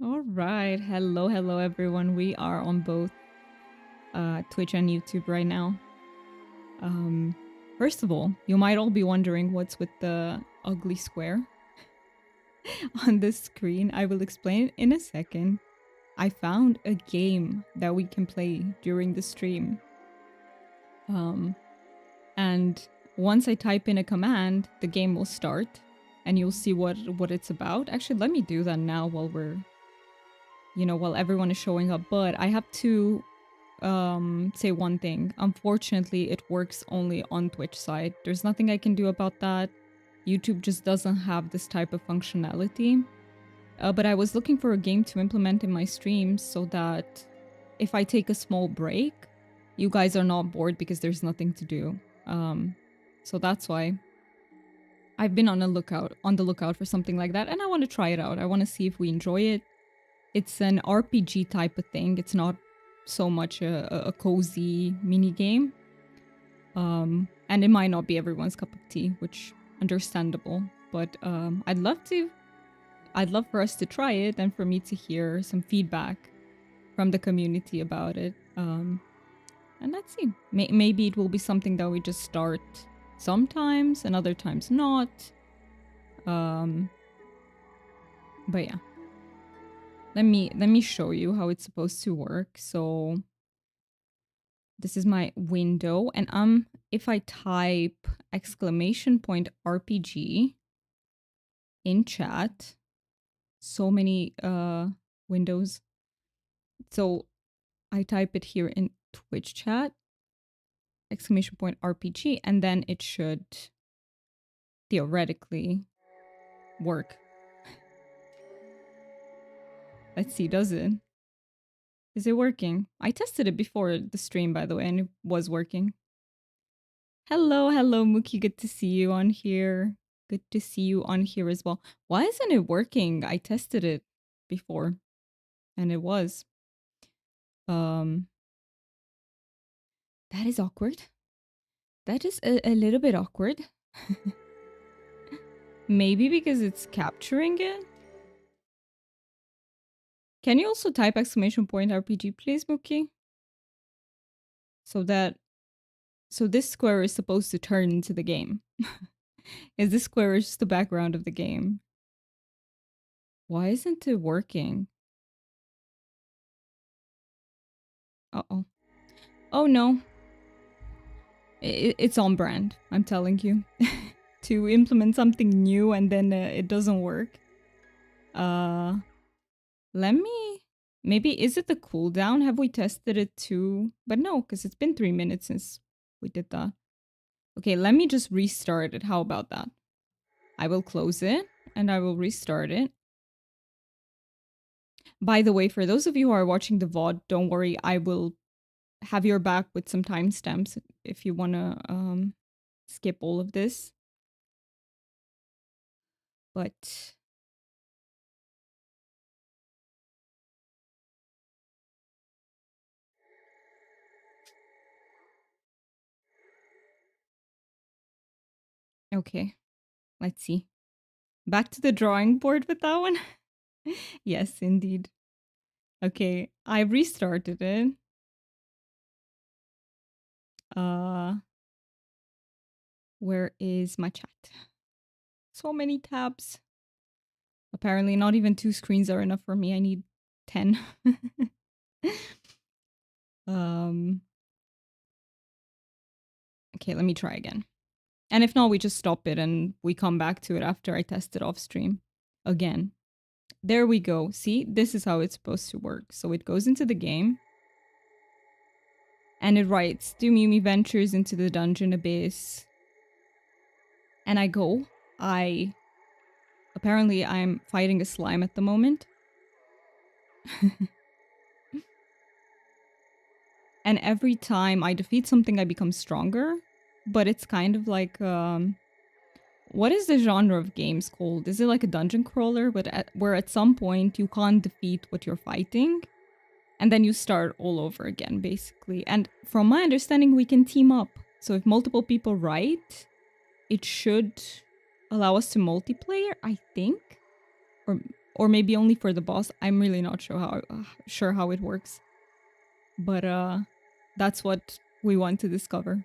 All right. Hello, hello, everyone. We are on both Twitch and YouTube right now. Um, First of all, you might all be wondering what's with the ugly square on the screen. I will explain it in a second. I found a game that we can play during the stream. And once I type in a command, the game will start and you'll see what it's about. Actually, let me do that now while while everyone is showing up. But I have to say one thing. Unfortunately, it works only on Twitch side. There's nothing I can do about that. YouTube just doesn't have this type of functionality. But I was looking for a game to implement in my streams so that if I take a small break, you guys are not bored because there's nothing to do. So that's why I've been on the lookout for something like that, and I want to try it out. I want to see if we enjoy it. It's an RPG type of thing. It's not so much a cozy mini game. And it might not be everyone's cup of tea, which understandable. But I'd love for us to try it and for me to hear some feedback from the community about it. And let's see. Maybe it will be something that we just start sometimes and other times not. But yeah. Let me show you how it's supposed to work. So this is my window, and if I type !RPG in chat, so many windows. So I type it here in Twitch chat, !RPG, and then it should theoretically work. Let's see, does it? Is it working? I tested it before the stream, by the way, and it was working. Hello, hello, Mookie. Good to see you on here. Good to see you on here as well. Why isn't it working? I tested it before, and it was. That is awkward. That is a little bit awkward. Maybe because it's capturing it? Can you also type !RPG, please, Mookie? So this square is supposed to turn into the game. Is this square just the background of the game? Why isn't it working? Uh-oh. Oh no. It's on brand, I'm telling you. To implement something new and then it doesn't work. Let me... Maybe, is it the cooldown? Have we tested it too? But no, because it's been 3 minutes since we did that. Okay, let me just restart it. How about that? I will close it and I will restart it. By the way, for those of you who are watching the VOD, don't worry, I will have your back with some timestamps if you want to skip all of this. But okay, let's see. Back to the drawing board with that one. Yes, indeed. Okay, I restarted it. Where is my chat? So many tabs. Apparently not even 2 screens are enough for me. I need 10. Okay, let me try again. And if not, we just stop it and we come back to it after I test it off stream. Again. There we go. See, this is how it's supposed to work. So it goes into the game. And it writes, do Mimi ventures into the dungeon abyss. And I go. Apparently I'm fighting a slime at the moment. And every time I defeat something, I become stronger. But it's kind of like, what is the genre of games called? Is it like a dungeon crawler, but where at some point you can't defeat what you're fighting? And then you start all over again, basically. And from my understanding, we can team up. So if multiple people write, it should allow us to multiplayer, I think. or maybe only for the boss. I'm really not sure how it works. But that's what we want to discover.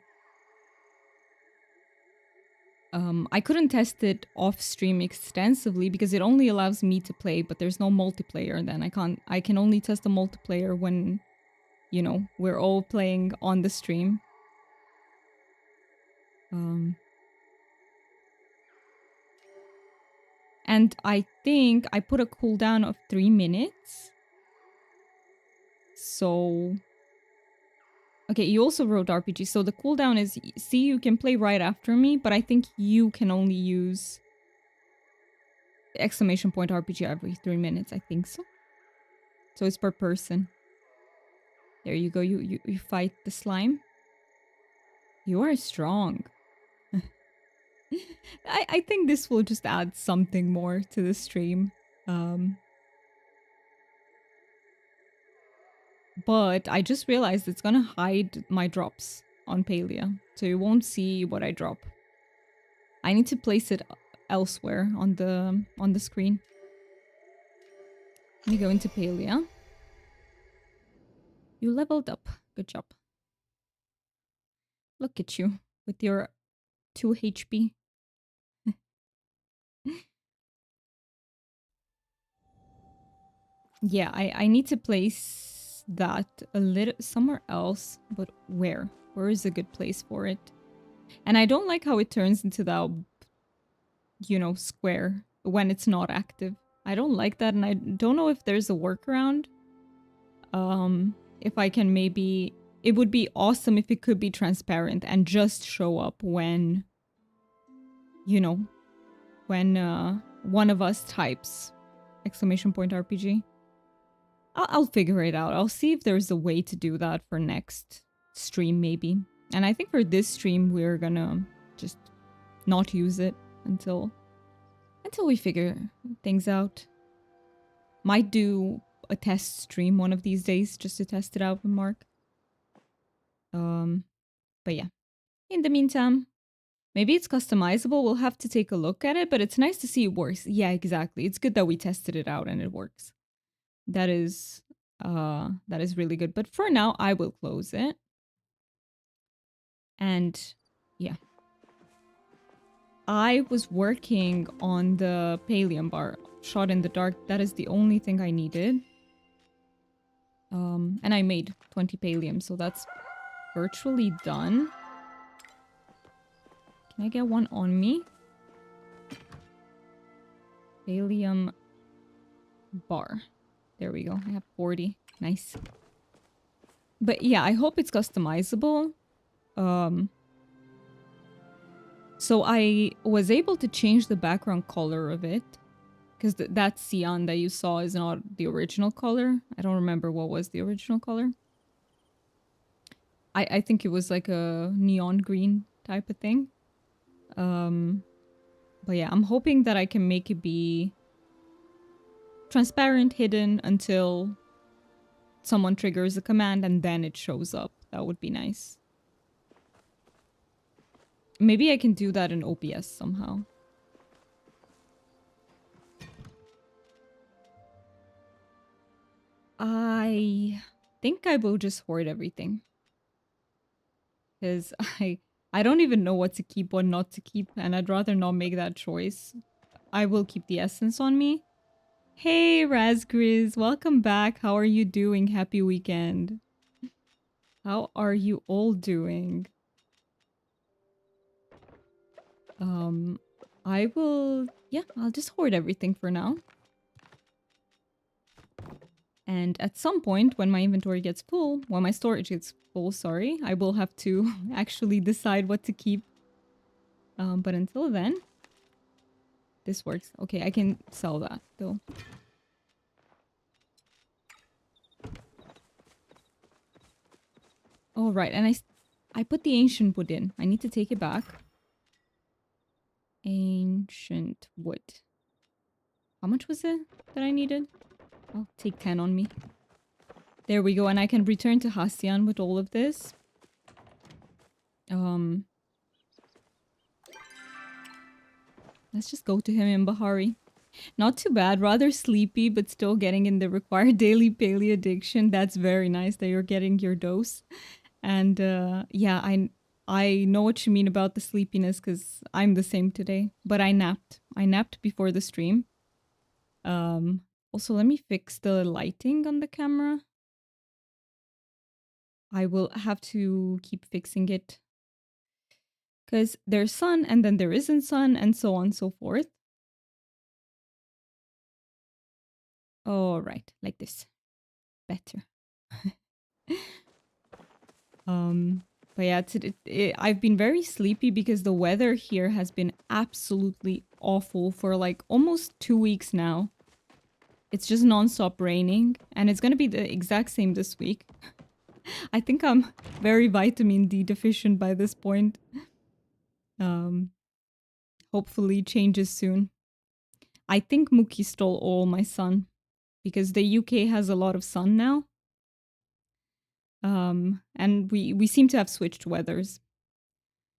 I couldn't test it off stream extensively because it only allows me to play, but there's no multiplayer. Then I can only test the multiplayer when, you know, we're all playing on the stream. And I think I put a cooldown of 3 minutes. So okay, you also wrote RPG. So the cooldown is, see, you can play right after me, but I think you can only use exclamation point RPG every 3 minutes. I think so. So it's per person. There you go. You fight the slime. You are strong. I think this will just add something more to the stream. But I just realized it's gonna hide my drops on Palia, so you won't see what I drop. I need to place it elsewhere on the screen. Let me go into Palia. You leveled up. Good job. Look at you with your 2 HP. Yeah, I need to place that a little somewhere else, but where? Where is a good place for it? And I don't like how it turns into that, you know, square when it's not active. I don't like that, and I don't know if there's a workaround. If I can maybe... It would be awesome if it could be transparent and just show up when, you know, when one of us types exclamation point RPG. I'll figure it out. I'll see if there's a way to do that for next stream, maybe. And I think for this stream, we're gonna just not use it until we figure things out. Might do a test stream one of these days just to test it out with Mark. But yeah. In the meantime, maybe it's customizable. We'll have to take a look at it, but it's nice to see it works. Yeah, exactly. It's good that we tested it out and it works. That is really good. But for now, I will close it. And yeah. I was working on the Pallium bar, shot in the dark. That is the only thing I needed. And I made 20 Pallium, so that's virtually done. Can I get one on me? Pallium bar. There we go. I have 40. Nice. But yeah, I hope it's customizable. So I was able to change the background color of it. Because that cyan that you saw is not the original color. I don't remember what was the original color. I think it was like a neon green type of thing. But yeah, I'm hoping that I can make it be transparent, hidden until someone triggers a command and then it shows up. That would be nice. Maybe I can do that in OBS somehow. I think I will just hoard everything. Because I don't even know what to keep, what not to keep, and I'd rather not make that choice. I will keep the essence on me. Hey, Razgriz, welcome back. How are you doing? Happy weekend. How are you all doing? I'll just hoard everything for now. And at some point, when my inventory gets full, when my storage gets full, sorry, I will have to actually decide what to keep. But until then, this works. Okay, I can sell that, though. Oh, right, and I put the ancient wood in. I need to take it back. Ancient wood. How much was it that I needed? I'll take 10 on me. There we go, and I can return to Hastian with all of this. Let's just go to him in Bahari. Not too bad. Rather sleepy, but still getting in the required daily paleo addiction. That's very nice that you're getting your dose. And yeah, I know what you mean about the sleepiness because I'm the same today. But I napped. I napped before the stream. Um, Also, let me fix the lighting on the camera. I will have to keep fixing it because there's sun and then there isn't sun and so on and so forth. All right, like this. Better. um, but yeah, I've been very sleepy because the weather here has been absolutely awful for like almost 2 weeks now. It's just nonstop raining and it's gonna be the exact same this week. I think I'm very vitamin D deficient by this point. Um, Hopefully changes soon. I think Mookie stole all my sun because the UK has a lot of sun now. And we seem to have switched weathers.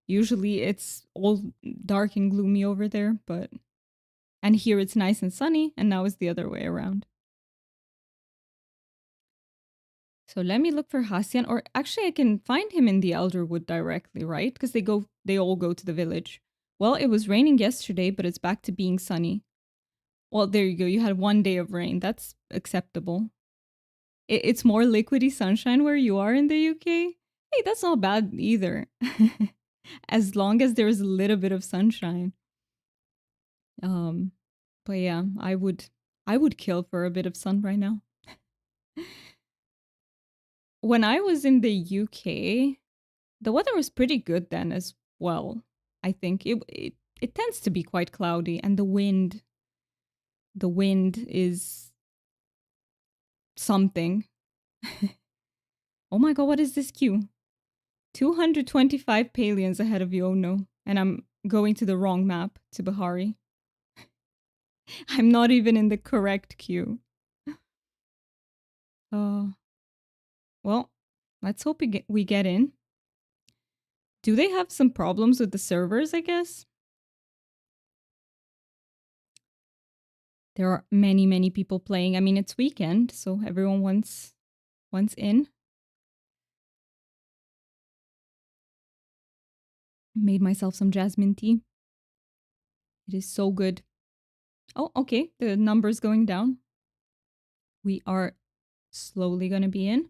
Usually it's all dark and gloomy over there, and here it's nice and sunny, and now it's the other way around. So let me look for Hasian, or actually I can find him in the Elderwood directly, right? Because they all go to the village. Well, it was raining yesterday, but it's back to being sunny. Well, there you go. You had 1 day of rain. That's acceptable. It's more liquidy sunshine where you are in the UK. Hey, that's not bad either. As long as there's a little bit of sunshine. Um, but yeah, I would kill for a bit of sun right now. When I was in the UK, the weather was pretty good then as well. I think it tends to be quite cloudy and the wind is something. Oh my god, what is this queue? 225 Palians ahead of you, oh no. And I'm going to the wrong map, to Bahari. I'm not even in the correct queue. Well, let's hope we get in. Do they have some problems with the servers, I guess? There are many, many people playing. I mean, it's weekend, so everyone wants in. Made myself some jasmine tea. It is so good. Oh, okay. The number's going down. We are slowly gonna be in.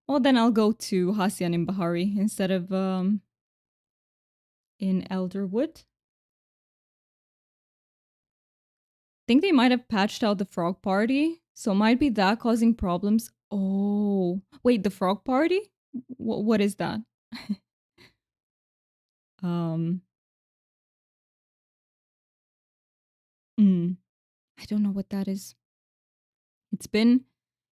Well, then I'll go to Hasian in Bahari instead of in Elderwood. Think they might have patched out the frog party, so might be that causing problems. Oh, wait, the frog party? What is that? um, I don't know what that is. It's been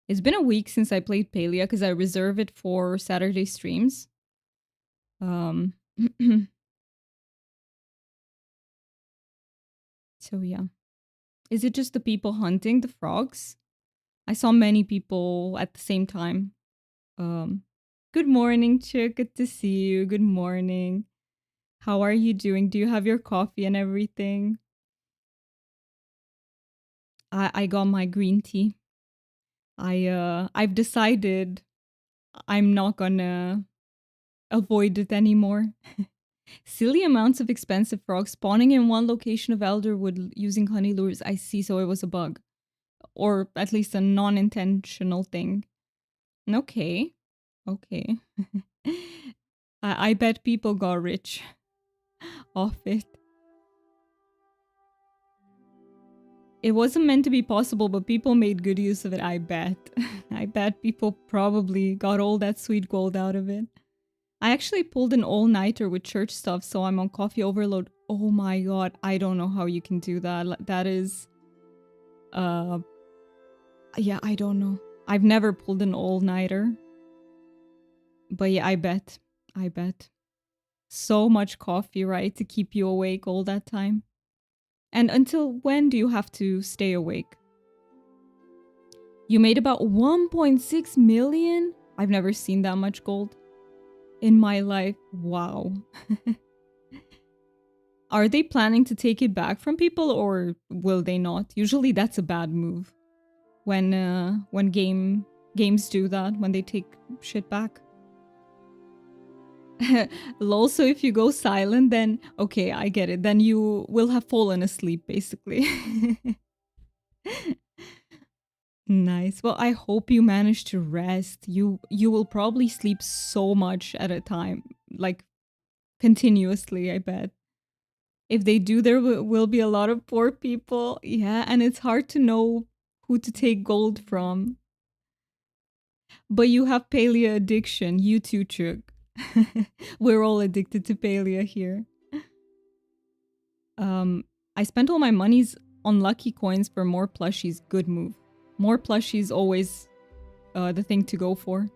a week since I played Palia because I reserve it for Saturday streams. So yeah. Is it just the people hunting the frogs? I saw many people at the same time. Good morning, Chick. Good to see you. Good morning. How are you doing? Do you have your coffee and everything? I got my green tea. I've decided I'm not gonna avoid it anymore. Silly amounts of expensive frogs spawning in one location of Elderwood using honey lures. I see, so it was a bug. Or at least a non-intentional thing. Okay. Okay. I bet people got rich off it. It wasn't meant to be possible, but people made good use of it, I bet. I bet people probably got all that sweet gold out of it. I actually pulled an all-nighter with church stuff, so I'm on coffee overload. Oh my god, I don't know how you can do that. That is... Yeah, I don't know. I've never pulled an all-nighter. But yeah, I bet. I bet. So much coffee, right? To keep you awake all that time. And until when do you have to stay awake? You made about 1.6 million? I've never seen that much gold in my life. Wow. Are they planning to take it back from people or will they not? Usually that's a bad move when games do that, when they take shit back. Lol, so if you go silent, then okay, I get it. Then you will have fallen asleep, basically. Nice. Well, I hope you manage to rest. You will probably sleep so much at a time, like continuously, I bet. If they do, there will be a lot of poor people. Yeah, and it's hard to know who to take gold from. But you have paleo addiction. You too, Chuk. We're all addicted to paleo here. I spent all my monies on lucky coins for more plushies. Good move. More plushies always the thing to go for.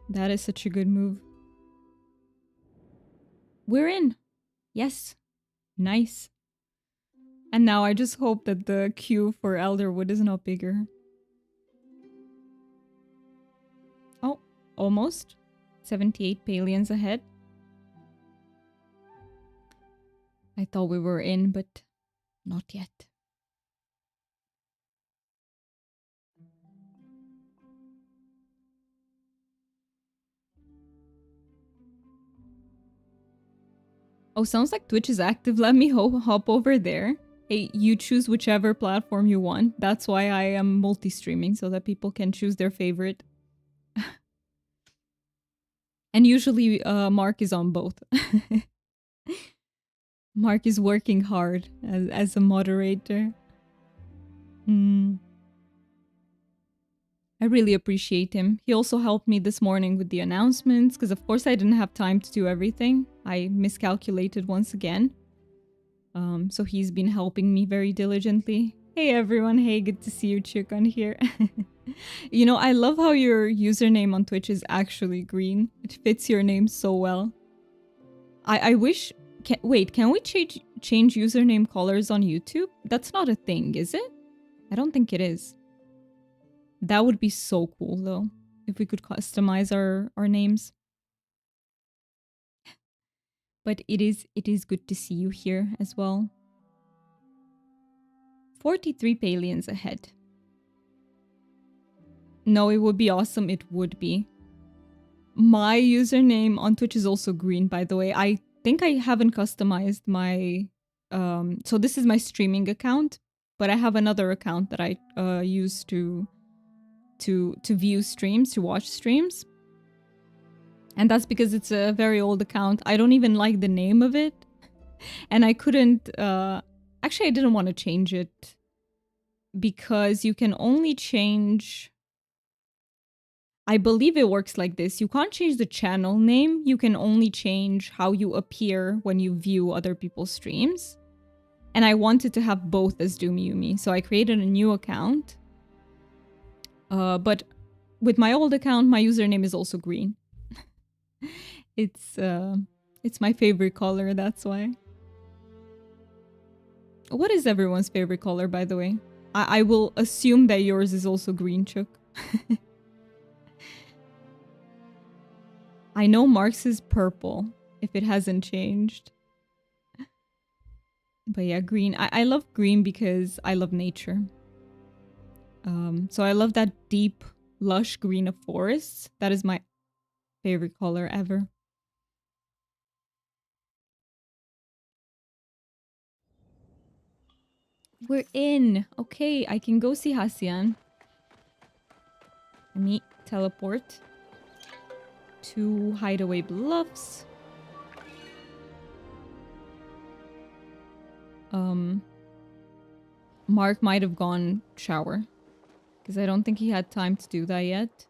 That is such a good move. We're in. Yes. Nice. And now I just hope that the queue for Elderwood is not bigger. Oh, almost. 78 Palians ahead. I thought we were in, but not yet. Oh, sounds like Twitch is active. Let me hop over there. Hey, you choose whichever platform you want. That's why I am multi-streaming, so that people can choose their favorite. And usually Mark is on both. Mark is working hard as a moderator. I really appreciate him. He also helped me this morning with the announcements, because of course I didn't have time to do everything. I miscalculated once again. So he's been helping me very diligently. Hey everyone, hey, good to see you, Chick, on here. You know, I love how your username on Twitch is actually green. It fits your name so well. I wish... wait, can we change username colors on YouTube? That's not a thing, is it? I don't think it is. That would be so cool, though, if we could customize our names. But it is good to see you here as well. 43 Palians ahead. No, it would be awesome. It would be. My username on Twitch is also green, by the way. I think I haven't customized my... so this is my streaming account, but I have another account that I use to view streams, to watch streams. And that's because it's a very old account. I don't even like the name of it. And I couldn't... actually, I didn't want to change it. Because you can only change... I believe it works like this. You can't change the channel name. You can only change how you appear when you view other people's streams. And I wanted to have both as Doomyumi. So I created a new account. But with my old account, my username is also green. It's my favorite color, that's why. What is everyone's favorite color, by the way? I will assume that yours is also green, Chuck. I know Mark's is purple, if it hasn't changed. But yeah, green. I love green because I love nature. So I love that deep, lush green of forests. That is my favorite color ever. We're in. Okay, I can go see Hasian. Let me teleport to Hideaway Bluffs. Mark might have gone shower. Because I don't think he had time to do that yet.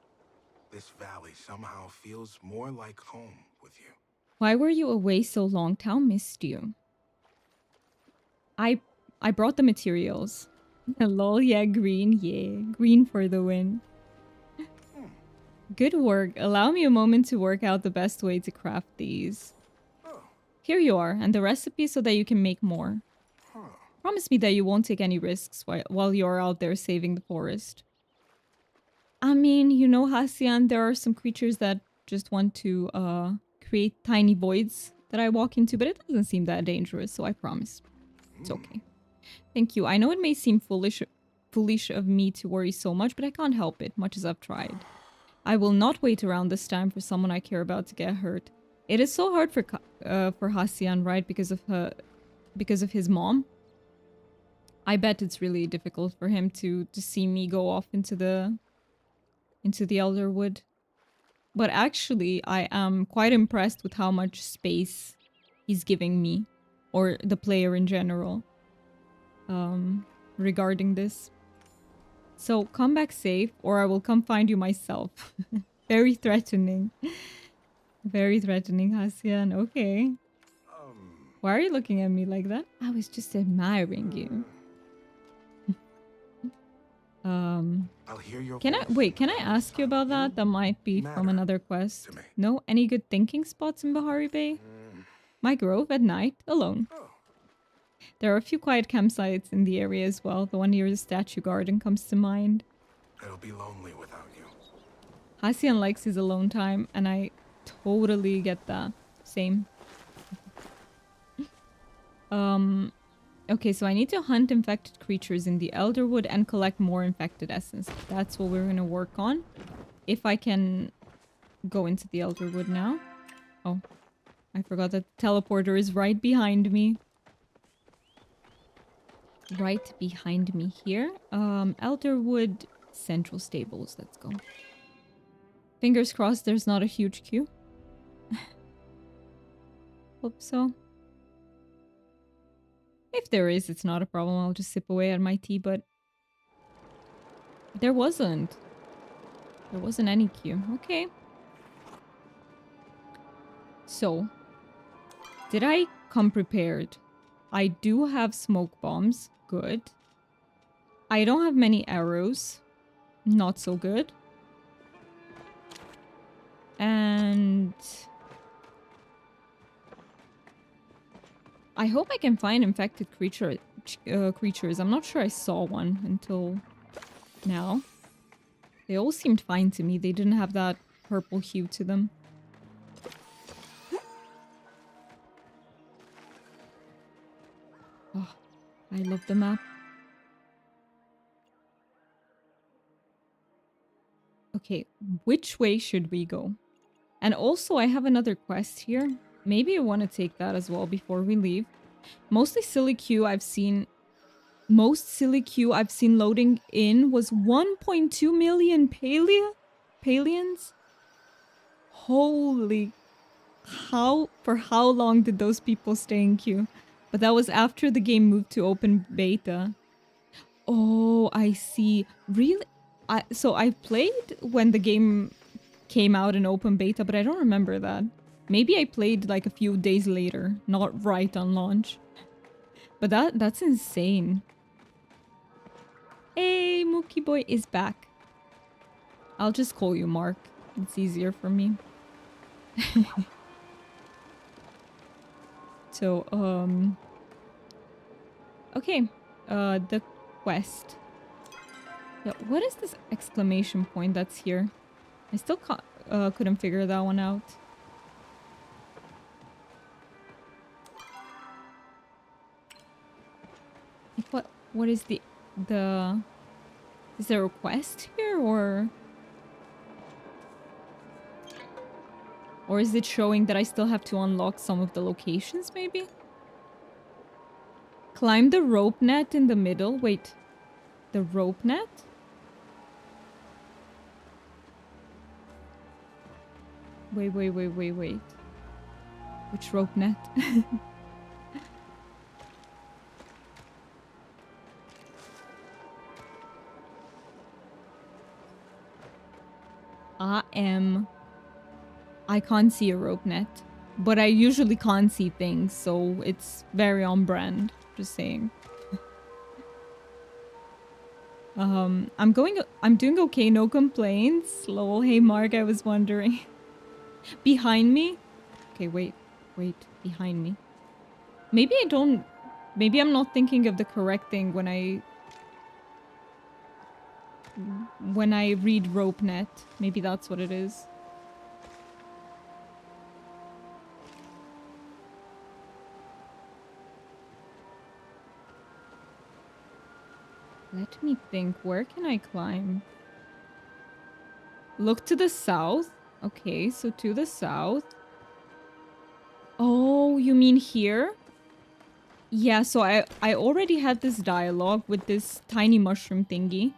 This valley somehow feels more like home with you. Why were you away so long? Town missed you. I brought the materials. Lol, yeah, green, yeah. Green for the win. Good work. Allow me a moment to work out the best way to craft these. Here you are, and the recipe so that you can make more. Promise me that you won't take any risks while you're out there saving the forest. I mean, you know, Hasian, there are some creatures that just want to create tiny voids that I walk into, but it doesn't seem that dangerous, so I promise. It's okay. Thank you. I know it may seem foolish of me to worry so much, but I can't help it, much as I've tried. I will not wait around this time for someone I care about to get hurt. It is so hard for Hasian, right? Because of his mom. I bet it's really difficult for him to see me go off into the Elderwood. But actually, I am quite impressed with how much space he's giving me, or the player in general, regarding this. So come back safe, or I will come find you myself. Very threatening. Very threatening, Hasian. Okay. Why are you looking at me like that? I was just admiring you. I'll hear your Can I ask you about that? That might be from another quest. No? Any good thinking spots in Bahari Bay? My grove at night, alone. There are a few quiet campsites in the area as well. The one near the statue garden comes to mind. It'll be lonely without you. Hasian likes his alone time, and I totally get that. Same. Okay, so I need to hunt infected creatures in the Elderwood and collect more infected essence. That's what we're gonna work on. If I can go into the Elderwood now. Oh, I forgot that the teleporter is right behind me. Right behind me here. Elderwood Central Stables. Let's go. Fingers crossed there's not a huge queue. Hope so. If there is, it's not a problem. I'll just sip away at my tea, but there wasn't. There wasn't any queue. Okay. So, did I come prepared? I do have smoke bombs. Good. I don't have many arrows. Not so good. And I hope I can find infected creatures. I'm not sure I saw one until now. They all seemed fine to me. They didn't have that purple hue to them. Oh, I love the map. Okay, which way should we go? And also, I have another quest here. Maybe I want to take that as well before we leave. Most silly queue I've seen loading in was 1.2 million Palians. Holy, for how long did those people stay in queue? But that was after the game moved to open beta. Oh, I see. Really? So I played when the game came out in open beta, but I don't remember that. Maybe I played like a few days later, not right on launch. But that's insane. Hey, Mookie Boy is back. I'll just call you Mark. It's easier for me. So, okay. The quest. Yeah, what is this exclamation point that's here? I still couldn't figure that one out. Like what is the... Is there a quest here, or is it showing that I still have to unlock some of the locations, maybe? Climb the rope net in the middle. Wait, the rope net? Wait. Which rope net? I can't see a rope net, but I usually can't see things, so it's very on brand. Just saying. I'm doing okay, no complaints. Lol, hey Mark, I was wondering. Behind me? Okay, wait, behind me. Maybe I'm not thinking of the correct thing when I read rope net. Maybe that's what it is. Let me think. Where can I climb? Look to the south. Okay, so to the south. Oh, you mean here? Yeah, so I already had this dialogue with this tiny mushroom thingy.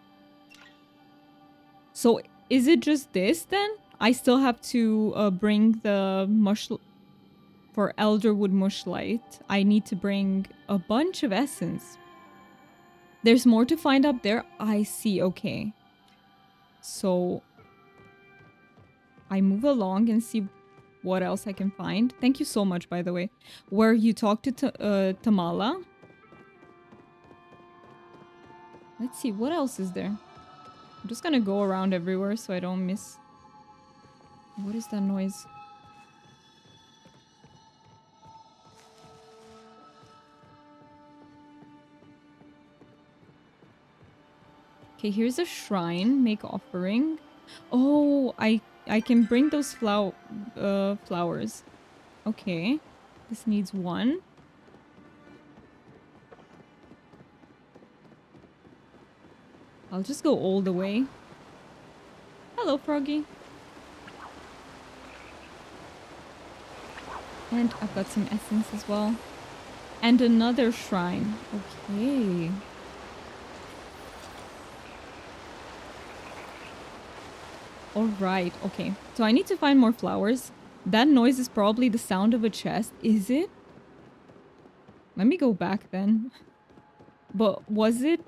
So is it just this then? I still have to bring the for Elderwood Mushlight. I need to bring a bunch of essence. There's more to find up there. I see. Okay. So I move along and see what else I can find. Thank you so much, by the way. Where you talk to Tamala. Let's see. What else is there? I'm just gonna go around everywhere so I don't miss. What is that noise? Okay, here's a shrine. Make offering. Oh, I can bring those flowers. Okay. This needs one. I'll just go all the way. Hello, Froggy. And I've got some essence as well. And another shrine. Okay. Alright, okay. So I need to find more flowers. That noise is probably the sound of a chest. Is it? Let me go back then. But was it?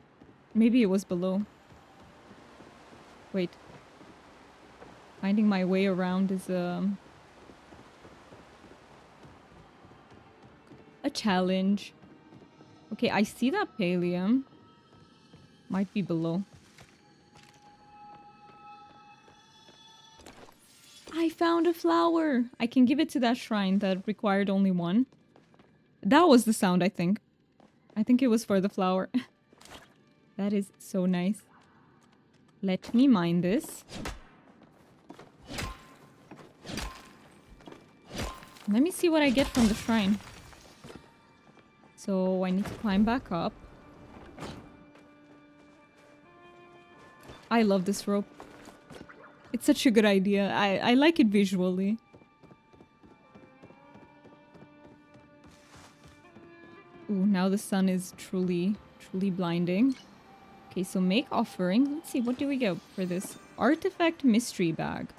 Maybe it was below. Wait. Finding my way around is a challenge. Okay, I see that pallium. Might be below. I found a flower! I can give it to that shrine that required only one. That was the sound, I think. I think it was for the flower. That is so nice. Let me mine this. Let me see what I get from the shrine. So I need to climb back up. I love this rope. It's such a good idea. I like it visually. Ooh, now the sun is truly blinding. Okay, so make offering. Let's see, what do we get for this? Artifact mystery bag.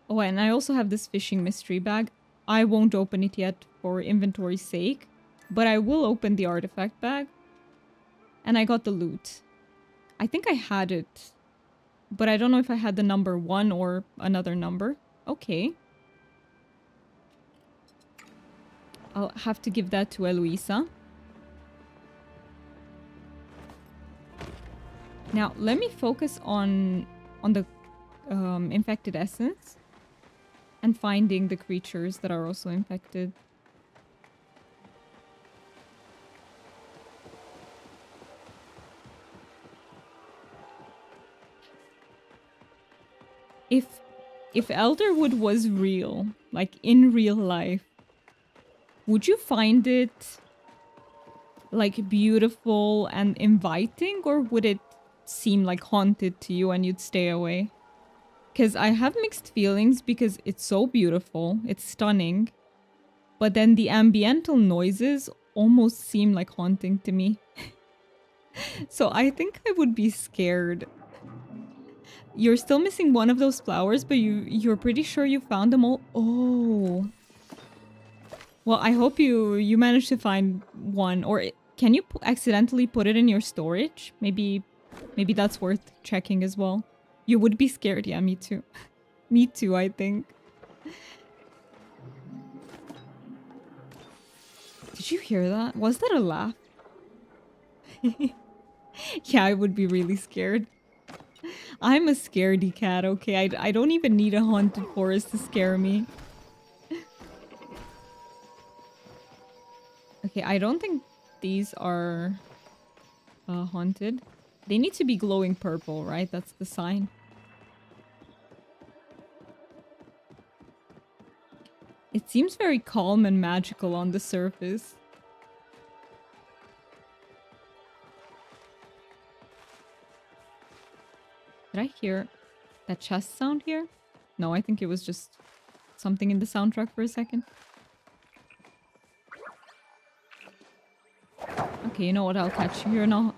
Oh, and I also have this fishing mystery bag. I won't open it yet for inventory's sake, but I will open the artifact bag. And I got the loot. I think I had it, but I don't know if I had the number 1 or another number. Okay. I'll have to give that to Eloisa. Now, let me focus on the infected essence and finding the creatures that are also infected. If Elderwood was real, like in real life, would you find it like beautiful and inviting, or would it seem like haunted to you and you'd stay away? Because I have mixed feelings because it's so beautiful, it's stunning, but then the ambiental noises almost seem like haunting to me. So I think I would be scared. You're still missing one of those flowers, but you're pretty sure you found them all. Oh. Well, I hope you managed to find one. Or can you accidentally put it in your storage? Maybe that's worth checking as well. You would be scared. Yeah, me too. Me too, I think. Did you hear that? Was that a laugh? Yeah, I would be really scared. I'm a scaredy cat, okay? I don't even need a haunted forest to scare me. Okay, I don't think these are haunted. They need to be glowing purple, right? That's the sign. It seems very calm and magical on the surface. Did I hear that chest sound here? No, I think it was just something in the soundtrack for a second. Okay, you know what? I'll catch you. You're not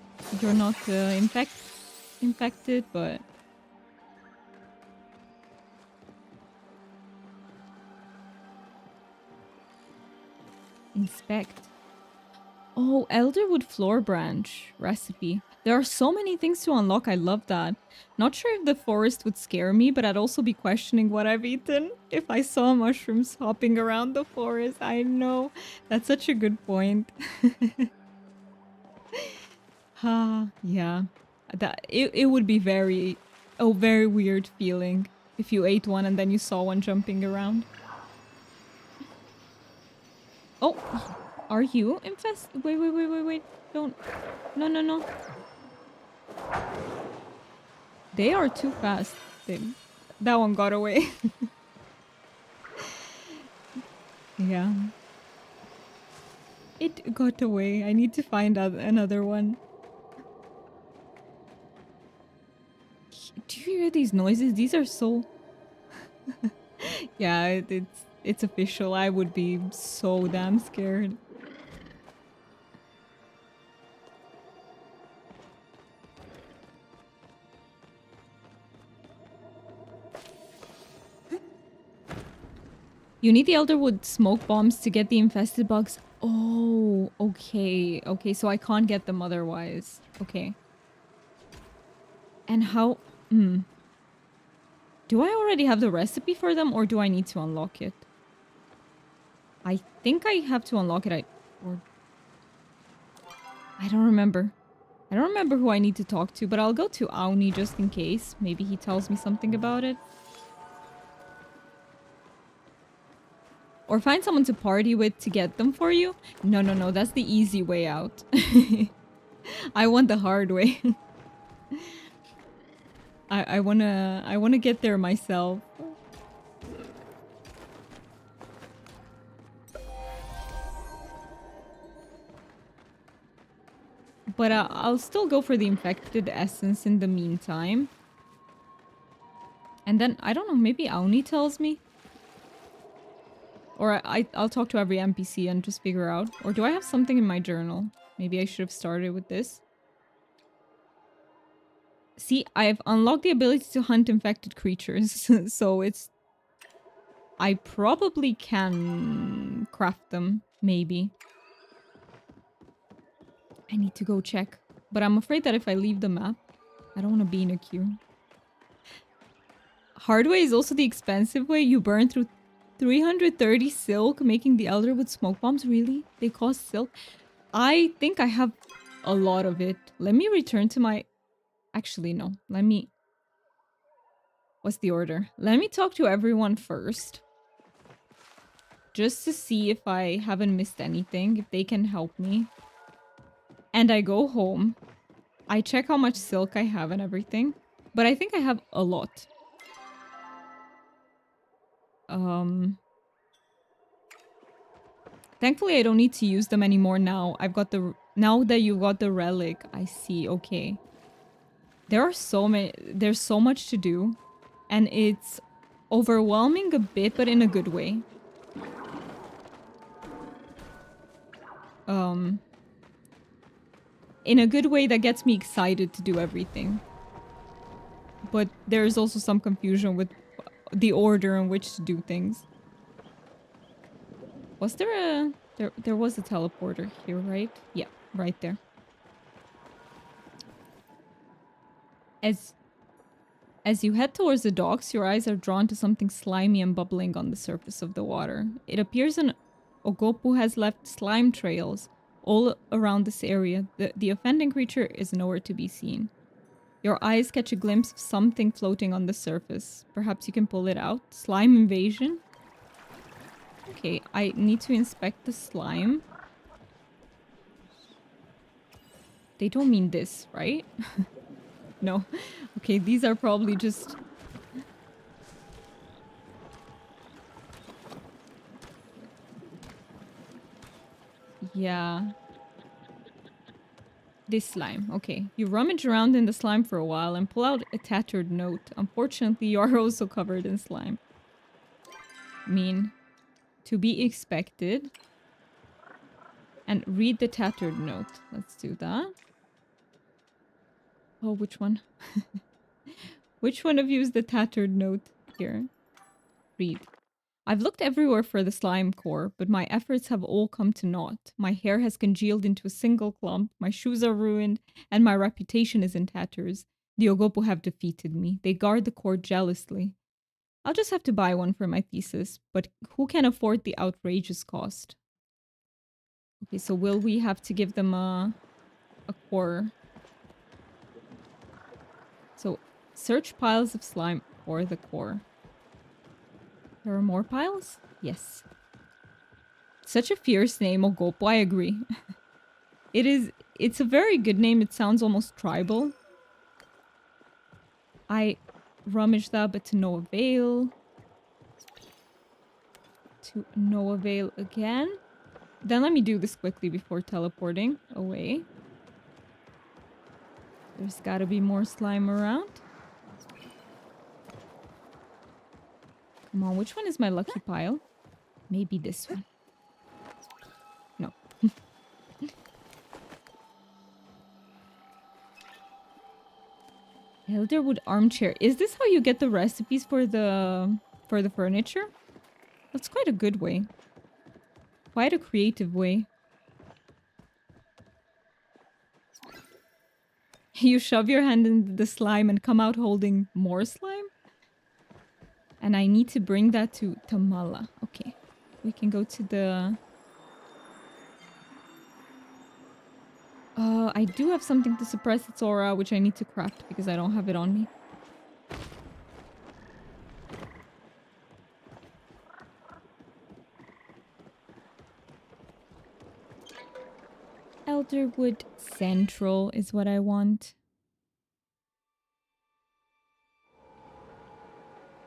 infected, but inspect. Oh, Elderwood floor branch recipe. There are so many things to unlock. I love that. Not sure if the forest would scare me, but I'd also be questioning what I've eaten if I saw mushrooms hopping around the forest. I know. That's such a good point. Yeah. It would be very weird feeling if you ate one and then you saw one jumping around. Oh, are you infested? Wait. Don't. No. They are too fast. That one got away. Yeah. It got away. I need to find another one. Do you hear these noises? These are so... Yeah, it's official. I would be so damn scared. You need the Elderwood smoke bombs to get the infested bugs. Oh, okay. Okay, so I can't get them otherwise. Okay. And how... Do I already have the recipe for them or do I need to unlock it? I think I have to unlock it. Or I don't remember. I don't remember who I need to talk to, but I'll go to Auni just in case. Maybe he tells me something about it. Or find someone to party with to get them for you. No. That's the easy way out. I want the hard way. I wanna get there myself. But I'll still go for the infected essence in the meantime. And then, I don't know, maybe Auni tells me? Or I'll talk to every NPC and just figure out. Or do I have something in my journal? Maybe I should have started with this. See, I've unlocked the ability to hunt infected creatures. So it's... I probably can craft them, maybe. I need to go check. But I'm afraid that if I leave the map, I don't want to be in a queue. Hard way is also the expensive way. You burn through 330 silk making the Elderwood smoke bombs. Really? They cost silk? I think I have a lot of it. Let me return to my... Actually, no. Let me... What's the order? Let me talk to everyone first. Just to see if I haven't missed anything. If they can help me. And I go home. I check how much silk I have and everything. But I think I have a lot. Thankfully, I don't need to use them anymore now. I've got the... Now that you got the relic, I see. Okay. There are so many... There's so much to do. And it's overwhelming a bit, but in a good way. In a good way that gets me excited to do everything. But there's also some confusion with the order in which to do things. Was there a... There was a teleporter here, right? Yeah, right there. As you head towards the docks, your eyes are drawn to something slimy and bubbling on the surface of the water. It appears an Ogopu has left slime trails all around this area. The offending creature is nowhere to be seen. Your eyes catch a glimpse of something floating on the surface. Perhaps you can pull it out. Slime invasion? Okay, I need to inspect the slime. They don't mean this, right? No. Okay, these are probably just... Yeah. This slime. Okay. You rummage around in the slime for a while and pull out a tattered note. Unfortunately, you are also covered in slime. Mean. To be expected. And read the tattered note. Let's do that. Oh, which one? Which one of you is the tattered note here? Read. I've looked everywhere for the slime core, but my efforts have all come to naught. My hair has congealed into a single clump, my shoes are ruined, and my reputation is in tatters. The Ogopo have defeated me. They guard the core jealously. I'll just have to buy one for my thesis, but who can afford the outrageous cost? Okay, so will we have to give them a core? So, search piles of slime for the core. There are more piles? Yes. Such a fierce name, Ogopo, I agree. It's a very good name. It sounds almost tribal. I rummaged that, but to no avail. To no avail again. Then let me do this quickly before teleporting away. There's gotta be more slime around. Come on, which one is my lucky pile? Maybe this one. No. Elderwood armchair. Is this how you get the recipes for the furniture? That's quite a good way. Quite a creative way. You shove your hand in the slime and come out holding more slime? And I need to bring that to Tamala. Okay. We can go to the... I do have something to suppress its aura, which I need to craft because I don't have it on me. Elderwood Central is what I want.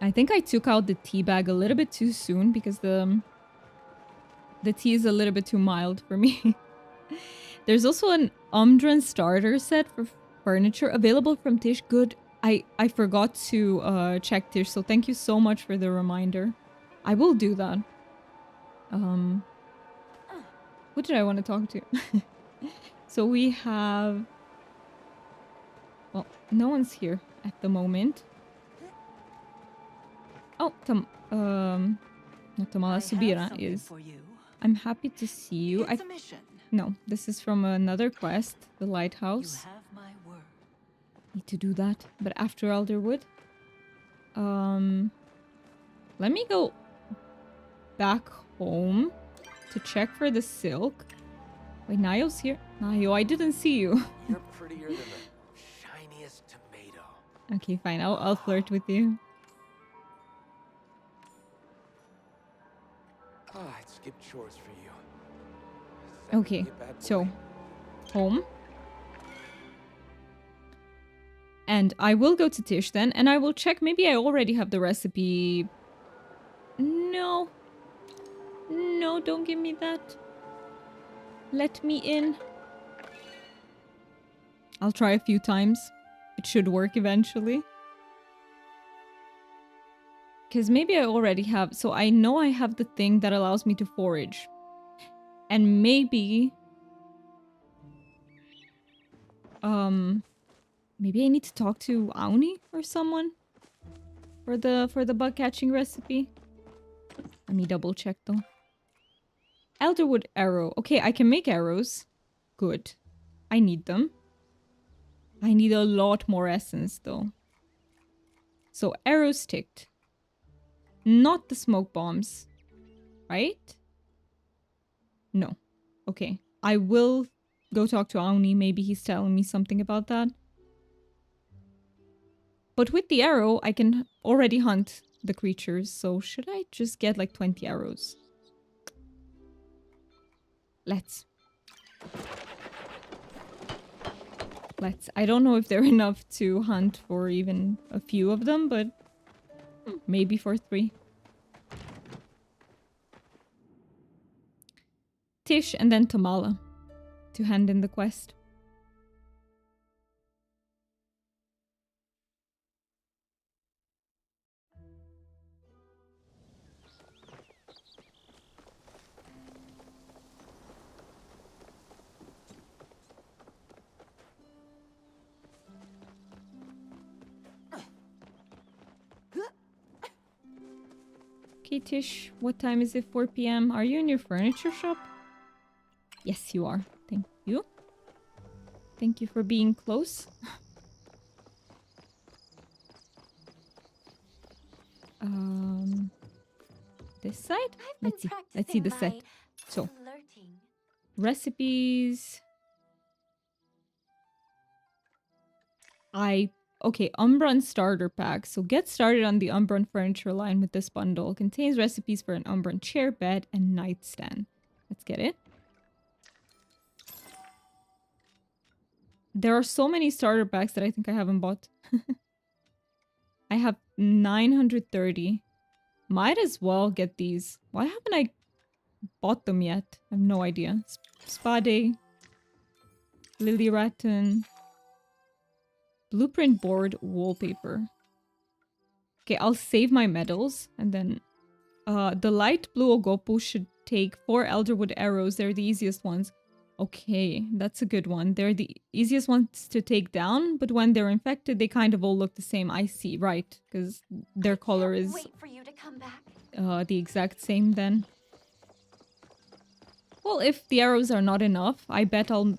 I think I took out the tea bag a little bit too soon because the tea is a little bit too mild for me. There's also an Umdran starter set for furniture available from Tish. Good. I forgot to check Tish, so thank you so much for the reminder. I will do that. What did I want to talk to? So we have... Well, no one's here at the moment. Oh, not Tamala, Subira is. I'm happy to see you. No, this is from another quest, the lighthouse. You have my word. Need to do that, but after Elderwood. Let me go back home to check for the silk. Wait, Nayo's here. Nayo, I didn't see you. You're prettier than the shiniest tomato. Okay, fine. I'll flirt with you. I'd skip chores for you. Okay, so home. And I will go to Tish then, and I will check. Maybe I already have the recipe. No. No, don't give me that. Let me in. I'll try a few times. It should work eventually. Because maybe I already have... So I know I have the thing that allows me to forage. And maybe... Maybe I need to talk to Auni or someone for the bug catching recipe. Let me double check though. Elderwood arrow. Okay, I can make arrows. Good. I need them. I need a lot more essence though. So arrows ticked. Not the smoke bombs. Right? No. Okay. I will go talk to Auni. Maybe he's telling me something about that. But with the arrow, I can already hunt the creatures. So should I just get like 20 arrows? Let's. I don't know if they're enough to hunt for even a few of them, but maybe for 3. Tish and then Tamala to hand in the quest. Okay, Tish, what time is it? 4 p.m. Are you in your furniture shop? Yes, you are. Thank you. Thank you for being close. This side? Let's see. Let's see the set. So, recipes. Okay, Umbran starter pack. So get started on the Umbran furniture line with this bundle. Contains recipes for an Umbran chair, bed, and nightstand. Let's get it. There are so many starter packs that I think I haven't bought. I have 930. Might as well get these. Why haven't I bought them yet? I have no idea. Spade. Lily Ratton. Blueprint board wallpaper. Okay, I'll save my medals and then the light blue Ogopu should take 4 Elderwood arrows. They're the easiest ones. Okay, that's a good one. They're the easiest ones to take down, but when they're infected, they kind of all look the same. I see, right? Because their color is wait for you to come back. The exact same then. Well, if the arrows are not enough, I bet I'll...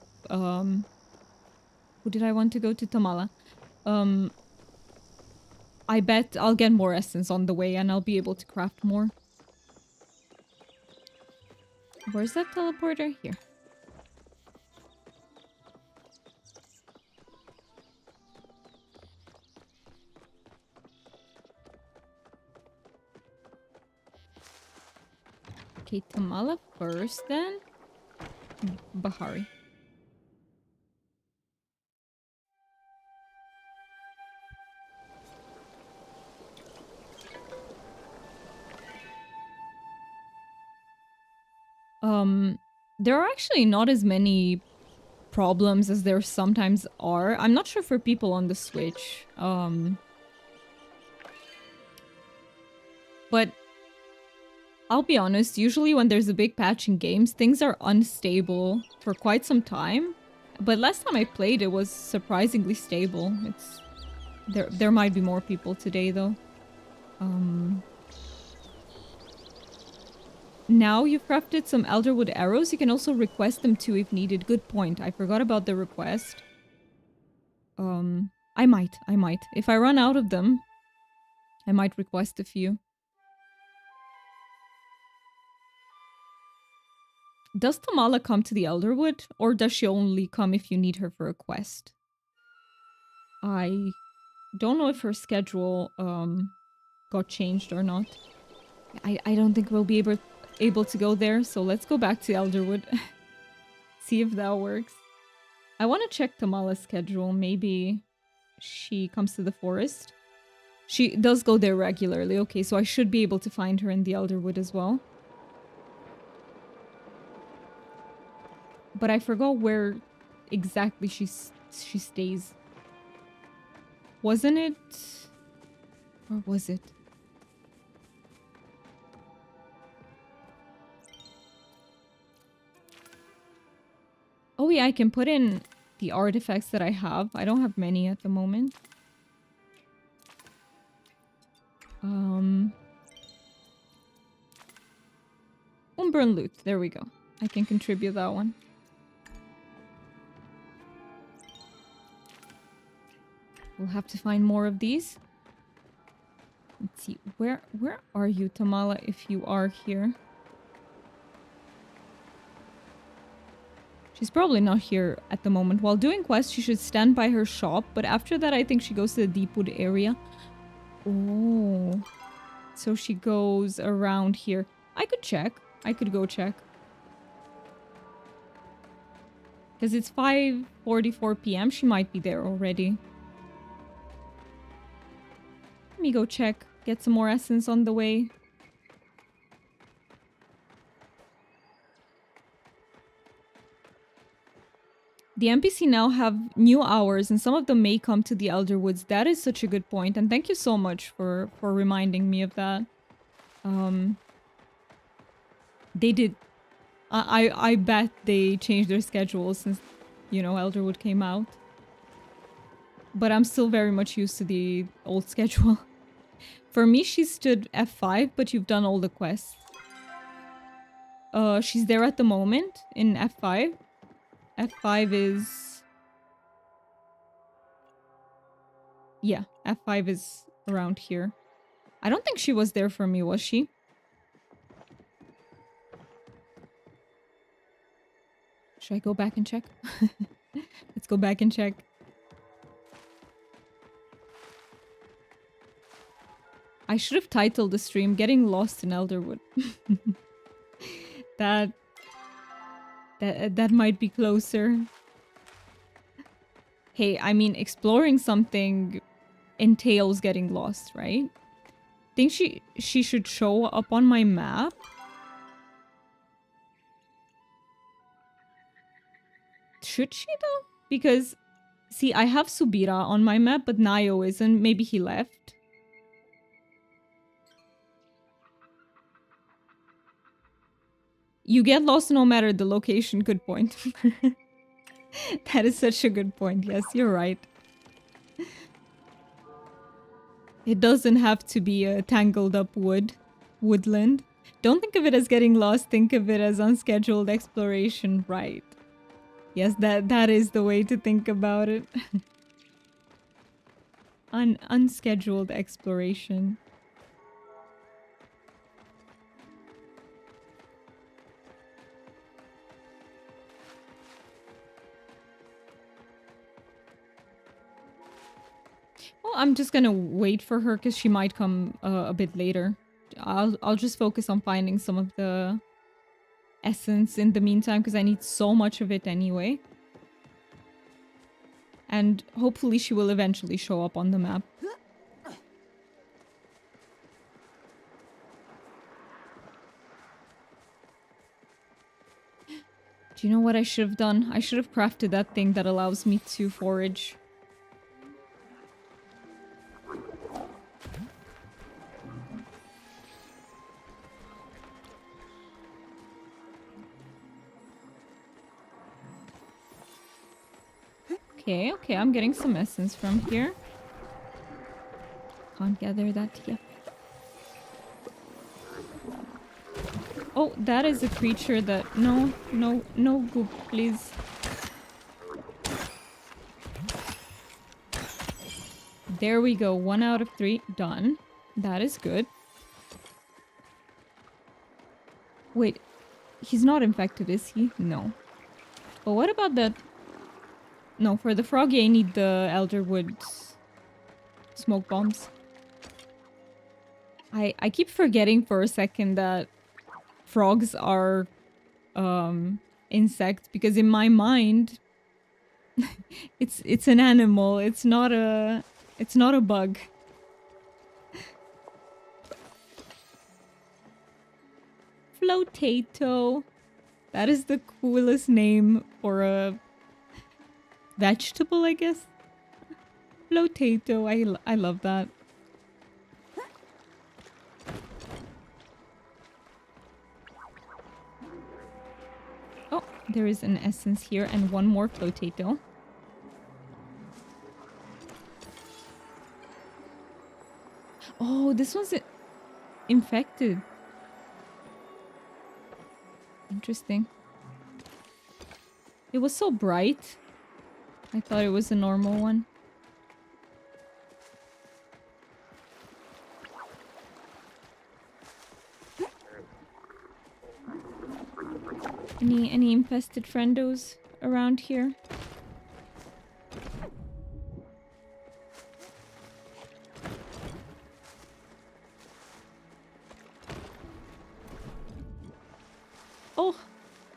Who did I want to go to? Tamala. I bet I'll get more essence on the way and I'll be able to craft more. Where's that teleporter? Here. Okay, Tamala first then. Bahari. There are actually not as many problems as there sometimes are. I'm not sure for people on the Switch. But I'll be honest, usually when there's a big patch in games, things are unstable for quite some time. But last time I played, it was surprisingly stable. There might be more people today though. Now you've crafted some Elderwood arrows. You can also request them too if needed. Good point. I forgot about the request. I might. If I run out of them, I might request a few. Does Tamala come to the Elderwood? Or does she only come if you need her for a quest? I don't know if her schedule got changed or not. I don't think we'll be able to go there, so let's go back to Elderwood. See if that works. I want to check Tamala's schedule. Maybe she comes to the forest. She does go there regularly. Okay, so I should be able to find her in the Elderwood as well. But I forgot where exactly she stays. Wasn't it? Or was it? Oh yeah, I can put in the artifacts that I have. I don't have many at the moment. Umbran loot. There we go. I can contribute that one. We'll have to find more of these. Let's see. Where are you, Tamala, if you are here? She's probably not here at the moment. While doing quests, she should stand by her shop. But after that, I think she goes to the Deepwood area. Oh. So she goes around here. I could check. I could go check. Because it's 5:44 p.m. She might be there already. Let me go check. Get some more essence on the way. The NPC now have new hours and some of them may come to the Elderwoods. That is such a good point. And thank you so much for reminding me of that. They did. I bet they changed their schedule since, you know, Elderwood came out. But I'm still very much used to the old schedule. For me, she stood F5, but you've done all the quests. She's there at the moment in F5. F5 is... Yeah, F5 is around here. I don't think she was there for me, was she? Should I go back and check? Let's go back and check. I should have titled the stream Getting Lost in Elderwood. That might be closer. Hey, I mean, exploring something entails getting lost, right? Think she should show up on my map. Should she though? Because see, I have Subira on my map, but Nayo isn't. Maybe he left. You get lost no matter the location. Good point. That is such a good point. Yes, you're right. It doesn't have to be a tangled up woodland. Don't think of it as getting lost. Think of it as unscheduled exploration. Right. Yes, that is the way to think about it. Unscheduled exploration. Well, I'm just gonna wait for her because she might come a bit later. I'll just focus on finding some of the essence in the meantime because I need so much of it anyway. And hopefully she will eventually show up on the map. Do you know what I should have done? I should have crafted that thing that allows me to forage. Okay, I'm getting some essence from here. Can't gather that yet. Oh, that is a creature that... No, goop, please. There we go, 1 out of 3, done. That is good. Wait, he's not infected, is he? No. But what about that... No, for the froggy I need the Elderwood smoke bombs. I keep forgetting for a second that frogs are insects because in my mind it's an animal. It's not a bug. Flotato. That is the coolest name for a vegetable, I guess. Flotato. I love that. Oh, there is an essence here and one more flotato. Oh, this one's infected. Interesting. It was so bright. I thought it was a normal one. Any infested friendos around here? Oh,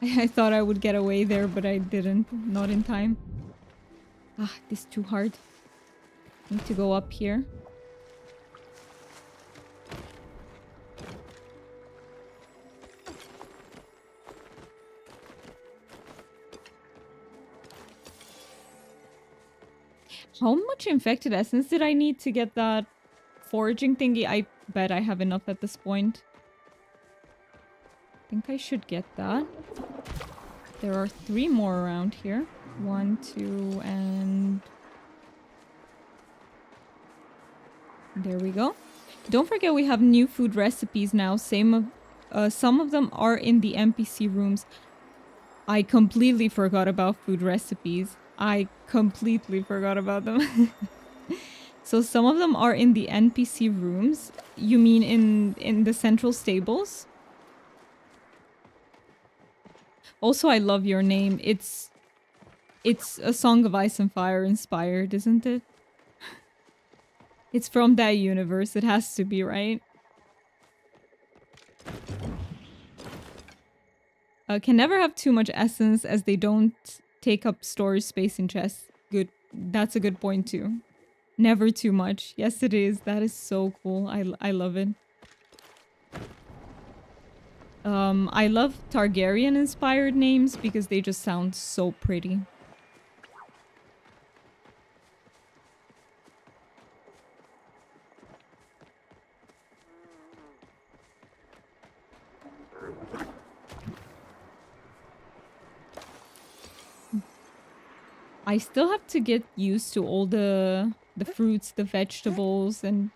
I thought I would get away there, but I didn't. Not in time. Ah, this is too hard. Need to go up here. How much infected essence did I need to get that foraging thingy? I bet I have enough at this point. I think I should get that. There are 3 more around here. 1, 2, and... There we go. Don't forget we have new food recipes now. Some of them are in the NPC rooms. I completely forgot about food recipes. I completely forgot about them. So some of them are in the NPC rooms. You mean in the central stables? Also, I love your name. It's a Song of Ice and Fire inspired, isn't it? It's from that universe. It has to be, right? Can never have too much essence as they don't take up storage space in chests. Good. That's a good point too. Never too much. Yes, it is. That is so cool. I love it. I love Targaryen inspired names because they just sound so pretty. I still have to get used to all the fruits, the vegetables, and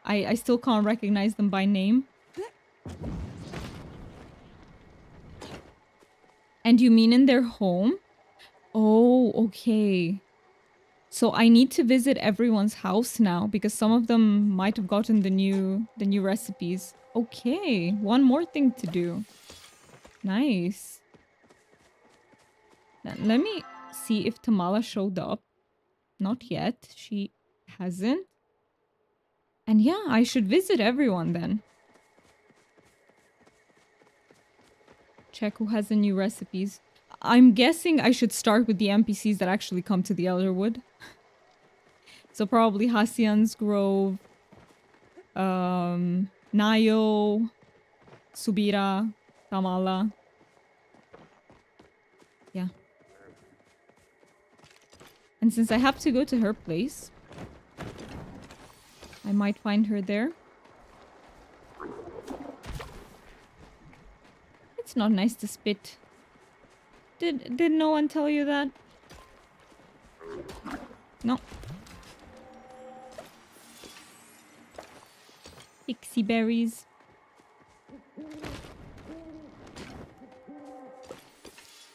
I still can't recognize them by name. And you mean in their home? Oh, okay. So I need to visit everyone's house now because some of them might have gotten the new recipes. Okay, one more thing to do. Nice. Now, let me see if Tamala showed up. Not yet. She hasn't. And yeah, I should visit everyone then. Check who has the new recipes. I'm guessing I should start with the NPCs that actually come to the Elderwood. So probably Hassian's Grove, Nayo, Subira, Tamala. Yeah. And since I have to go to her place, I might find her there. It's not nice to spit. Did no one tell you that? No. Pixie berries.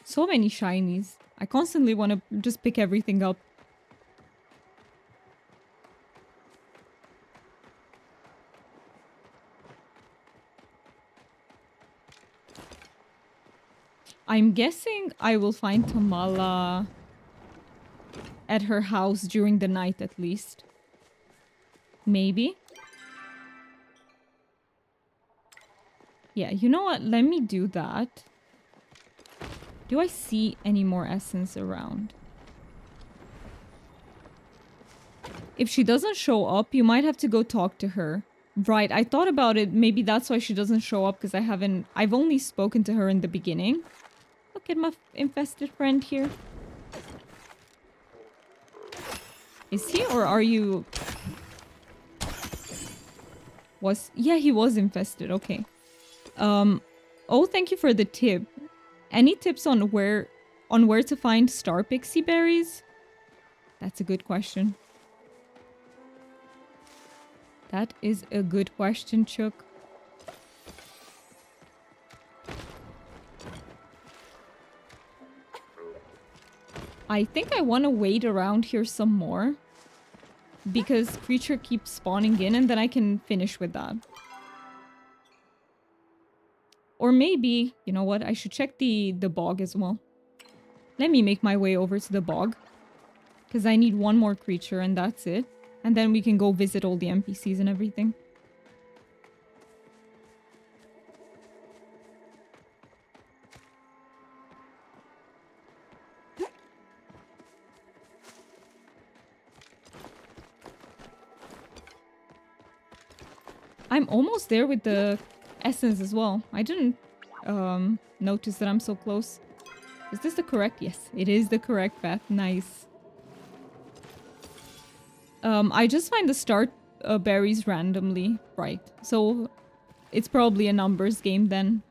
So many shinies. I constantly want to just pick everything up. I'm guessing I will find Tamala at her house during the night at least. Maybe. Yeah, you know what? Let me do that. Do I see any more essence around? If she doesn't show up, you might have to go talk to her. Right, I thought about it. Maybe that's why she doesn't show up, because I've only spoken to her in the beginning. Look at my infested friend here. Is he, or are you... Yeah, he was infested, okay. Oh, thank you for the tip. Any tips on where to find star pixie berries? That's a good question. That is a good question, Chuck. I think I want to wait around here some more. Because creature keeps spawning in and then I can finish with that. Or maybe, you know what, I should check the bog as well. Let me make my way over to the bog. Because I need one more creature and that's it. And then we can go visit all the NPCs and everything. I'm almost there with the essence as well. I didn't notice that I'm so close. Is this the correct? Yes, it is the correct path. Nice. I just find the start berries randomly. Right. So it's probably a numbers game then.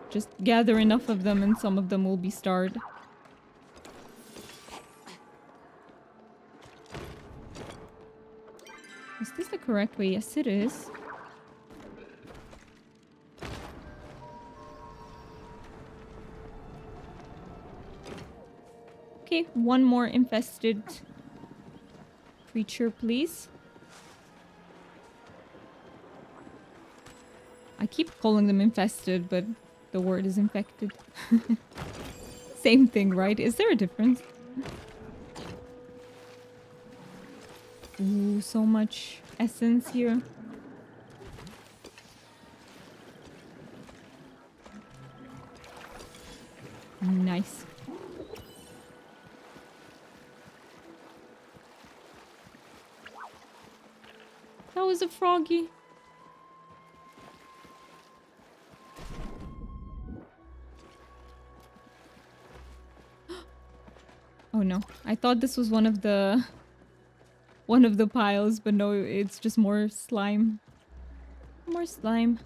Just gather enough of them and some of them will be starred. Is this the correct way? Yes, it is. Okay, one more infested creature, please. I keep calling them infested, but the word is infected. Same thing, right? Is there a difference? Ooh, so much essence here. Nice. That was a froggy. Oh no. I thought this was one of the piles, but no, it's just more slime. More slime.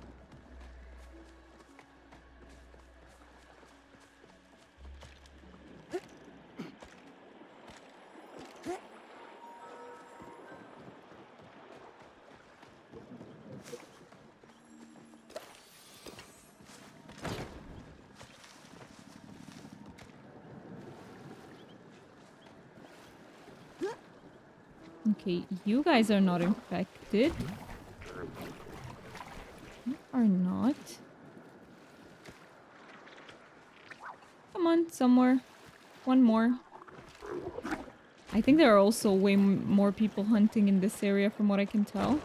Okay, you guys are not infected. You are not. Come on, somewhere. One more. I think there are also way more people hunting in this area from what I can tell.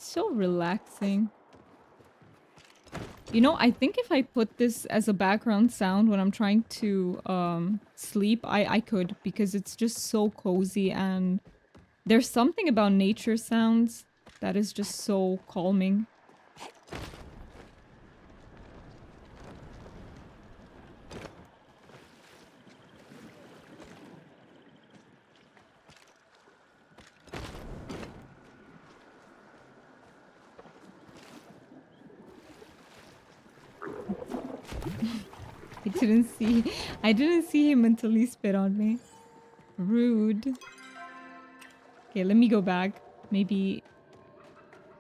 So relaxing. You know, I think if I put this as a background sound when I'm trying to sleep, I could, because it's just so cozy, and there's something about nature sounds that is just so calming. I didn't see him until he spit on me. Rude. Okay, let me go back. Maybe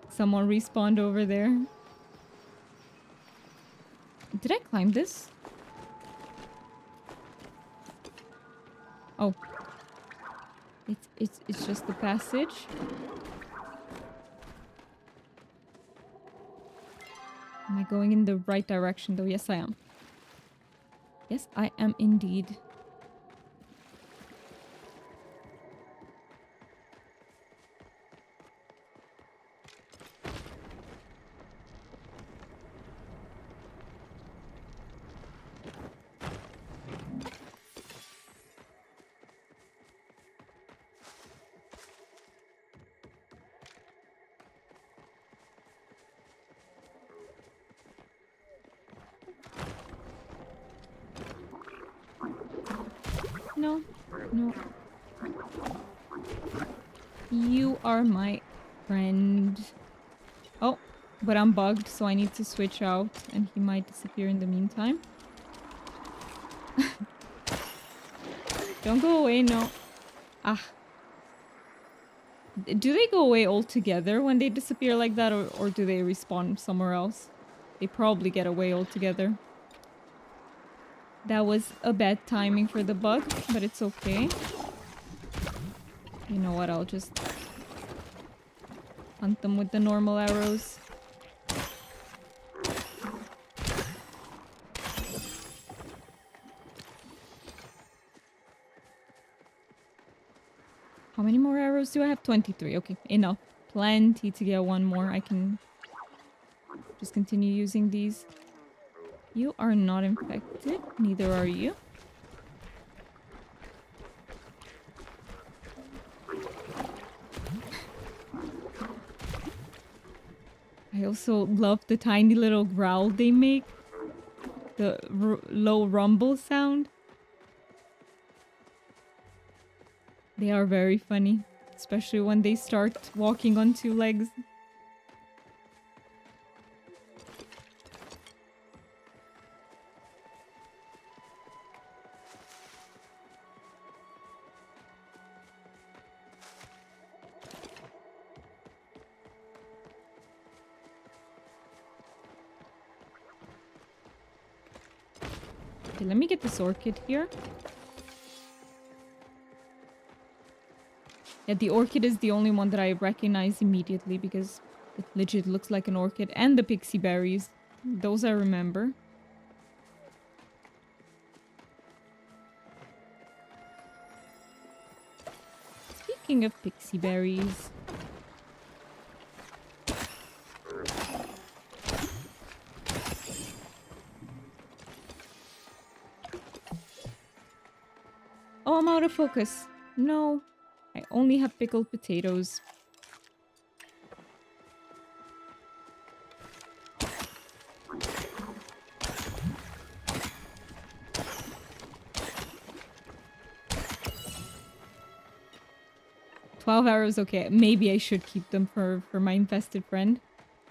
someone respawned over there. Did I climb this? Oh. It's just the passage. Am I going in the right direction though? Yes, I am. Yes, I am indeed. No, no. You are my friend. Oh, but I'm bugged, so I need to switch out, and he might disappear in the meantime. Don't go away, no. Ah. Do they go away altogether when they disappear like that, or do they respawn somewhere else? They probably get away altogether. That was a bad timing for the bug, but it's okay. You know what, I'll just hunt them with the normal arrows. How many more arrows do I have? 23. Okay, enough. Plenty to get one more. I can just continue using these. You are not infected. Neither are you. I also love the tiny little growl they make. The low rumble sound. They are very funny. Especially when they start walking on two legs. Okay, let me get this orchid here. Yeah, the orchid is the only one that I recognize immediately because it legit looks like an orchid. And the pixie berries. Those I remember. Speaking of pixie berries. Oh, I'm out of focus. No. I only have pickled potatoes. $12 arrows, okay. Maybe I should keep them for my infested friend.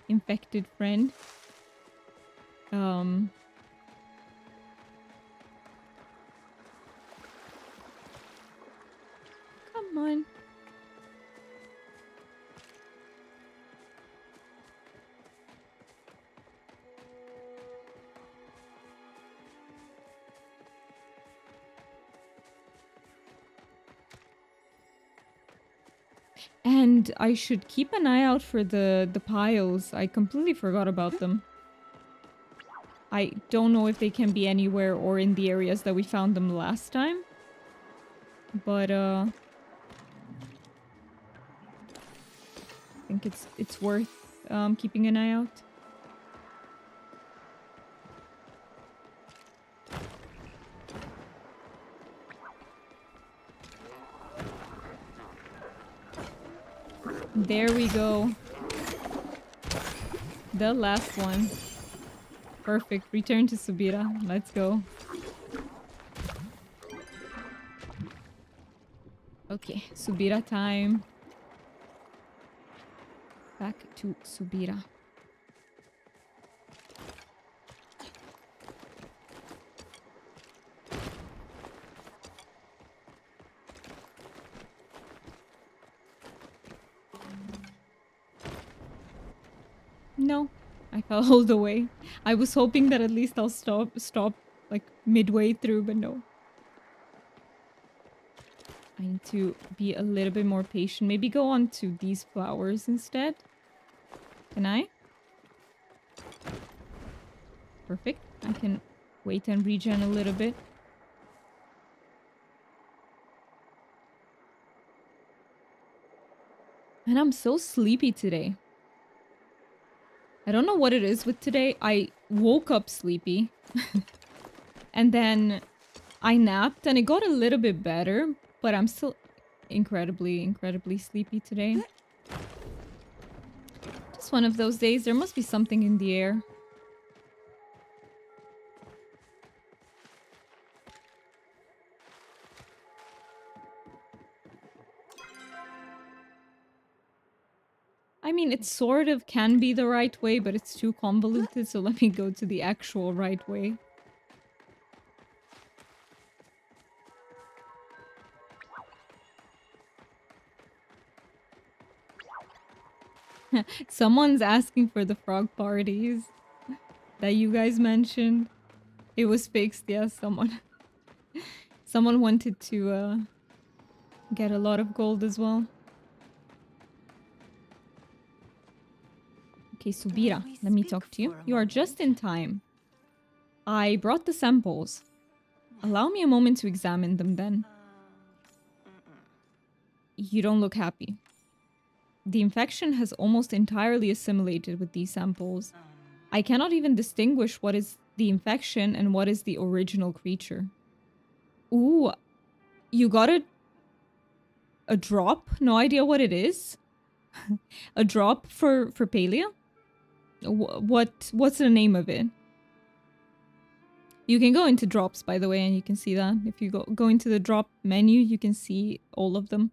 Infected friend. Come on. And I should keep an eye out for the piles. I completely forgot about them. I don't know if they can be anywhere or in the areas that we found them last time. But I think it's worth keeping an eye out. There we go. The last one. Perfect. Return to Subira. Let's go. Okay, Subira time. Back to Subira. No, I fell all the way. I was hoping that at least I'll stop like midway through, but no. I need to be a little bit more patient. Maybe go on to these flowers instead. Can I? Perfect. I can wait and regen a little bit. And I'm so sleepy today. I don't know what it is with today. I woke up sleepy. And then I napped and it got a little bit better. But I'm still incredibly sleepy today. Just one of those days. There must be something in the air. I mean, it sort of can be the right way, but it's too convoluted, so let me go to the actual right way. Someone's asking for the frog parties that you guys mentioned. It was fixed, yes, someone. Someone wanted to get a lot of gold as well. Okay, Subira, let me talk to you. You are just in time. I brought the samples. Allow me a moment to examine them then. You don't look happy. The infection has almost entirely assimilated with these samples. I cannot even distinguish what is the infection and what is the original creature. Ooh, you got a drop? No idea what it is? A drop for Palia? What's the name of it? You can go into drops, by the way, and you can see that. If you go into the drop menu, you can see all of them.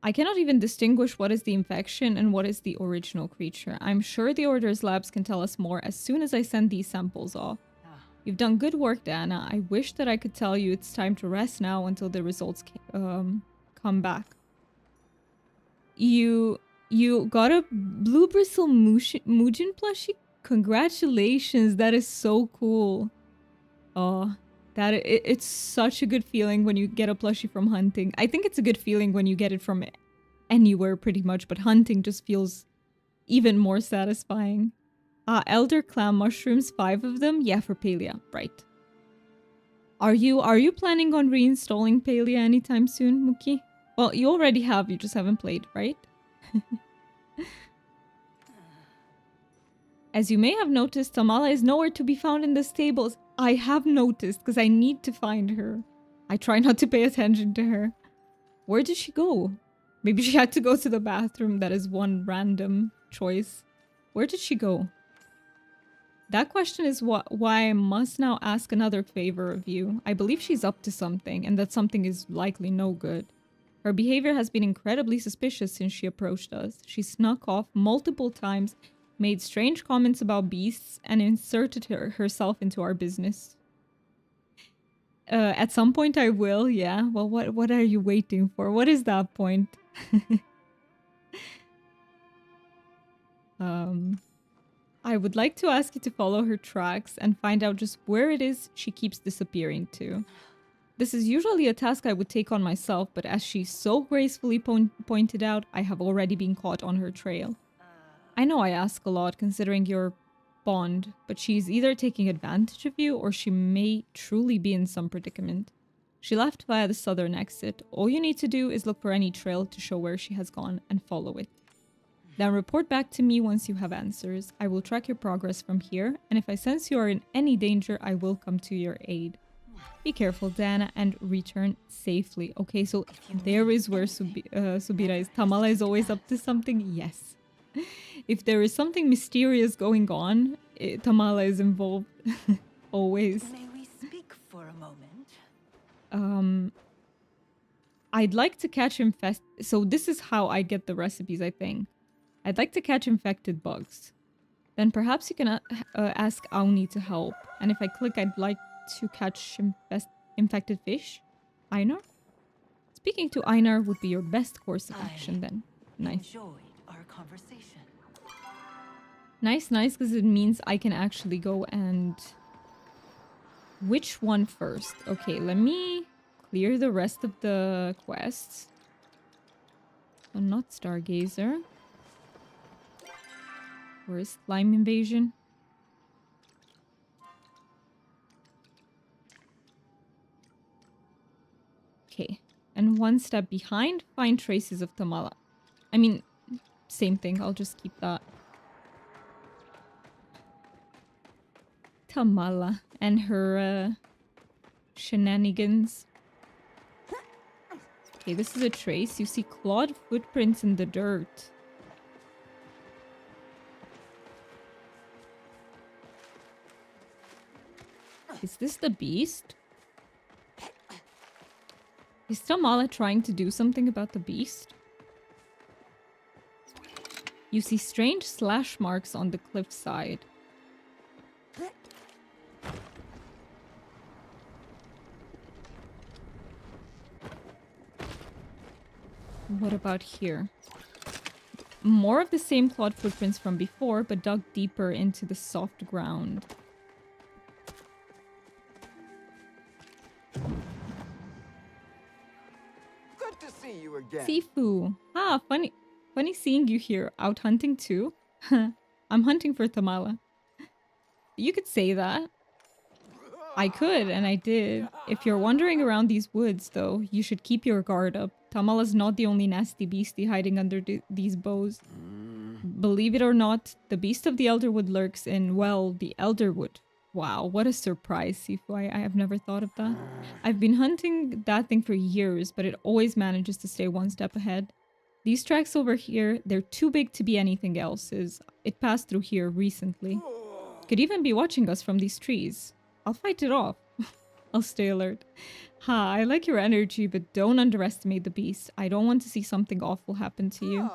I cannot even distinguish what is the infection and what is the original creature. I'm sure the Order's labs can tell us more as soon as I send these samples off. You've done good work, Dana. I wish that I could tell you it's time to rest now until the results come back. You got a Blue Bristle Muujin plushie? Congratulations, that is so cool. Oh, it's such a good feeling when you get a plushie from hunting. I think it's a good feeling when you get it from anywhere pretty much, but hunting just feels even more satisfying. Elder clam mushrooms, 5 of them. Yeah, for Palia, right. Are you planning on reinstalling Palia anytime soon, Muki? Well, you already have, you just haven't played, right? As you may have noticed, Tamala is nowhere to be found in the stables. I have noticed, because I need to find her. I try not to pay attention to her. Where did she go? Maybe she had to go to the bathroom. That is one random choice. Where did she go? That question is why I must now ask another favor of you. I believe she's up to something, and that something is likely no good. Her behavior has been incredibly suspicious since she approached us. She snuck off multiple times, made strange comments about beasts, and inserted herself into our business. At some point I will, yeah. Well, what are you waiting for? What is that point? I would like to ask you to follow her tracks and find out just where it is she keeps disappearing to. This is usually a task I would take on myself, but as she so gracefully pointed out, I have already been caught on her trail. I know I ask a lot considering your bond, but she's either taking advantage of you or she may truly be in some predicament. She left via the southern exit. All you need to do is look for any trail to show where she has gone and follow it. Then report back to me once you have answers. I will track your progress from here, and if I sense you are in any danger, I will come to your aid. Be careful, Dana, and return safely. Okay, so there is where Subira is. Tamala is always up to something? Yes. If there is something mysterious going on, Tamala is involved. Always. May we speak for a moment? I'd like to catch so this is how I get the recipes, I think. I'd like to catch infected bugs. Then perhaps you can ask Auni to help. And if I click, I'd like to catch infected fish. Einar? Speaking to Einar would be your best course of action then. Nice. Enjoyed our conversation. Nice, because it means I can actually go and... Which one first? Okay, let me clear the rest of the quests. So not Stargazer. Where is Slime Invasion? Okay. And one step behind, find traces of Tamala. I mean, same thing. I'll just keep that. Tamala and her shenanigans. Okay, this is a trace. You see clawed footprints in the dirt. Is this the beast? Is Tamala trying to do something about the beast? You see strange slash marks on the cliffside. What about here? More of the same clawed footprints from before, but dug deeper into the soft ground. Good to see you again. Sifu. Ah, funny seeing you here. Out hunting too? I'm hunting for Tamala. You could say that. I could, and I did. If you're wandering around these woods, though, you should keep your guard up. Tamala's not the only nasty beastie hiding under these boughs. Believe it or not, the beast of the Elderwood lurks in, well, the Elderwood. Wow, what a surprise, Sifu. I have never thought of that. I've been hunting that thing for years, but it always manages to stay one step ahead. These tracks over here, they're too big to be anything else's. It passed through here recently. Could even be watching us from these trees. I'll fight it off. I'll stay alert. Ha, I like your energy, but don't underestimate the beast. I don't want to see something awful happen to you.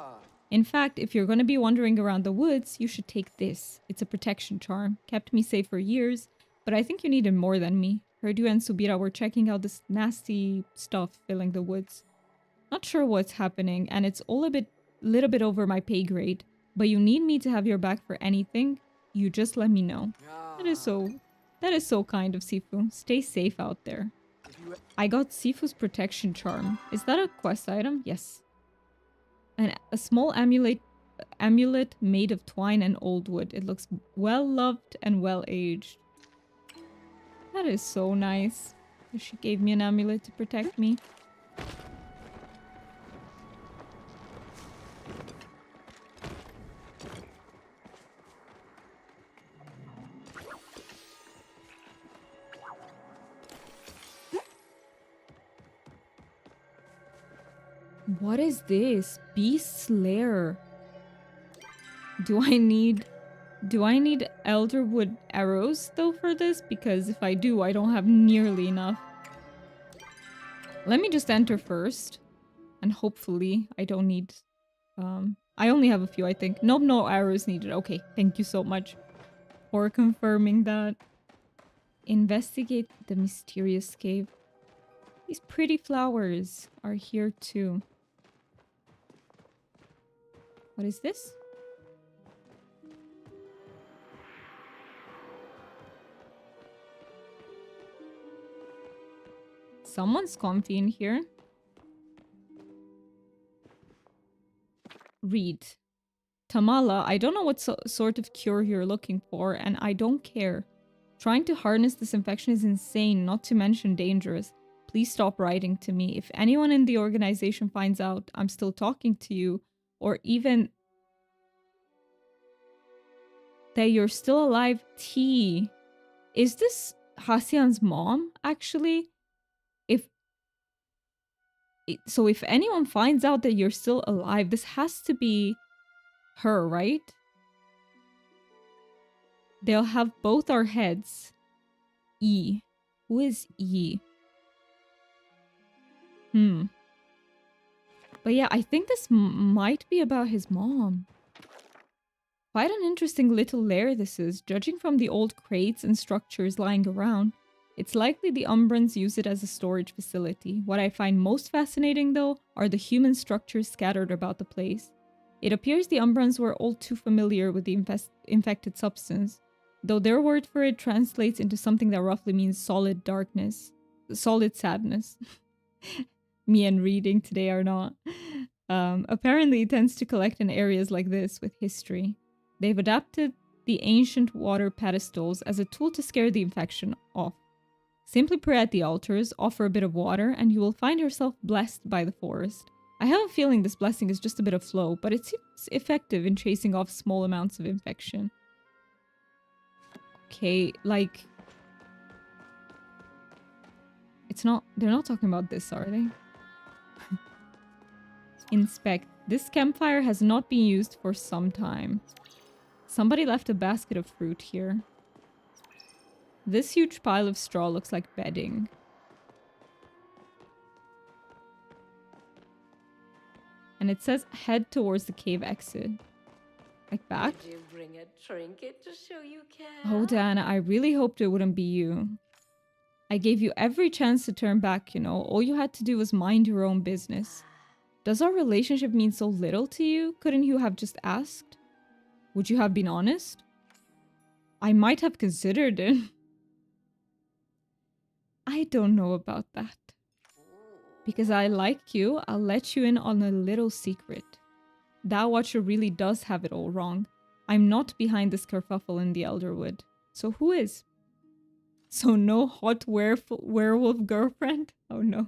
In fact, if you're going to be wandering around the woods, you should take this. It's a protection charm. Kept me safe for years, but I think you needed more than me. Heard you and Subira were checking out this nasty stuff filling the woods. Not sure what's happening, and it's all a little bit over my pay grade, but you need me to have your back for anything. You just let me know. That is so That is so kind of Sifu. Stay safe out there. I got Sifu's protection charm. Is that a quest item? Yes. And a small amulet made of twine and old wood. It looks well loved and well aged. That is so nice. She gave me an amulet to protect me. What is this? Beast's Lair. Do I need Elderwood arrows though for this? Because if I do, I don't have nearly enough. Let me just enter first. And hopefully I don't need... I only have a few, I think. Nope, no arrows needed. Okay, thank you so much for confirming that. Investigate the mysterious cave. These pretty flowers are here too. What is this? Someone's comfy in here. Read. Tamala, I don't know what sort of cure you're looking for, and I don't care. Trying to harness this infection is insane, not to mention dangerous. Please stop writing to me. If anyone in the organization finds out I'm still talking to you, or even that you're still alive, T. Is this Hasian's mom, actually? So if anyone finds out that you're still alive, this has to be her, right? They'll have both our heads. E. Who is E? But yeah, I think this might be about his mom. Quite an interesting little lair this is. Judging from the old crates and structures lying around, it's likely the Umbrans use it as a storage facility. What I find most fascinating, though, are the human structures scattered about the place. It appears the Umbrans were all too familiar with the infected substance, though their word for it translates into something that roughly means solid darkness. Solid sadness. Me and reading today are not. Apparently it tends to collect in areas like this with history. They've adapted the ancient water pedestals as a tool to scare the infection off. Simply pray at the altars, offer a bit of water, and you will find yourself blessed by the forest. I have a feeling this blessing is just a bit of flow, but it seems effective in chasing off small amounts of infection. Okay, like... It's not... They're not talking about this, are they? Inspect. This campfire has not been used for some time. Somebody left a basket of fruit here. This huge pile of straw looks like bedding. And it says head towards the cave exit. Like back? Did you bring a trinket to show you care? Oh, Diana, I really hoped it wouldn't be you. I gave you every chance to turn back, you know. All you had to do was mind your own business. Does our relationship mean so little to you? Couldn't you have just asked? Would you have been honest? I might have considered it. I don't know about that. Because I like you, I'll let you in on a little secret. That watcher really does have it all wrong. I'm not behind this kerfuffle in the Elderwood. So who is? So no hot werewolf girlfriend? Oh no.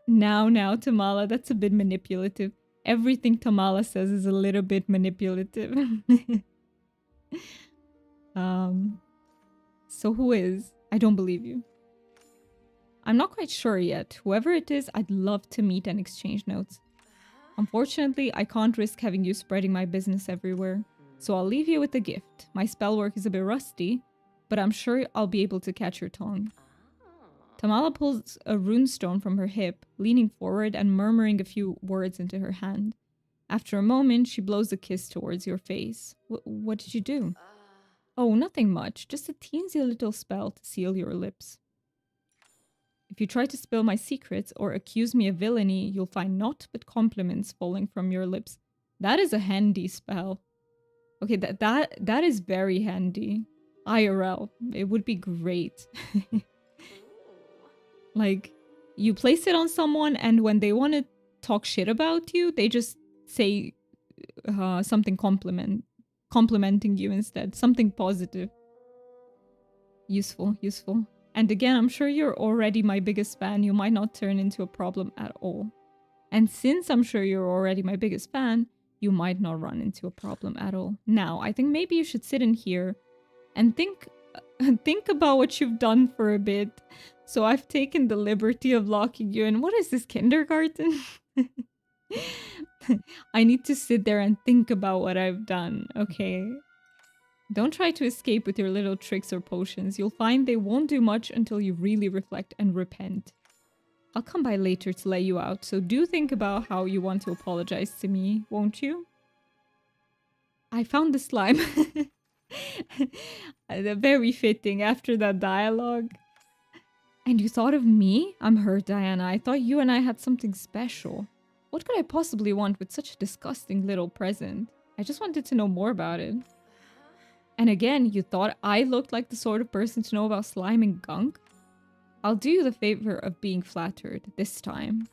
Now, Tamala, that's a bit manipulative. Everything Tamala says is a little bit manipulative. So who is? I don't believe you. I'm not quite sure yet. Whoever it is, I'd love to meet and exchange notes. Unfortunately, I can't risk having you spreading my business everywhere. So I'll leave you with a gift. My spell work is a bit rusty, but I'm sure I'll be able to catch your tongue. Tamala pulls a runestone from her hip, leaning forward and murmuring a few words into her hand. After a moment, she blows a kiss towards your face. What did you do? Oh, nothing much. Just a teensy little spell to seal your lips. If you try to spill my secrets or accuse me of villainy, you'll find naught but compliments falling from your lips. That is a handy spell. Okay, that is very handy. IRL. It would be great. Like, you place it on someone and when they want to talk shit about you, they just say something complimenting you instead. Something positive. Useful, useful. And again, I'm sure you're already my biggest fan. You might not turn into a problem at all. And since I'm sure you're already my biggest fan, you might not run into a problem at all. Now, I think maybe you should sit in here and think about what you've done for a bit. So I've taken the liberty of locking you in. What is this, kindergarten? I need to sit there and think about what I've done, okay? Don't try to escape with your little tricks or potions. You'll find they won't do much until you really reflect and repent. I'll come by later to let you out, so do think about how you want to apologize to me, won't you? I found the slime. Very fitting after that dialogue. And you thought of me? I'm hurt, Diana. I thought you and I had something special. What could I possibly want with such a disgusting little present? I just wanted to know more about it. And again, you thought I looked like the sort of person to know about slime and gunk? I'll do you the favor of being flattered, this time.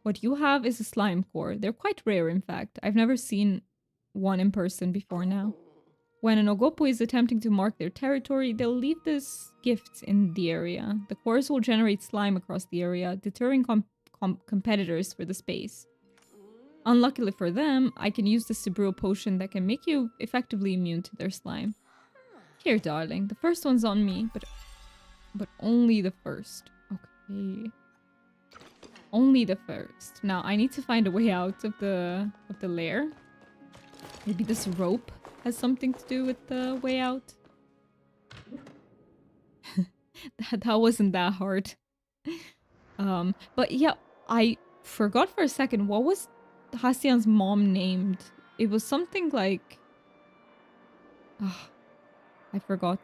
What you have is a slime core. They're quite rare, in fact. I've never seen one in person before now. When an Ogopo is attempting to mark their territory, they'll leave these gifts in the area. The cores will generate slime across the area, deterring competitors for the space. Unluckily for them, I can use the Subaru potion that can make you effectively immune to their slime. Here, darling. The first one's on me, but only the first. Okay. Only the first. Now, I need to find a way out of the lair. Maybe this rope has something to do with the way out. that wasn't that hard. But yeah, I forgot for a second. What was Hassian's mom named? It was something like... I forgot.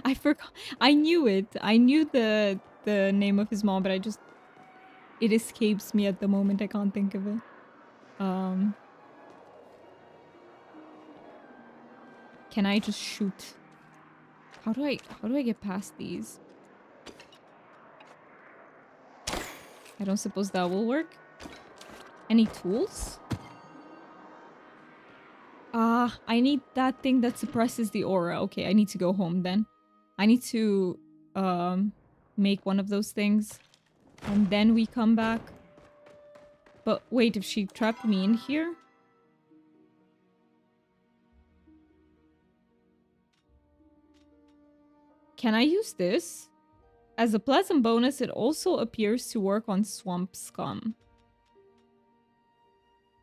I forgot. I knew it. I knew the name of his mom, but it escapes me at the moment. I can't think of it. Can I just shoot? How do I get past these? I don't suppose that will work. Any tools? I need that thing that suppresses the aura. Okay, I need to go home then. I need to make one of those things. And then we come back. But wait, if she trapped me in here? Can I use this? As a pleasant bonus, it also appears to work on swamp scum.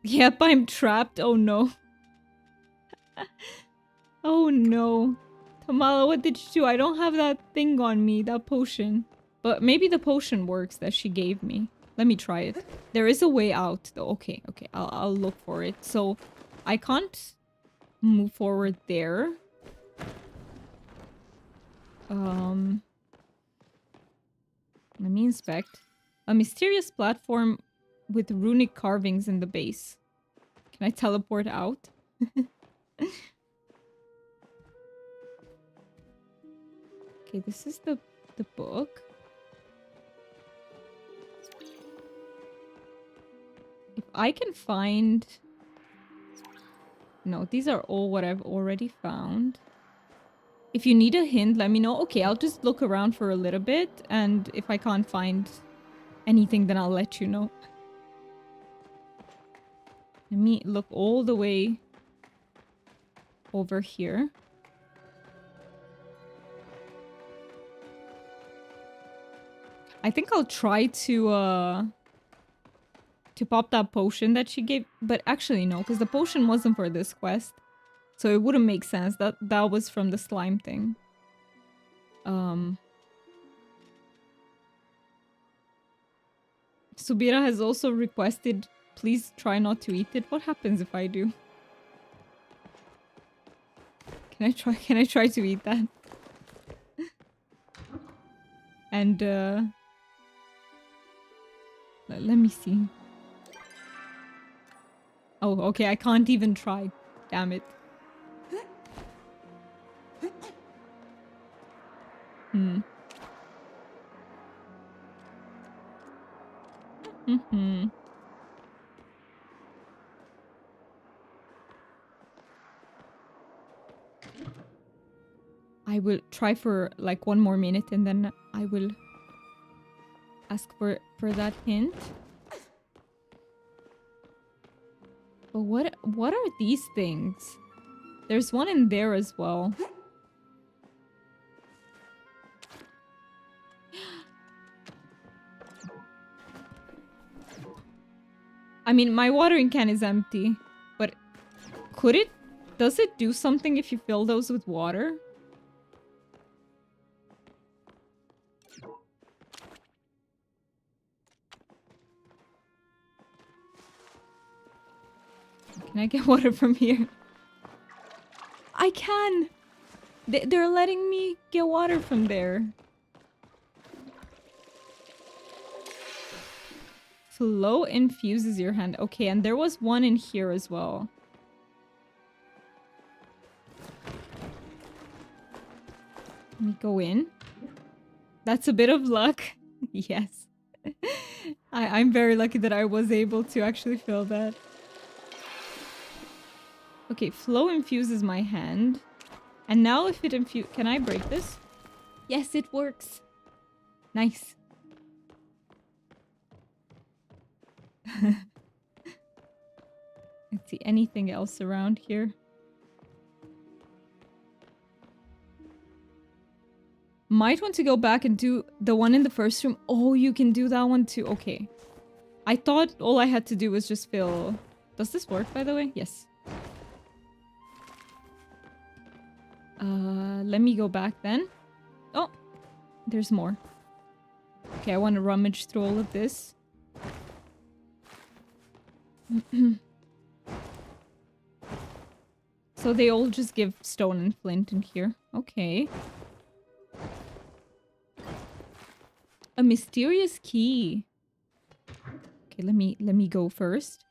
Yep, I'm trapped. Oh no. Oh no. Tamala, what did you do? I don't have that thing on me, that potion. But maybe the potion works that she gave me. Let me try it. There is a way out though. Okay, okay. I'll look for it. So I can't move forward there. Let me inspect. A mysterious platform with runic carvings in the base. Can I teleport out? Okay, this is the book. If I can find... No, these are all what I've already found. If you need a hint, let me know. Okay, I'll just look around for a little bit, and if I can't find anything, then I'll let you know. Let me look all the way over here. I think I'll try to pop that potion that she gave, but actually no, because the potion wasn't for this quest. So it wouldn't make sense. That was from the slime thing. Subira has also requested, please try not to eat it. What happens if I do? Can I try to eat that? And let me see. Oh, okay, I can't even try. Damn it. Hmm. Mm-hmm. I will try for like 1 more minute and then I will ask for that hint. But what are these things? There's one in there as well. I mean, my watering can is empty, but does it do something if you fill those with water? Can I get water from here? I can! They're letting me get water from there. Flow infuses your hand. Okay, and there was one in here as well. Let me go in. That's a bit of luck. Yes. I'm very lucky that I was able to actually fill that. Okay, flow infuses my hand. And now if it can I break this? Yes, it works. Nice. Let's see, anything else around here? Might want to go back and do the one in the first room. Oh, you can do that one too. Okay. I thought all I had to do was just fill... Does this work, by the way? Yes. Let me go back then. Oh, there's more. Okay, I want to rummage through all of this. So they all just give stone and flint in here. Okay. A mysterious key. Okay, let me go first.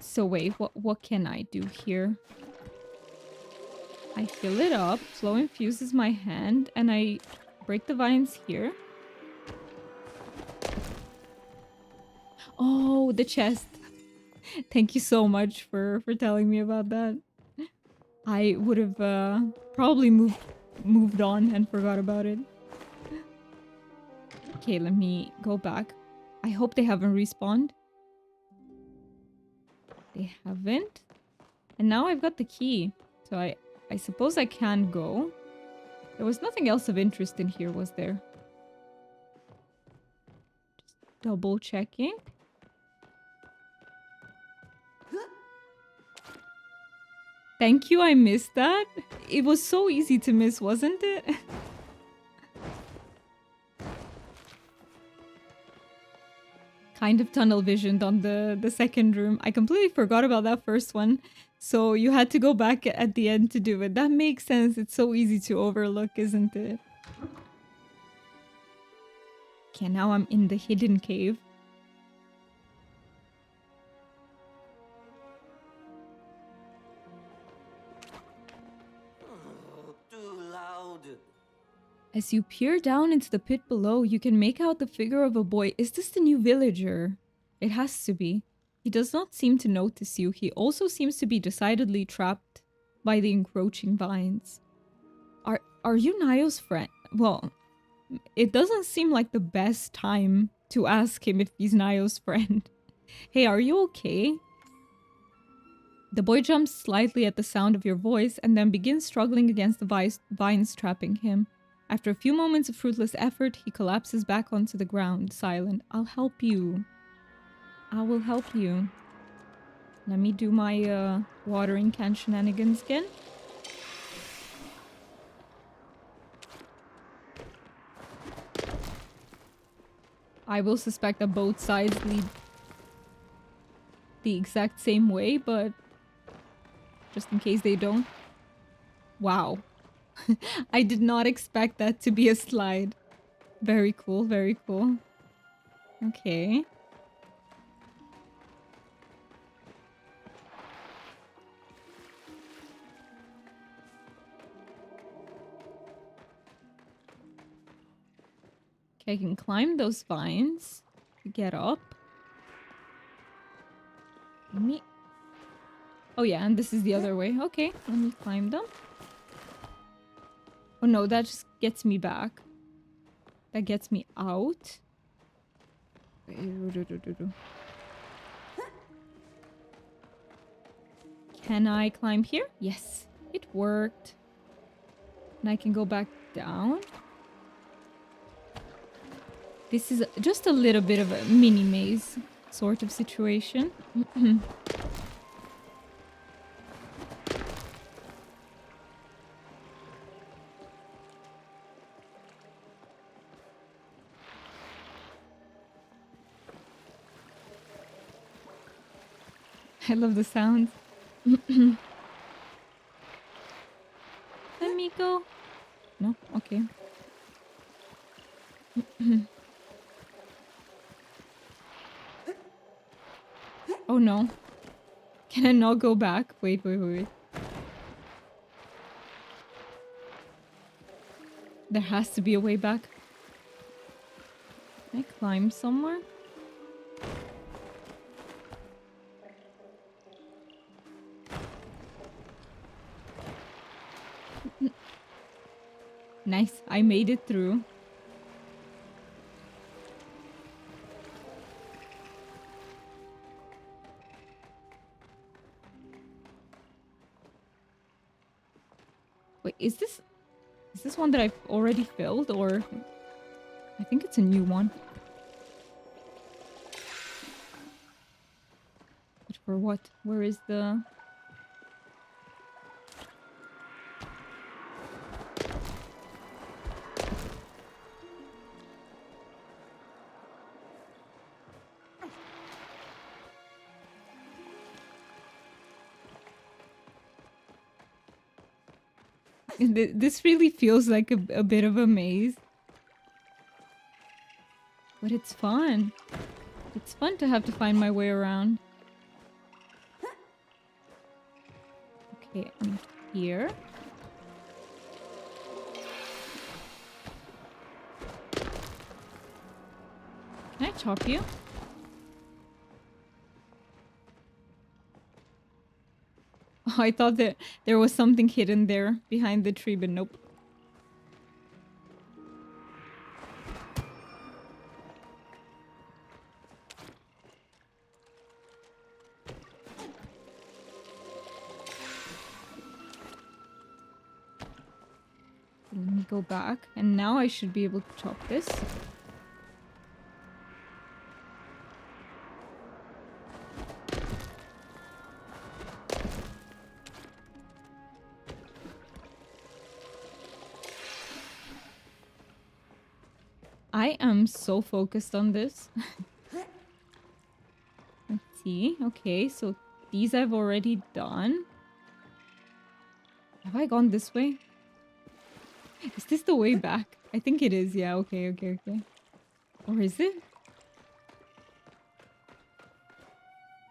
So wait, what can I do here? I fill it up, flow infuses my hand, and I break the vines here. Oh, the chest. Thank you so much for telling me about that. I would have probably moved on and forgot about it. Okay, let me go back. I hope they haven't respawned. They haven't. And now I've got the key. So I suppose I can go. There was nothing else of interest in here, was there? Just double checking. Thank you, I missed that. It was so easy to miss, wasn't it? Kind of tunnel visioned on the second room. I completely forgot about that first one. So you had to go back at the end to do it. That makes sense. It's so easy to overlook, isn't it? Okay, now I'm in the hidden cave. Too loud. As you peer down into the pit below, you can make out the figure of a boy. Is this the new villager? It has to be. He does not seem to notice you. He also seems to be decidedly trapped by the encroaching vines. Are you Nayo's friend? Well, it doesn't seem like the best time to ask him if he's Nayo's friend. Hey, are you okay? The boy jumps slightly at the sound of your voice and then begins struggling against the vines trapping him. After a few moments of fruitless effort, he collapses back onto the ground, silent. I'll help you. I will help you. Let me do my watering can shenanigans again. I will suspect that both sides lead the exact same way, but just in case they don't. Wow. I did not expect that to be a slide. Very cool, very cool. Okay. Okay, I can climb those vines to get up. Let me... Oh yeah, and this is the other way. Okay, let me climb them. Oh no, that just gets me back. That gets me out. Can I climb here? Yes, it worked. And I can go back down. This is just a little bit of a mini maze sort of situation. I love the sounds. Let me go. No? Okay. Oh no. Can I not go back? Wait, wait, wait, wait. There has to be a way back. Can I climb somewhere? Nice, I made it through. Wait, is this one that I've already filled, or I think it's a new one. But for what? Where is the... This really feels like a bit of a maze. But it's fun. It's fun to have to find my way around. Okay, I'm here. Can I chop you? Oh, I thought that there was something hidden there behind the tree, but nope. Let me go back, and now I should be able to chop this. I am so focused on this. Let's see. Okay, so these I've already done. Have I gone this way? Is this the way back? I think it is. Yeah, okay, okay, okay. Or is it?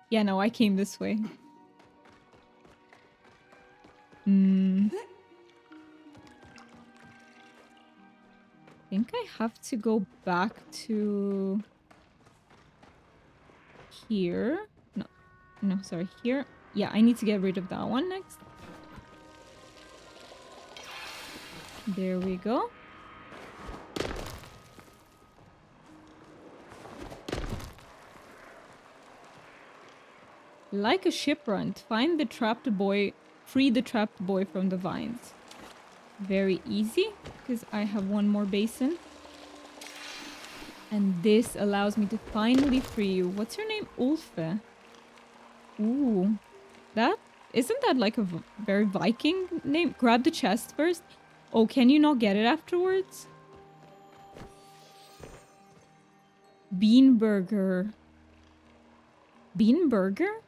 Yeah, no, I came this way. I think I have to go back to here. No, sorry, here. Yeah, I need to get rid of that one next. There we go. Like a shipwright, find the trapped boy, free the trapped boy from the vines. Very easy, because I have one more basin. And this allows me to finally free you. What's your name? Ulfe. Ooh. Isn't that like a very Viking name? Grab the chest first. Oh, can you not get it afterwards? Beanburger. Beanburger?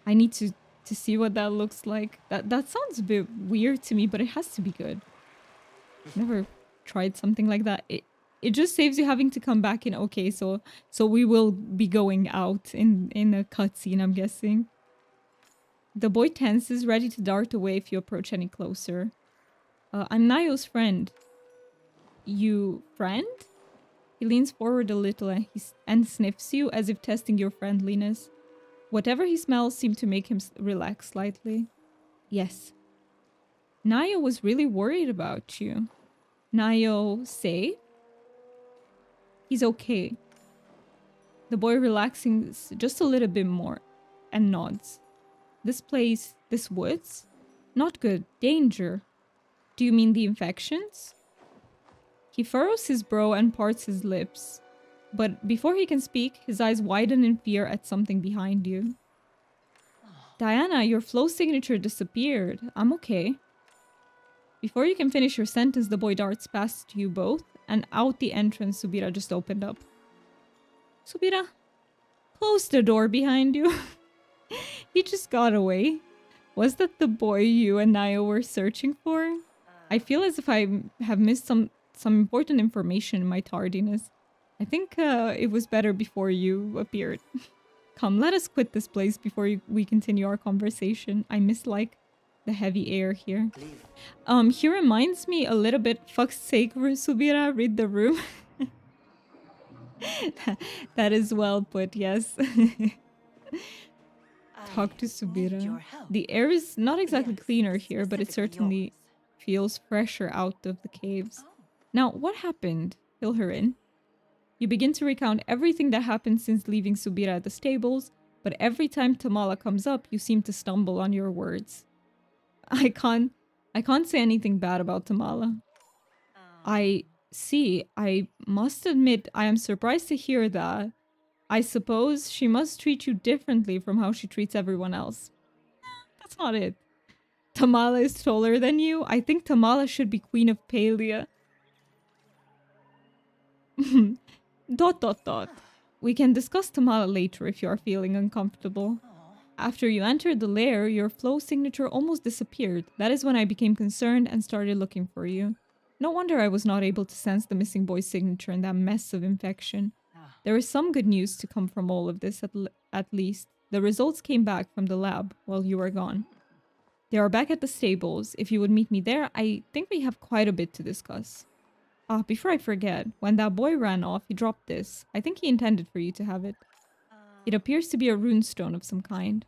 I need to see what that looks like. That sounds a bit weird to me, but it has to be good. Never tried something like that. It just saves you having to come back in. Okay, so we will be going out in a cutscene, I'm guessing. The boy tenses, ready to dart away if you approach any closer. I'm Nayo's friend. You friend? He leans forward a little and sniffs you as if testing your friendliness. Whatever he smells seemed to make him relax slightly. Yes. Nayo was really worried about you. Nayo say? He's okay. The boy relaxing just a little bit more and nods. This place, this woods? Not good. Danger. Do you mean the infections? He furrows his brow and parts his lips. But before he can speak, his eyes widen in fear at something behind you. Diana, your flow signature disappeared. I'm okay. Before you can finish your sentence, the boy darts past you both, and out the entrance Subira just opened up. Subira, close the door behind you. He just got away. Was that the boy you and Nayo were searching for? I feel as if I have missed some important information in my tardiness. I think it was better before you appeared. Come, let us quit this place before we continue our conversation. I miss, like, the heavy air here. He reminds me a little bit, fuck's sake, Subira, read the room. That is well put, yes. Talk to Subira. The air is not exactly cleaner here, but it certainly feels fresher out of the caves. Now, what happened? Fill her in. You begin to recount everything that happened since leaving Subira at the stables, but every time Tamala comes up, you seem to stumble on your words. I can't say anything bad about Tamala. I see. I must admit, I am surprised to hear that. I suppose she must treat you differently from how she treats everyone else. That's not it. Tamala is taller than you. I think Tamala should be queen of Palia. ... We can discuss Tamala later if you are feeling uncomfortable. After you entered the lair, your flow signature almost disappeared. That is when I became concerned and started looking for you. No wonder I was not able to sense the missing boy's signature in that mess of infection. There is some good news to come from all of this, at least. The results came back from the lab while you were gone. They are back at the stables. If you would meet me there, I think we have quite a bit to discuss. Before I forget, when that boy ran off, he dropped this. I think he intended for you to have it. It appears to be a runestone of some kind.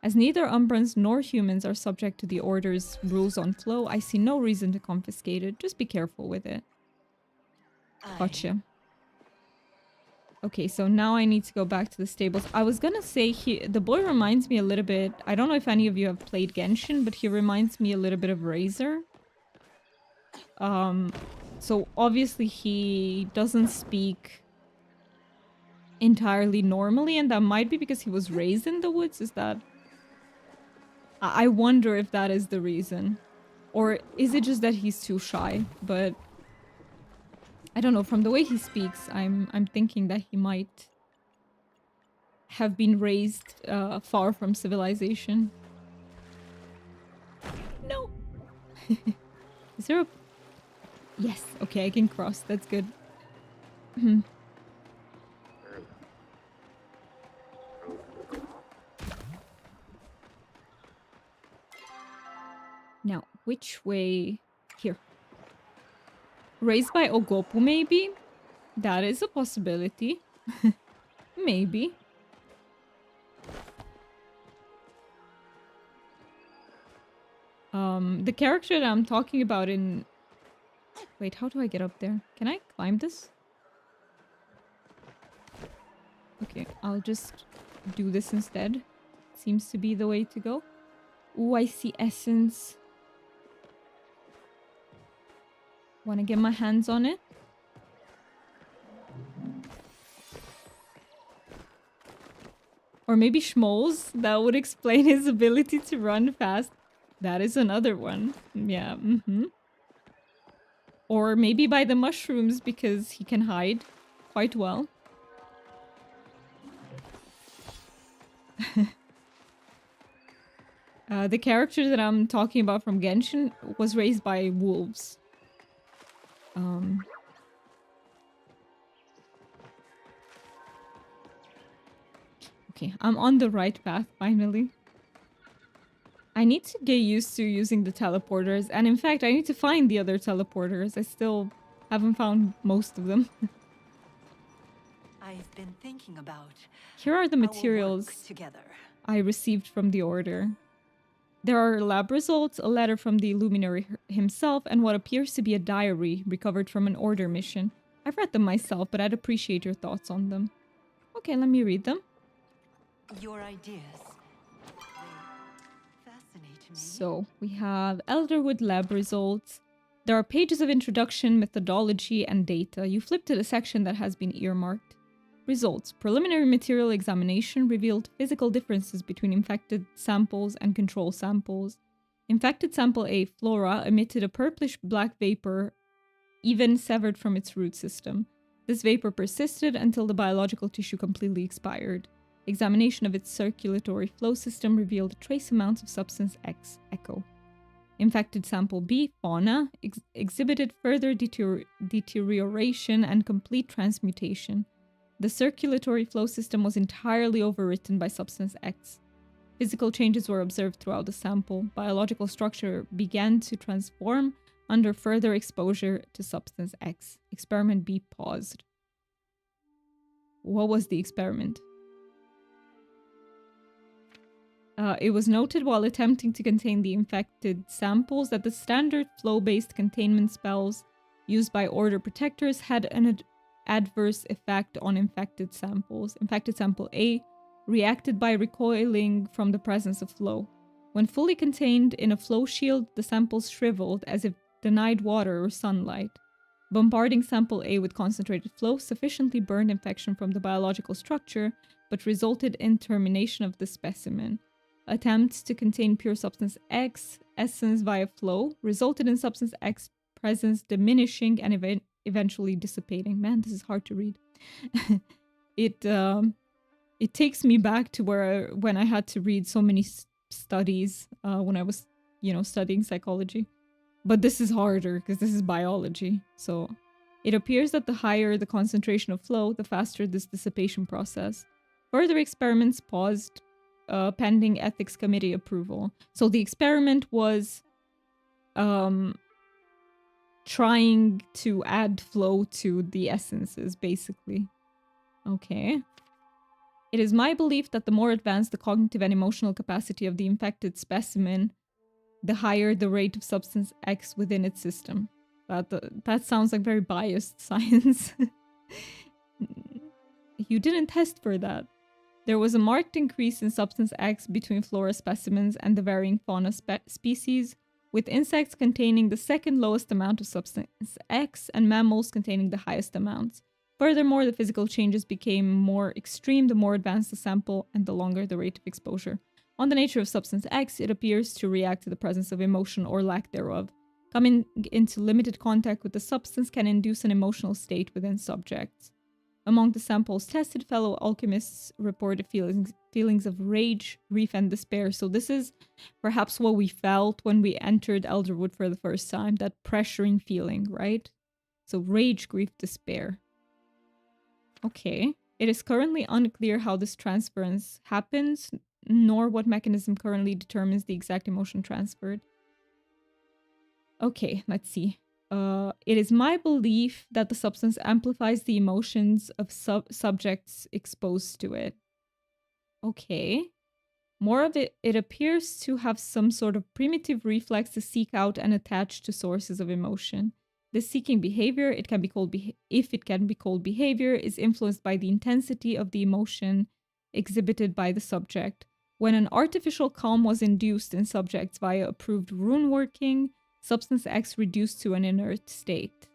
As neither Umbrans nor humans are subject to the Order's rules on flow, I see no reason to confiscate it. Just be careful with it. Gotcha. Okay, so now I need to go back to the stables. I was gonna say, the boy reminds me a little bit... I don't know if any of you have played Genshin, but he reminds me a little bit of Razor. So obviously he doesn't speak entirely normally, and that might be because he was raised in the woods. Is that... I wonder if that is the reason. Or is it just that he's too shy? But I don't know, from the way he speaks, I'm thinking that he might have been raised far from civilization. No. Is there a... Yes, okay, I can cross. That's good. Now, which way? Here. Raised by Ogopu, maybe? That is a possibility. Maybe. The character that I'm talking about in... Wait, how do I get up there? Can I climb this? Okay, I'll just do this instead. Seems to be the way to go. Ooh, I see essence. Wanna get my hands on it? Or maybe Schmoles? That would explain his ability to run fast. That is another one. Yeah, Or maybe by the mushrooms because he can hide quite well. The character that I'm talking about from Genshin was raised by wolves. Okay, I'm on the right path finally. I need to get used to using the teleporters, and in fact, I need to find the other teleporters. I still Haven't found most of them. I've been thinking about Here are the our work materials together. I received from the Order. There are lab results, a letter from the Illuminary himself, and what appears to be a diary recovered from an Order mission. I've read them myself, but I'd appreciate your thoughts on them. Okay, let me read them. Your ideas, they fascinate me. So, we have Elderwood lab results. There are pages of introduction, methodology, and data. You flip to the section that has been earmarked. Results. Preliminary material examination revealed physical differences between infected samples and control samples. Infected sample A, Flora, emitted a purplish-black vapor even severed from its root system. This vapor persisted until the biological tissue completely expired. Examination of its circulatory flow system revealed trace amounts of substance X, echo. Infected sample B, Fauna, exhibited further deterioration and complete transmutation. The circulatory flow system was entirely overwritten by substance X. Physical changes were observed throughout the sample. Biological structure began to transform under further exposure to substance X. Experiment B paused. What was the experiment? It was noted while attempting to contain the infected samples that the standard flow-based containment spells used by Order protectors had an adverse effect on infected samples. Infected sample A reacted by recoiling from the presence of flow. When fully contained in a flow shield, the samples shriveled as if denied water or sunlight. Bombarding sample A with concentrated flow sufficiently burned infection from the biological structure, but resulted in termination of the specimen. Attempts to contain pure substance X essence via flow resulted in substance X presence diminishing and eventually dissipating. Man, this is hard to read. It takes me back to when I had to read so many studies when I was, studying psychology. But this is harder because this is biology. So it appears that the higher the concentration of flow, the faster this dissipation process. Further experiments paused pending ethics committee approval. So the experiment was trying to add flow to the essences, basically. Okay. It is my belief that the more advanced the cognitive and emotional capacity of the infected specimen, the higher the rate of substance X within its system. That sounds like very biased science. You didn't test for that. There was a marked increase in substance X between flora specimens and the varying fauna species, with insects containing the second lowest amount of substance X and mammals containing the highest amounts. Furthermore, the physical changes became more extreme the more advanced the sample and the longer the rate of exposure. On the nature of substance X, it appears to react to the presence of emotion or lack thereof. Coming into limited contact with the substance can induce an emotional state within subjects. Among the samples tested, fellow alchemists reported feelings of rage, grief, and despair. So this is perhaps what we felt when we entered Elderwood for the first time, that pressuring feeling, right? So rage, grief, despair. Okay. It is currently unclear how this transference happens, nor what mechanism currently determines the exact emotion transferred. Okay, let's see. It is my belief that the substance amplifies the emotions of subjects exposed to it. Okay. More of it appears to have some sort of primitive reflex to seek out and attach to sources of emotion. This seeking behavior, if it can be called behavior, is influenced by the intensity of the emotion exhibited by the subject. When an artificial calm was induced in subjects via approved rune working, substance X reduced to an inert state.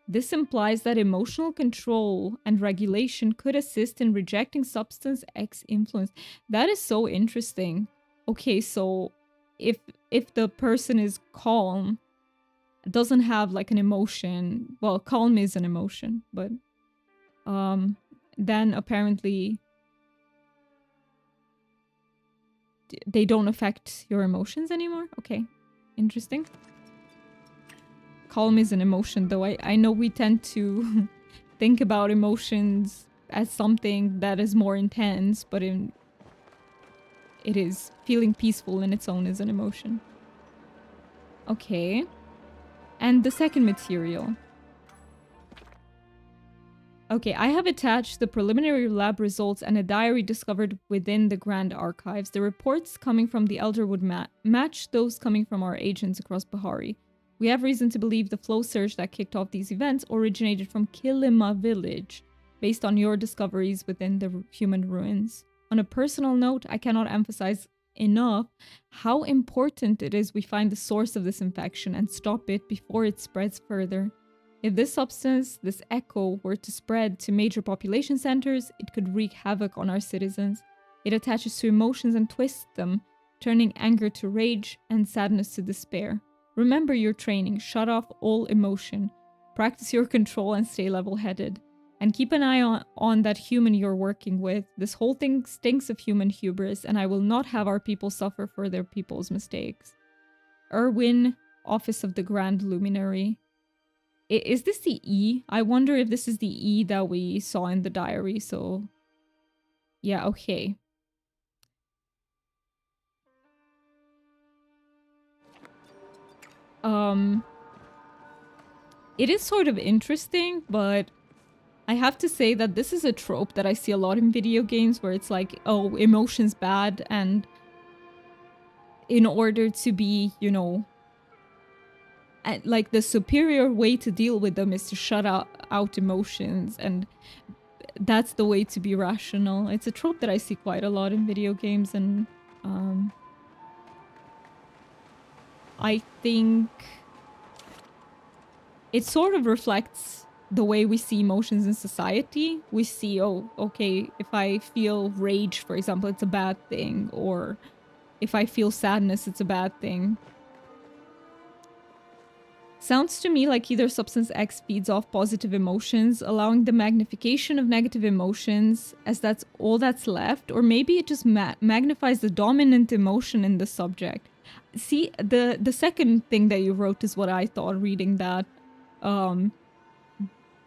This implies that emotional control and regulation could assist in rejecting substance X influence. That is so interesting. Okay, so if the person is calm, doesn't have like an emotion, well, calm is an emotion, but then apparently they don't affect your emotions anymore. Okay. Interesting. Calm is an emotion, though. I know we tend to think about emotions as something that is more intense, but it is feeling peaceful in its own is an emotion. Okay. And the second material. Okay, I have attached the preliminary lab results and a diary discovered within the Grand Archives. The reports coming from the Elderwood match those coming from our agents across Bahari. We have reason to believe the flow surge that kicked off these events originated from Kilima village, based on your discoveries within the human ruins. On a personal note, I cannot emphasize enough how important it is we find the source of this infection and stop it before it spreads further. If this substance, this echo, were to spread to major population centers, it could wreak havoc on our citizens. It attaches to emotions and twists them, turning anger to rage and sadness to despair. Remember your training, shut off all emotion, practice your control and stay level-headed. And keep an eye on that human you're working with. This whole thing stinks of human hubris, and I will not have our people suffer for their people's mistakes. Erwin, Office of the Grand Luminary. Is this the E? I wonder if this is the E that we saw in the diary, so... Yeah, okay. It is sort of interesting, but I have to say that this is a trope that I see a lot in video games where it's like, oh, emotion's bad, and in order to be, you know, like the superior way to deal with them is to shut out emotions, and that's the way to be rational. It's a trope that I see quite a lot in video games, and I think it sort of reflects the way we see emotions in society. We see, oh, okay, if I feel rage, for example, it's a bad thing, or if I feel sadness, it's a bad thing. Sounds to me like either Substance X feeds off positive emotions, allowing the magnification of negative emotions, as that's all that's left, or maybe it just magnifies the dominant emotion in the subject. See, the second thing that you wrote is what I thought reading that.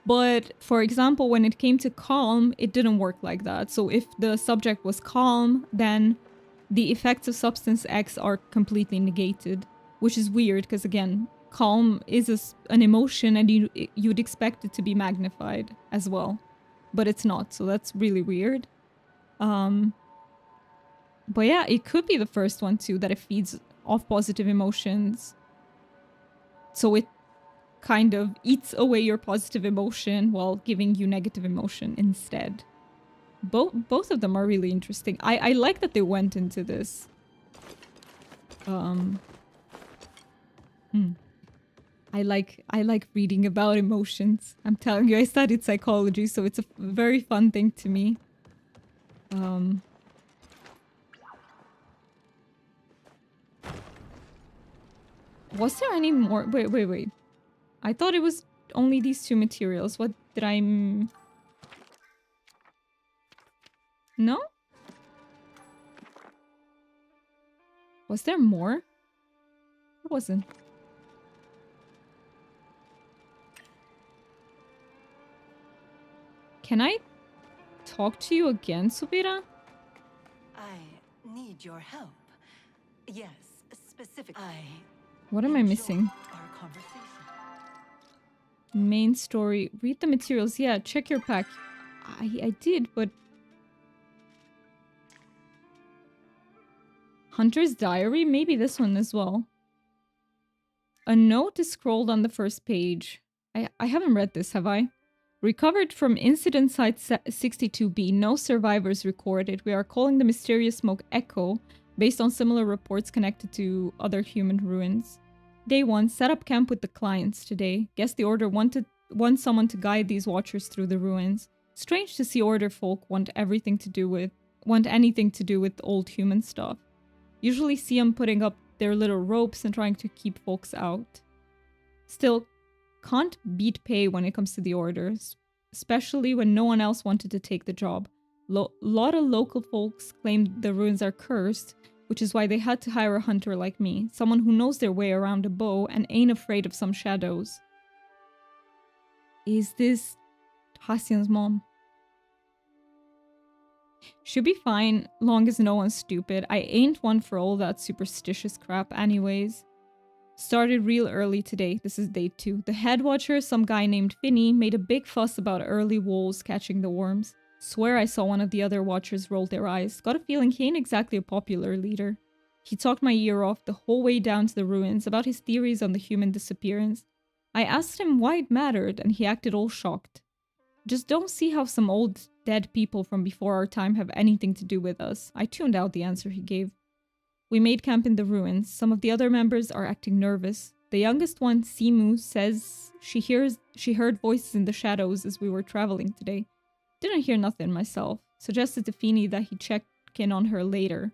But, for example, when it came to calm, it didn't work like that. So if the subject was calm, then the effects of Substance X are completely negated, which is weird because, again, calm is an emotion and you'd expect it to be magnified as well. But it's not, so that's really weird. But yeah, it could be the first one too, that it feeds off positive emotions. So it kind of eats away your positive emotion while giving you negative emotion instead. Both of them are really interesting. I like that they went into this. I like reading about emotions. I'm telling you, I studied psychology, so it's a very fun thing to me. Was there any more? Wait. I thought it was only these two materials. What did I... No? Was there more? It wasn't. Can I talk to you again, Subira? I need your help. Yes, specifically. What am I missing? Our conversation. Main story. Read the materials. Yeah, check your pack. I did, but... Hunter's Diary? Maybe this one as well. A note is scrolled on the first page. I haven't read this, have I? Recovered from incident site 62B. No survivors recorded. We are calling the mysterious smoke Echo, based on similar reports connected to other human ruins. Day 1. Set up camp with the clients today. Guess the Order wants someone to guide these watchers through the ruins. Strange to see Order folk want anything to do with old human stuff. Usually see them putting up their little ropes and trying to keep folks out. Still, can't beat pay when it comes to the Orders, especially when no one else wanted to take the job. Lot of local folks claimed the ruins are cursed, which is why they had to hire a hunter like me, someone who knows their way around a bow and ain't afraid of some shadows. Is this Hassian's mom? Should be fine, long as no one's stupid. I ain't one for all that superstitious crap anyways. Started real early today. This is day 2. The head watcher, some guy named Finney, made a big fuss about early wolves catching the worms. Swear I saw one of the other watchers roll their eyes. Got a feeling he ain't exactly a popular leader. He talked my ear off the whole way down to the ruins about his theories on the human disappearance. I asked him why it mattered, and he acted all shocked. Just don't see how some old dead people from before our time have anything to do with us. I tuned out the answer he gave. We made camp in the ruins. Some of the other members are acting nervous. The youngest one, Simu, says she heard voices in the shadows as we were traveling today. Didn't hear nothing myself. Suggested to Feeny that he check in on her later.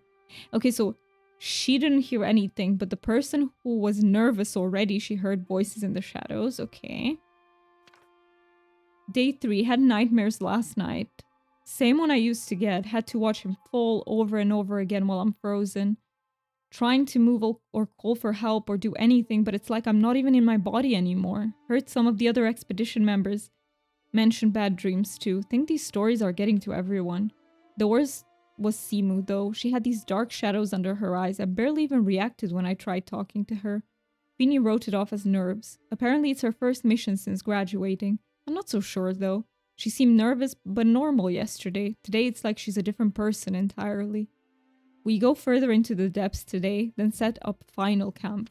Okay, so she didn't hear anything, but the person who was nervous already, she heard voices in the shadows. Okay. Day 3, had nightmares last night. Same one I used to get. Had to watch him fall over and over again while I'm frozen. Trying to move or call for help or do anything, but it's like I'm not even in my body anymore. Heard some of the other expedition members mention bad dreams too. Think these stories are getting to everyone. The worst was Simu though. She had these dark shadows under her eyes. I barely even reacted when I tried talking to her. Vinny wrote it off as nerves. Apparently it's her first mission since graduating. I'm not so sure though. She seemed nervous but normal yesterday. Today it's like she's a different person entirely. We go further into the depths today, then set up final camp.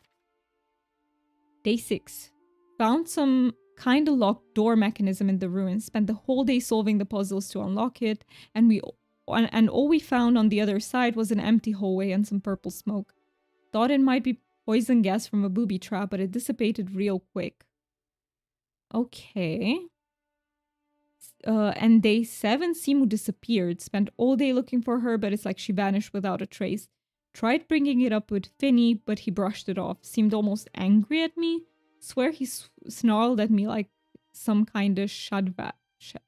Day 6. Found some kinda locked door mechanism in the ruins. Spent the whole day solving the puzzles to unlock it, and all we found on the other side was an empty hallway and some purple smoke. Thought it might be poison gas from a booby trap, but it dissipated real quick. Okay. And day 7, Simu disappeared. Spent all day looking for her, but it's like she vanished without a trace. Tried bringing it up with Finny, but he brushed it off. Seemed almost angry at me. Swear he snarled at me like some kind of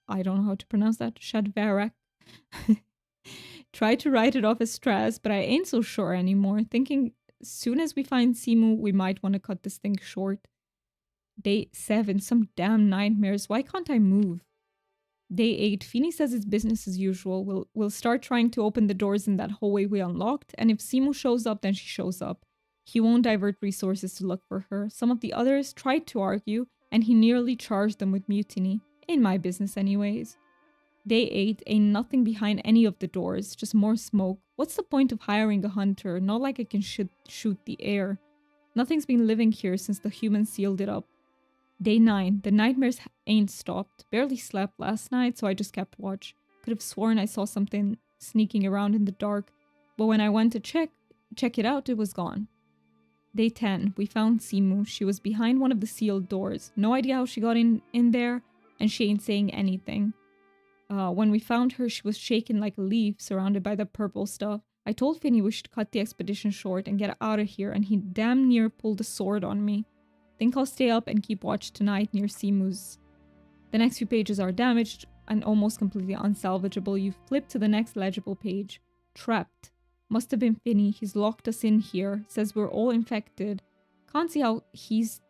I don't know how to pronounce that. Shadvarak. Tried to write it off as stress, but I ain't so sure anymore. Thinking as soon as we find Simu, we might want to cut this thing short. Day 7, some damn nightmares. Why can't I move? Day 8, Feeny says it's business as usual. We'll start trying to open the doors in that hallway we unlocked, and if Simu shows up, then she shows up. He won't divert resources to look for her. Some of the others tried to argue, and he nearly charged them with mutiny. Ain't my business anyways. Day 8, ain't nothing behind any of the doors, just more smoke. What's the point of hiring a hunter? Not like I can shoot the air. Nothing's been living here since the humans sealed it up. Day 9. The nightmares ain't stopped. Barely slept last night, so I just kept watch. Could have sworn I saw something sneaking around in the dark, but when I went to check it out, it was gone. Day 10. We found Simu. She was behind one of the sealed doors. No idea how she got in there, and she ain't saying anything. When we found her, she was shaking like a leaf, surrounded by the purple stuff. I told Finny we should cut the expedition short and get out of here, and he damn near pulled a sword on me. Think I'll stay up and keep watch tonight near Simu's. The next few pages are damaged and almost completely unsalvageable. You flip to the next legible page. Trapped. Must have been Finny. He's locked us in here. Says we're all infected. Can't see how he's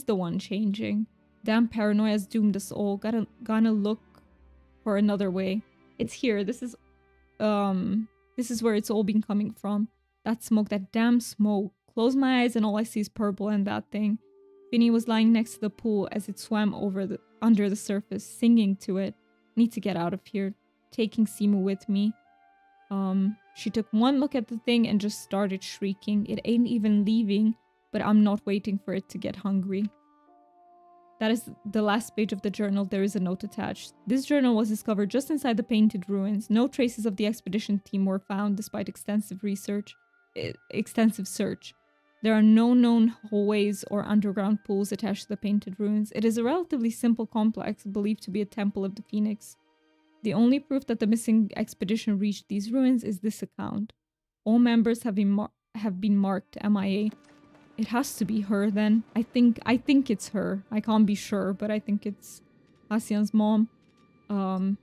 the one changing. Damn paranoia's doomed us all. Gonna look for another way. It's here. This is where it's all been coming from. That smoke, that damn smoke. Close my eyes and all I see is purple and that thing. Finny was lying next to the pool as it swam under the surface, singing to it. Need to get out of here. Taking Simu with me. She took one look at the thing and just started shrieking. It ain't even leaving, but I'm not waiting for it to get hungry. That is the last page of the journal. There is a note attached. This journal was discovered just inside the painted ruins. No traces of the expedition team were found despite extensive search. There are no known hallways or underground pools attached to the painted ruins. It is a relatively simple complex, believed to be a temple of the Phoenix. The only proof that the missing expedition reached these ruins is this account. All members have been marked MIA. It has to be her then. I think it's her. I can't be sure, but I think it's Asian's mom. And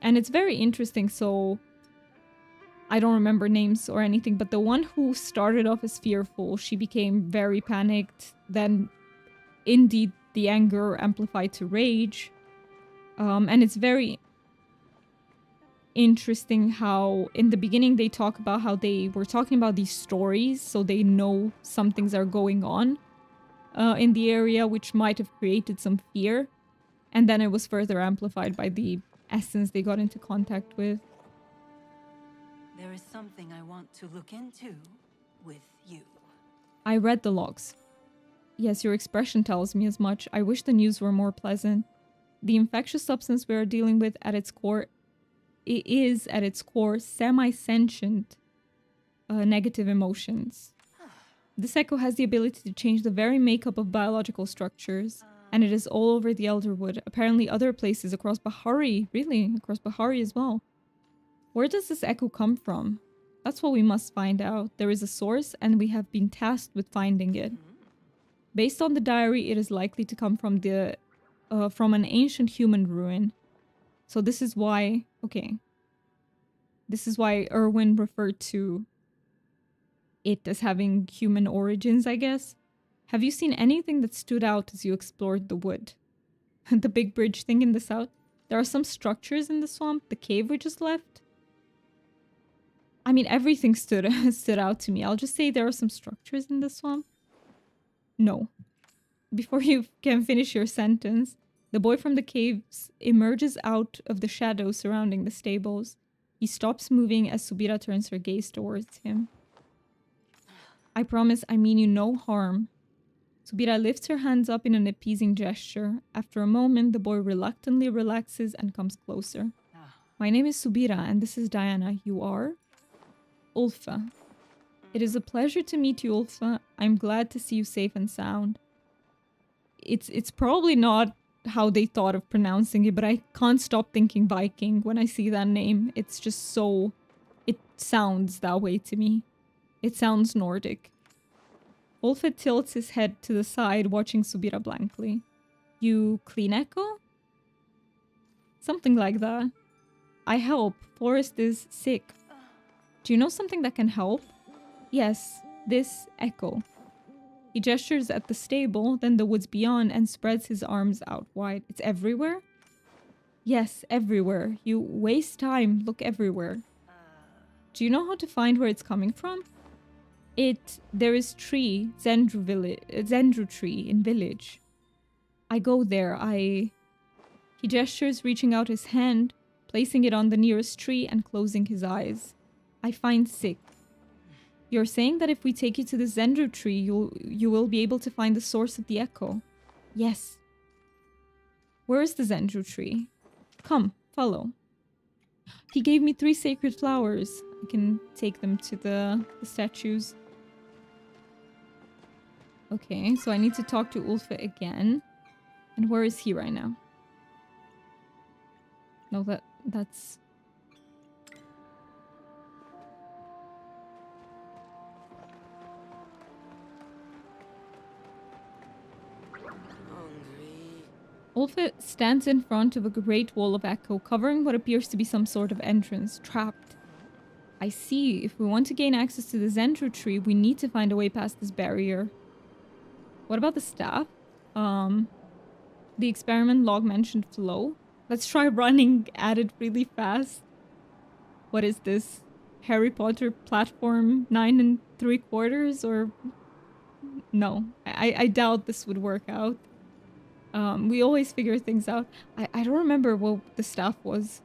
it's very interesting, so I don't remember names or anything, but the one who started off as fearful, she became very panicked. Then, indeed, the anger amplified to rage. And it's very interesting how in the beginning they talk about how they were talking about these stories, so they know some things are going on in the area, which might have created some fear. And then it was further amplified by the essence they got into contact with. There is something I want to look into with you. I read the logs. Yes, your expression tells me as much. I wish the news were more pleasant. The infectious substance we are dealing with at its core, it is at its core semi-sentient negative emotions. This echo has the ability to change the very makeup of biological structures, and it is all over the Elderwood. Apparently other places across Bahari, really, across Bahari as well. Where does this echo come from? That's what we must find out. There is a source, and we have been tasked with finding it. Based on the diary, it is likely to come from from an ancient human ruin. So this is why, okay. This is why Erwin referred to it as having human origins, I guess. Have you seen anything that stood out as you explored the wood? The big bridge thing in the south? There are some structures in the swamp, the cave we just left. I mean, everything stood out to me. I'll just say there are some structures in the swamp. No. Before you can finish your sentence, the boy from the caves emerges out of the shadows surrounding the stables. He stops moving as Subira turns her gaze towards him. I promise I mean you no harm. Subira lifts her hands up in an appeasing gesture. After a moment, the boy reluctantly relaxes and comes closer. My name is Subira, and this is Diana. You are? Ulfa. It is a pleasure to meet you, Ulfa. I'm glad to see you safe and sound. It's probably not how they thought of pronouncing it, but I can't stop thinking Viking when I see that name. It's just so... It sounds that way to me. It sounds Nordic. Ulfa tilts his head to the side, watching Subira blankly. You clean echo? Something like that. I help. Forrest is sick. Do you know something that can help? Yes, this echo. He gestures at the stable, then the woods beyond, and spreads his arms out wide. It's everywhere? Yes, everywhere. You waste time. Look everywhere. Do you know how to find where it's coming from? There is tree, Zendru tree in village. I go there, He gestures, reaching out his hand, placing it on the nearest tree and closing his eyes. I find sick. You're saying that if we take you to the Zendru tree, you will be able to find the source of the echo? Yes. Where is the Zendru tree? Come, follow. He gave me 3 sacred flowers. I can take them to the statues. Okay, so I need to talk to Ulfa again. And where is he right now? No, that's... Ulfa stands in front of a great wall of echo, covering what appears to be some sort of entrance, trapped. I see. If we want to gain access to the Zendru tree, we need to find a way past this barrier. What about the staff? The experiment log mentioned flow. Let's try running at it really fast. What is this? Harry Potter platform 9 3/4 or... No, I doubt this would work out. We always figure things out. I don't remember what the staff was,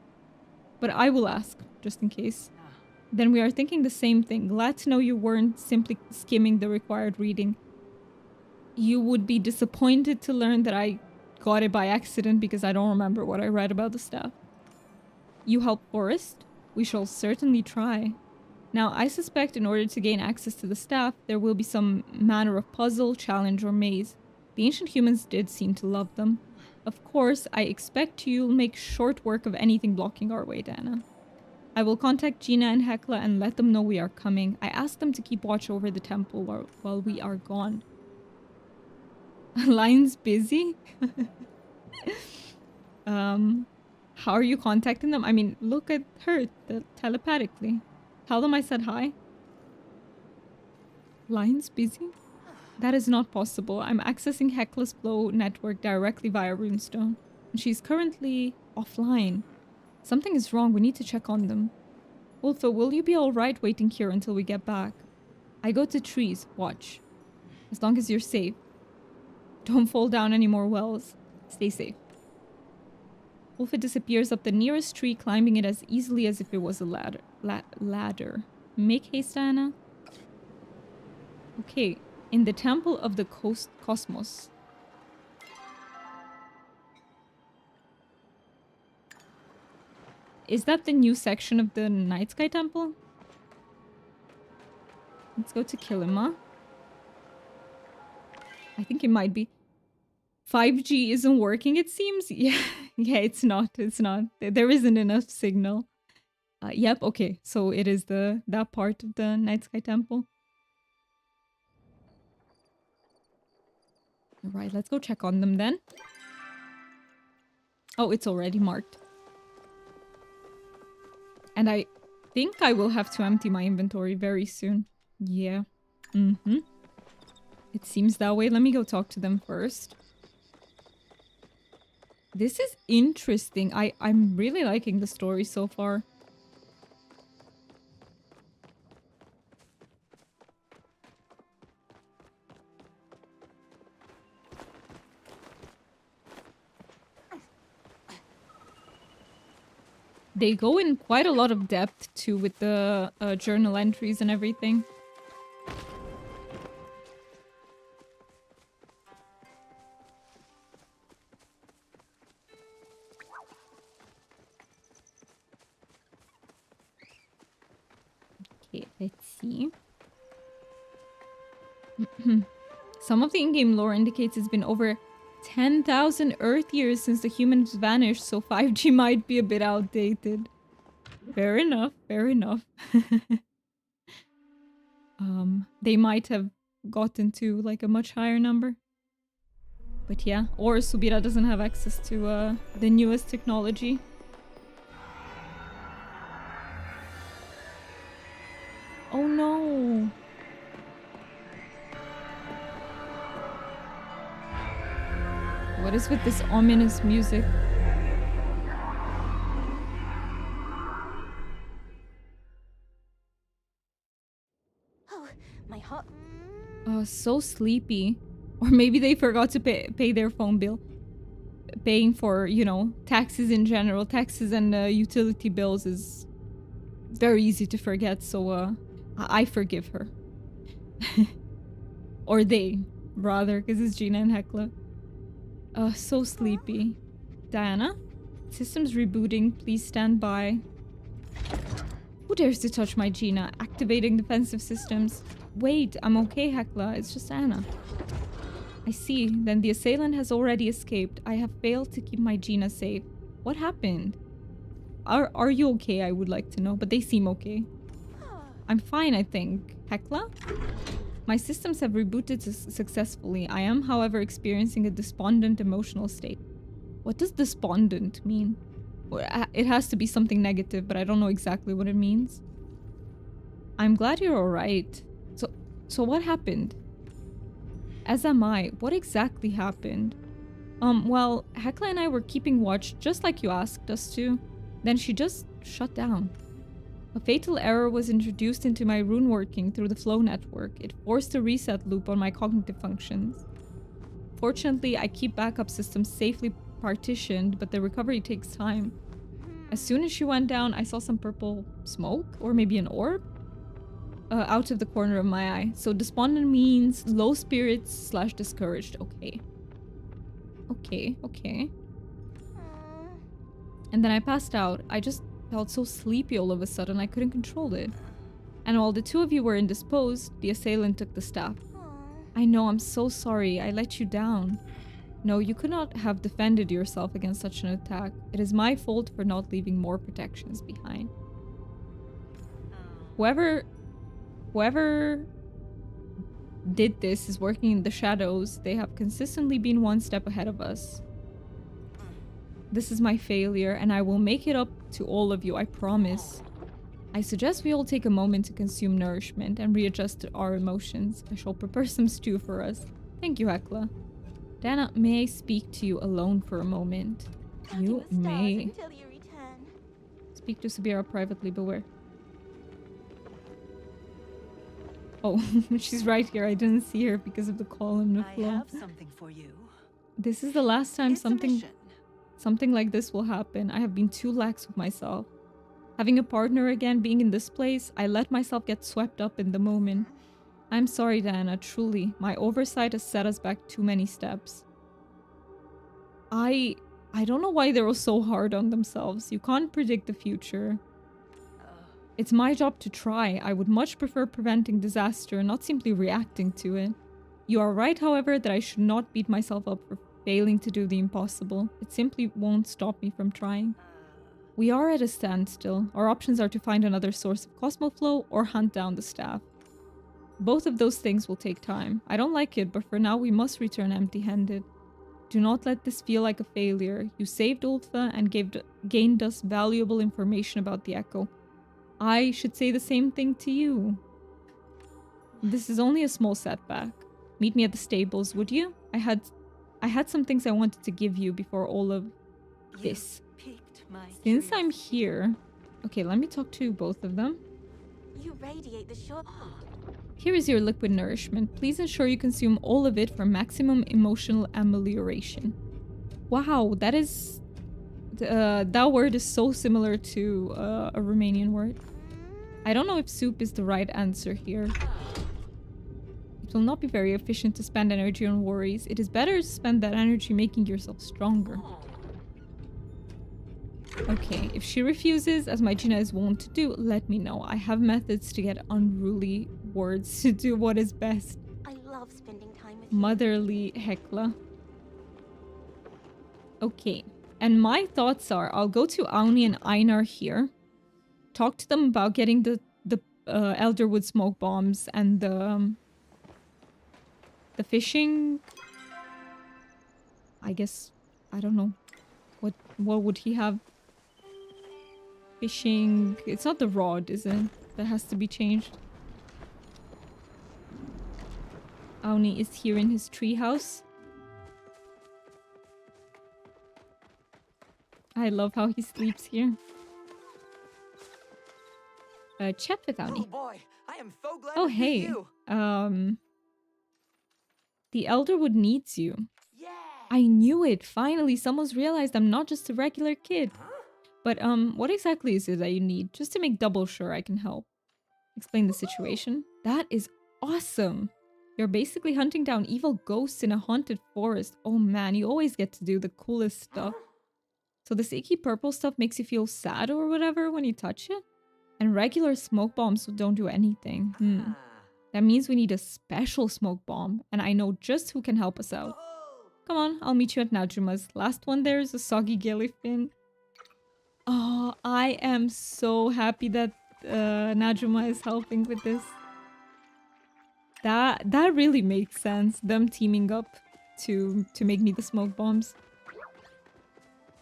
but I will ask, just in case. Then we are thinking the same thing. Glad to know you weren't simply skimming the required reading. You would be disappointed to learn that I got it by accident because I don't remember what I read about the staff. You help Forrest? We shall certainly try. Now, I suspect in order to gain access to the staff, there will be some manner of puzzle, challenge, or maze. The ancient humans did seem to love them. Of course, I expect you'll make short work of anything blocking our way, Dana. I will contact Gina and Hekla and let them know we are coming. I asked them to keep watch over the temple while we are gone. Line's busy? How are you contacting them? I mean, look at her telepathically. Tell them I said hi. Line's busy? That is not possible. I'm accessing Hekla's flow network directly via Runestone. And she's currently offline. Something is wrong. We need to check on them. Wolfa, will you be alright waiting here until we get back? I go to trees. Watch. As long as you're safe. Don't fall down any more wells. Stay safe. Wolfa disappears up the nearest tree, climbing it as easily as if it was a ladder. Make haste, Anna. Okay. In the Temple of the Cosmos. Is that the new section of the Night Sky Temple? Let's go to Kilima. I think it might be. 5G isn't working, it seems. Yeah, yeah, it's not. It's not. There isn't enough signal. Yep, okay. So it is that part of the Night Sky Temple. Alright, let's go check on them then. Oh, it's already marked. And I think I will have to empty my inventory very soon. Yeah. Mm-hmm. It seems that way. Let me go talk to them first. This is interesting. I'm really liking the story so far. They go in quite a lot of depth too with the journal entries and everything. Okay, let's see. Some of the in-game lore indicates it's been over 10,000 Earth years since the humans vanished, so 5G might be a bit outdated. Fair enough, fair enough. They might have gotten to like a much higher number. But yeah, or Subira doesn't have access to the newest technology. Oh no! What is with this ominous music? Oh, my heart. So sleepy. Or maybe they forgot to pay their phone bill. Paying for, you know, taxes in general. Taxes and utility bills is very easy to forget, so I forgive her. Or they, rather, because it's Gina and Hecla. So sleepy. Diana? Systems rebooting. Please stand by. Who dares to touch my Gina? Activating defensive systems. Wait, I'm okay, Hecla. It's just Anna. I see. Then the assailant has already escaped. I have failed to keep my Gina safe. What happened? Are you okay? I would like to know, but they seem okay. I'm fine, I think. Hecla? My systems have rebooted successfully. I am, however, experiencing a despondent emotional state. What does despondent mean? It has to be something negative, but I don't know exactly what it means. I'm glad you're alright. So what happened? As am I. What exactly happened? Well, Hecla and I were keeping watch just like you asked us to. Then she just shut down. A fatal error was introduced into my rune working through the flow network. It forced a reset loop on my cognitive functions. Fortunately, I keep backup systems safely partitioned, but the recovery takes time. As soon as she went down, I saw some purple smoke, or maybe an orb, out of the corner of my eye. So despondent means low spirits / discouraged. Okay. Okay. And then I passed out. I just felt so sleepy all of a sudden, I couldn't control it. And while the two of you were indisposed, the assailant took the staff. I know, I'm so sorry, I let you down. No, you could not have defended yourself against such an attack. It is my fault for not leaving more protections behind. Whoever did this is working in the shadows. They have consistently been one step ahead of us. This is my failure, and I will make it up to all of you, I promise. I suggest we all take a moment to consume nourishment and readjust our emotions. I shall prepare some stew for us. Thank you, Hecla. Dana, may I speak to you alone for a moment? You may. Until you return. Speak to Sabira privately, beware. Oh, she's right here. I didn't see her because of the column I flow. have something for you. This is the last time It's a mission. something like this will happen. I have been too lax with myself. Having a partner again, being in this place, I let myself get swept up in the moment. I'm sorry, Diana, truly. My oversight has set us back too many steps. I don't know why they're all so hard on themselves. You can't predict the future. It's my job to try. I would much prefer preventing disaster, not simply reacting to it. You are right, however, that I should not beat myself up for failing to do the impossible. It simply won't stop me from trying. We are at a standstill. Our options are to find another source of Cosmoflow or hunt down the staff. Both of those things will take time. I don't like it, but for now we must return empty-handed. Do not let this feel like a failure. You saved Ulfa and gained us valuable information about the Echo. I should say the same thing to you. This is only a small setback. Meet me at the stables, would you? I had some things I wanted to give you before all of this. Since I'm here... Okay, let me talk to both of them. You radiate the shore. Here is your liquid nourishment. Please ensure you consume all of it for maximum emotional amelioration. Wow, that is... that word is so similar to a Romanian word. I don't know if soup is the right answer here. It will not be very efficient to spend energy on worries. It is better to spend that energy making yourself stronger. Okay, if she refuses, as my Gina is wont to do, let me know. I have methods to get unruly words to do what is best. I love spending time with you. Motherly Hecla. Okay, and my thoughts are, I'll go to Auni and Einar here. Talk to them about getting the Elderwood smoke bombs and the fishing. I guess, I don't know. What would he have? Fishing. It's not the rod, is it? That has to be changed. Auni is here in his treehouse. I love how he sleeps here. Chat with Auni. Oh boy, I am so glad Oh to meet hey. you. The Elderwood needs you. Yeah. I knew it. Finally, someone's realized I'm not just a regular kid. But what exactly is it that you need? Just to make double sure I can help. Explain the situation. That is awesome. You're basically hunting down evil ghosts in a haunted forest. Oh man, you always get to do the coolest stuff. So this icky purple stuff makes you feel sad or whatever when you touch it? And regular smoke bombs don't do anything. That means we need a special smoke bomb, and I know just who can help us out. Come on, I'll meet you at Najuma's. Last one there is a soggy jellyfin. Oh, I am so happy that Najuma is helping with this. That really makes sense. Them teaming up to make me the smoke bombs.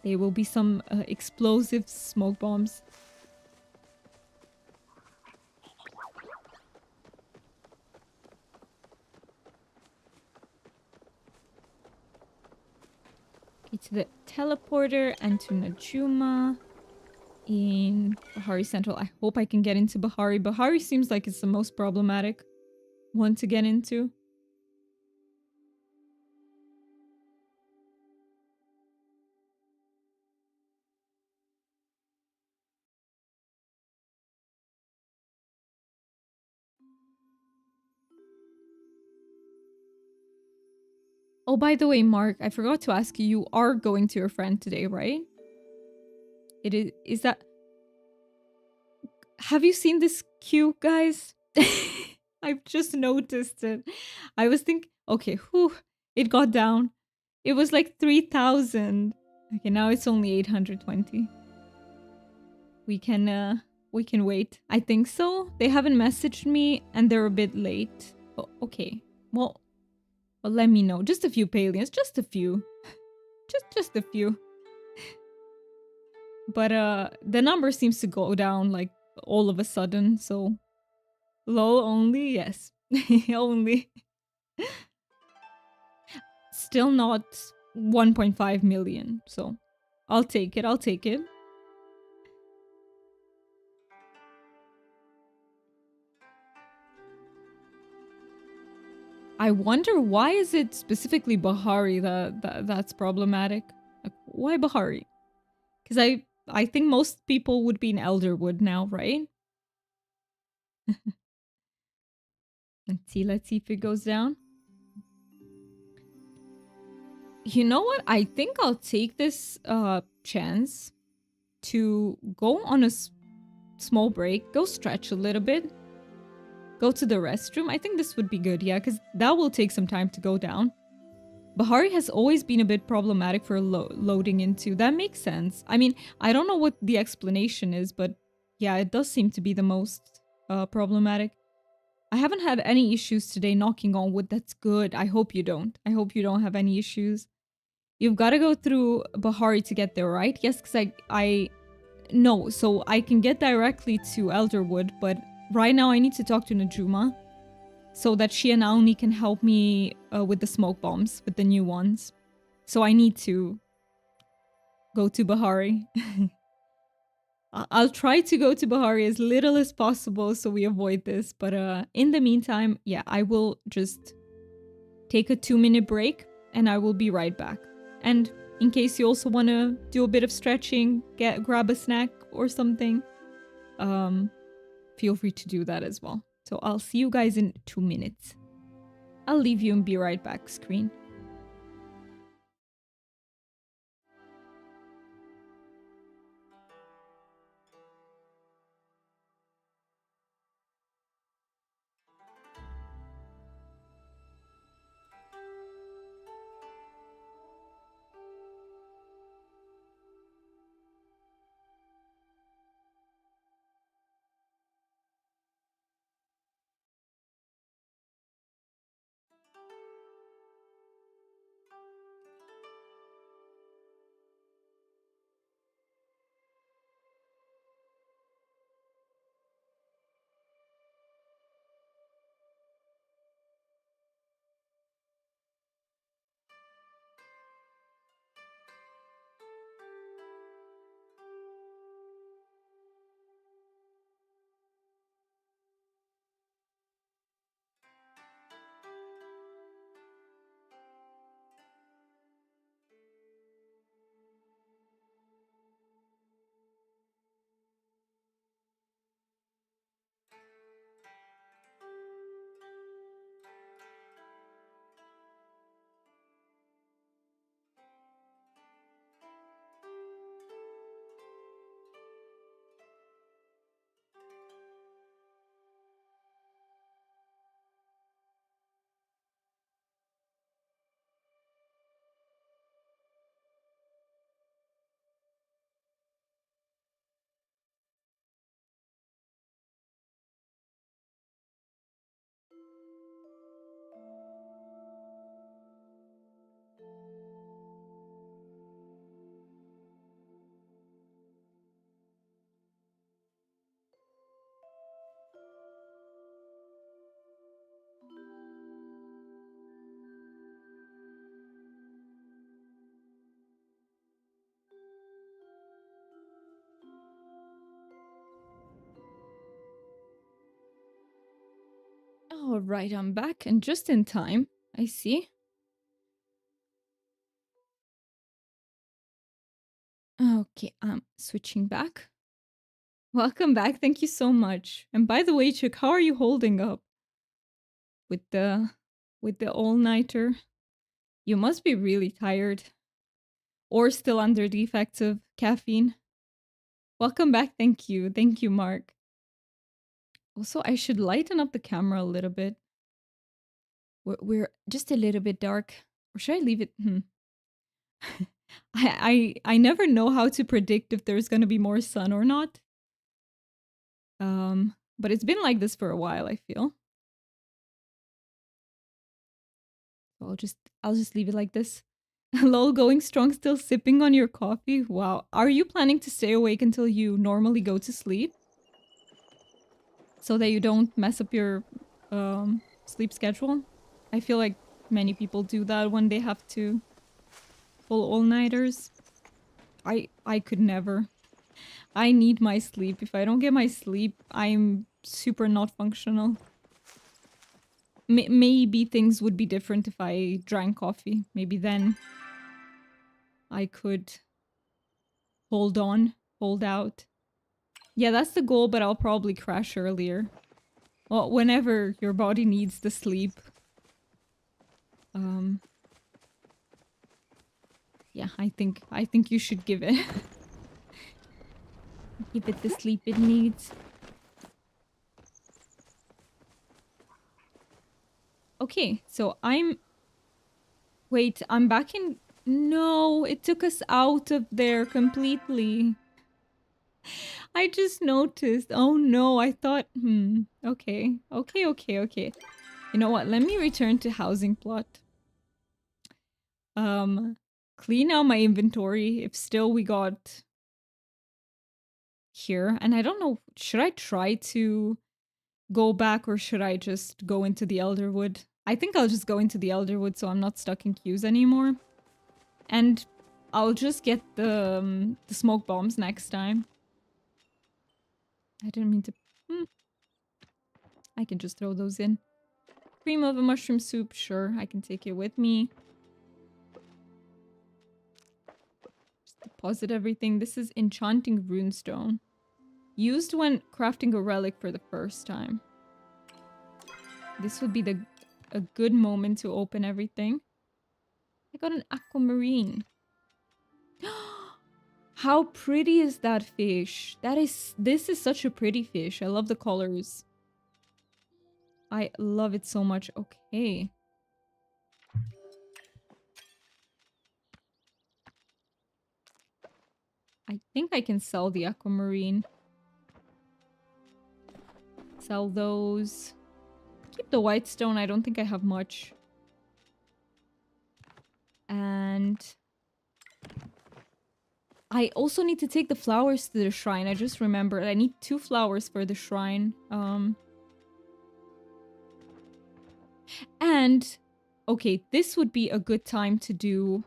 There will be some explosive smoke bombs. Okay, to the teleporter and to Najuma in Bahari Central. I hope I can get into Bahari. Bahari seems like it's the most problematic one to get into. Oh, by the way, Mark, I forgot to ask you, you are going to your friend today, right? Is that... Have you seen this queue, guys? I've just noticed it. I was thinking, okay, whew, it got down. It was like 3,000. Okay, now it's only 820. We can wait. I think so. They haven't messaged me and they're a bit late. Oh, okay. Well, let me know. Just a few Palians. Just a few. Just a few. But the number seems to go down like all of a sudden, so lol only, yes. Only. Still not 1.5 million, so I'll take it. I wonder why is it specifically Bahari that's problematic? Like, why Bahari? Because I think most people would be in Elderwood now, right? Let's see if it goes down. You know what? I think I'll take this chance to go on a small break, go stretch a little bit, go to the restroom. I think this would be good, yeah, because that will take some time to go down. Bahari has always been a bit problematic for loading into. That makes sense. I mean, I don't know what the explanation is, but yeah, it does seem to be the most problematic. I haven't had any issues today knocking on wood. That's good. I hope you don't. I hope you don't have any issues. You've got to go through Bahari to get there, right? Yes, because no, so I can get directly to Elderwood, but right now I need to talk to Najuma so that she and Auni can help me with the smoke bombs, with the new ones. So I need to go to Bahari. I'll try to go to Bahari as little as possible so we avoid this, but in the meantime, yeah, I will just take a 2-minute break and I will be right back. And in case you also want to do a bit of stretching, grab a snack or something, feel free to do that as well. So I'll see you guys in 2 minutes. I'll leave you and be right back screen. All right, I'm back and just in time. I see. Okay, I'm switching back. Welcome back. Thank you so much. And by the way, Chick, how are you holding up with the all-nighter? You must be really tired or still under the effects of caffeine. Welcome back. Thank you. Thank you, Mark. Also, I should lighten up the camera a little bit. We're just a little bit dark. Or should I leave it? I never know how to predict if there's gonna be more sun or not. But it's been like this for a while, I feel. So I'll just leave it like this. Lol, going strong, still sipping on your coffee? Wow. Are you planning to stay awake until you normally go to sleep? So that you don't mess up your sleep schedule? I feel like many people do that when they have to pull all-nighters. I could never. I need my sleep. If I don't get my sleep, I'm super not functional. maybe things would be different if I drank coffee. Maybe then I could hold on, hold out. Yeah, that's the goal, but I'll probably crash earlier. Well, whenever your body needs the sleep. Yeah, I think you should give it give it the sleep it needs. Okay, so wait, I'm back in... No, it took us out of there completely. I just noticed. Oh no, I thought... Okay. Okay. You know what? Let me return to housing plot. Clean out my inventory if still we got here. And I don't know, should I try to go back or should I just go into the Elderwood? I think I'll just go into the Elderwood so I'm not stuck in queues anymore. And I'll just get the smoke bombs next time. I didn't mean to... I can just throw those in. Cream of a mushroom soup, sure, I can take it with me. Just deposit everything. This is enchanting runestone. Used when crafting a relic for the first time. This would be a good moment to open everything. I got an aquamarine. How pretty is that fish? This is such a pretty fish. I love the colors. I love it so much. Okay. I think I can sell the aquamarine. Sell those. Keep the white stone. I don't think I have much. And I also need to take the flowers to the shrine. I just remembered. I need 2 flowers for the shrine. And okay, this would be a good time to do...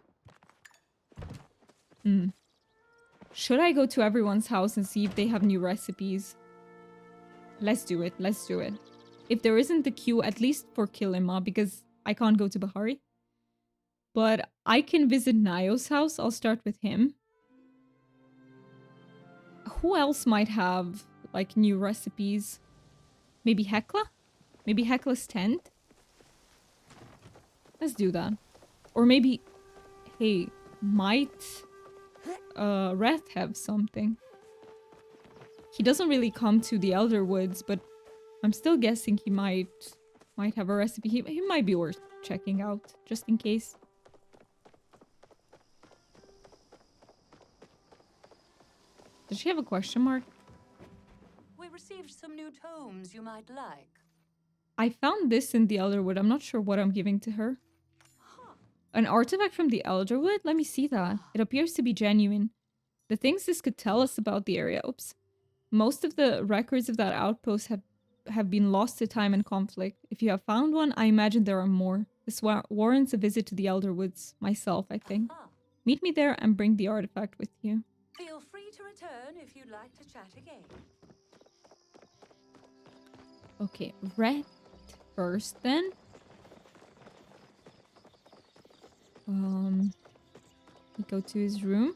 Should I go to everyone's house and see if they have new recipes? Let's do it. Let's do it. If there isn't the queue, at least for Kilima, because I can't go to Bahari. But I can visit Nayo's house. I'll start with him. Who else might have, like, new recipes? Maybe Hecla? Maybe Hecla's tent? Let's do that. Or maybe... Hey, might... Wrath have something? He doesn't really come to the Elderwoods, but I'm still guessing he might have a recipe. He might be worth checking out, just in case. Does she have a question mark? We received some new tomes you might like. I found this in the Elderwood. I'm not sure what I'm giving to her. An artifact from the Elderwood? Let me see that. It appears to be genuine. The things this could tell us about the area. Oops. Most of the records of that outpost have been lost to time and conflict. If you have found one, I imagine there are more. This warrants a visit to the Elderwoods. Myself, I think. Meet me there and bring the artifact with you. Feel free to return if you'd like to chat again. Okay, red first then. We go to his room.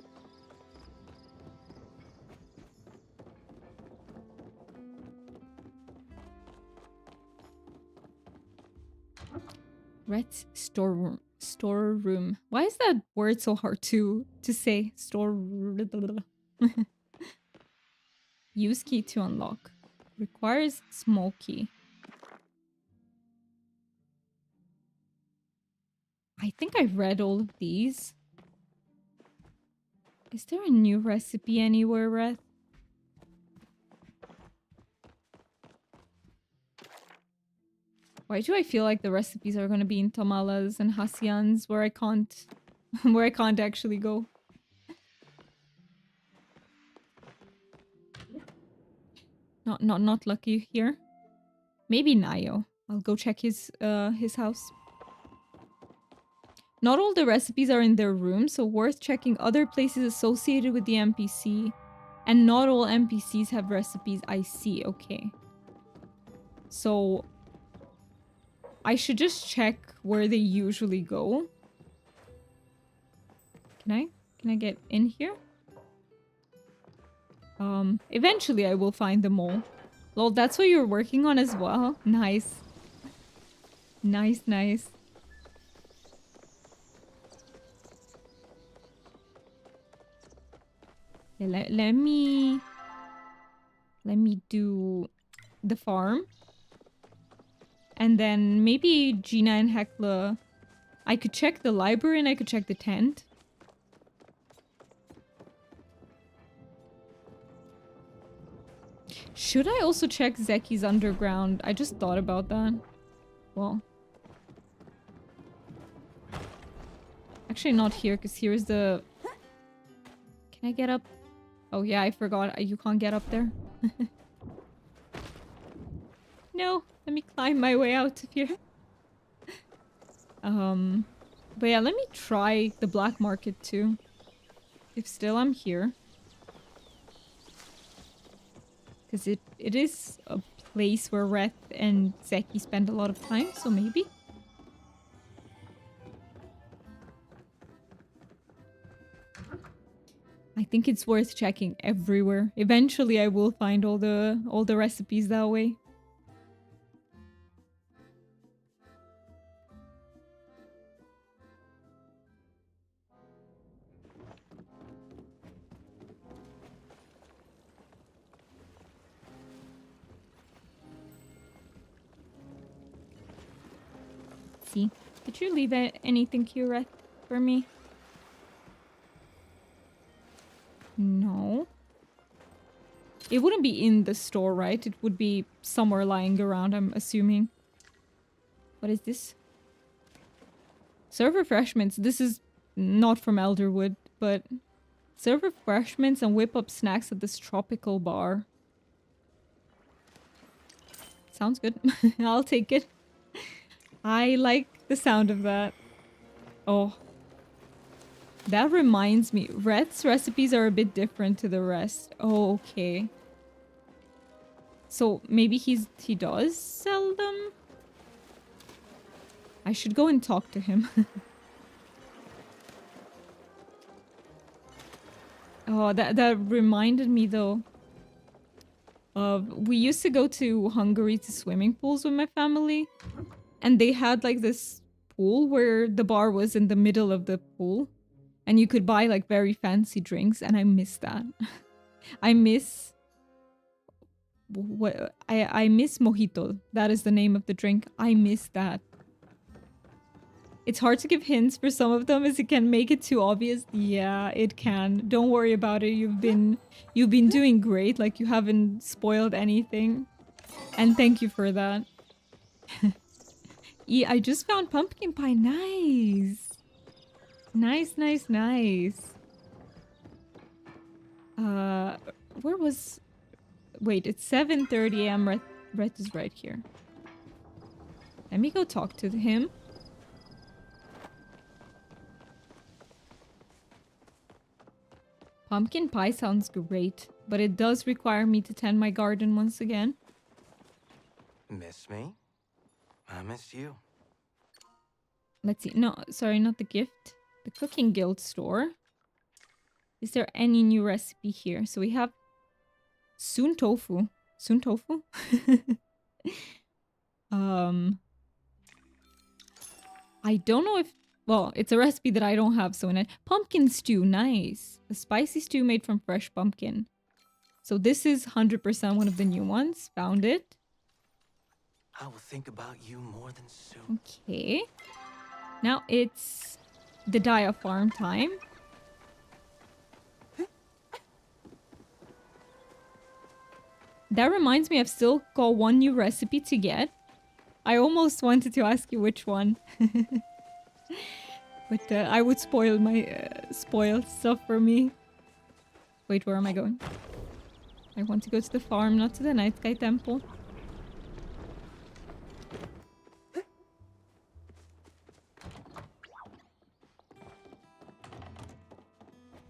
Red's storeroom. Storeroom. Why is that word so hard to say? Use key to unlock. Requires small key. I think I've read all of these. Is there a new recipe anywhere, Red? Why do I feel like the recipes are gonna be in Tamalas and Hasians where I can't actually go? Not lucky here. Maybe Nayo. I'll go check his house. Not all the recipes are in their room, so worth checking other places associated with the NPC. And not all NPCs have recipes, I see, okay. So... I should just check where they usually go. Can I get in here? Eventually I will find them all. Lol, that's what you're working on as well? Nice. Nice, nice. Okay, let me do the farm. And then maybe Gina and Hecla... I could check the library and I could check the tent. Should I also check Zeki's underground? I just thought about that. Well. Actually not here, because here's the... Can I get up? Oh yeah, I forgot. You can't get up there. No, let me climb my way out of here. But yeah, let me try the black market too. If still I'm here. Because it is a place where Reth and Zeki spend a lot of time, so maybe. I think it's worth checking everywhere. Eventually I will find all the recipes that way. See, did you leave anything here, Reth, for me? No. It wouldn't be in the store, right? It would be somewhere lying around, I'm assuming. What is this? Serve refreshments. This is not from Elderwood, but... Serve refreshments and whip up snacks at this tropical bar. Sounds good. I'll take it. I like the sound of that. Oh. That reminds me. Reth's recipes are a bit different to the rest. Oh, okay. So maybe he does sell them? I should go and talk to him. Oh, that reminded me though. We used to go to Hungary to swimming pools with my family. And they had like this pool where the bar was in the middle of the pool. And you could buy like very fancy drinks, and I miss that. I miss... I miss mojito. That is the name of the drink. I miss that. It's hard to give hints for some of them as it can make it too obvious. Yeah, it can. Don't worry about it. You've been doing great. Like you haven't spoiled anything. And thank you for that. Yeah, I just found pumpkin pie. Nice. Nice, nice, nice. Where was... Wait, it's 7:30 a.m. Rhett is right here. Let me go talk to him. Pumpkin pie sounds great, but it does require me to tend my garden once again. Miss me? I miss you. Let's see. No, sorry, not the gift. The Cooking Guild store. Is there any new recipe here? So we have soon tofu. Soon tofu? I don't know if... Well, it's a recipe that I don't have, so in it... Pumpkin stew, nice. A spicy stew made from fresh pumpkin. So this is 100% one of the new ones. Found it. I will think about you more than soon. Okay. Now it's the Dia farm time. That reminds me, I've still got one new recipe to get. I almost wanted to ask you which one. But I would spoil my spoiled stuff for me. Wait, where am I going? I want to go to the farm, not to the Night Sky Temple.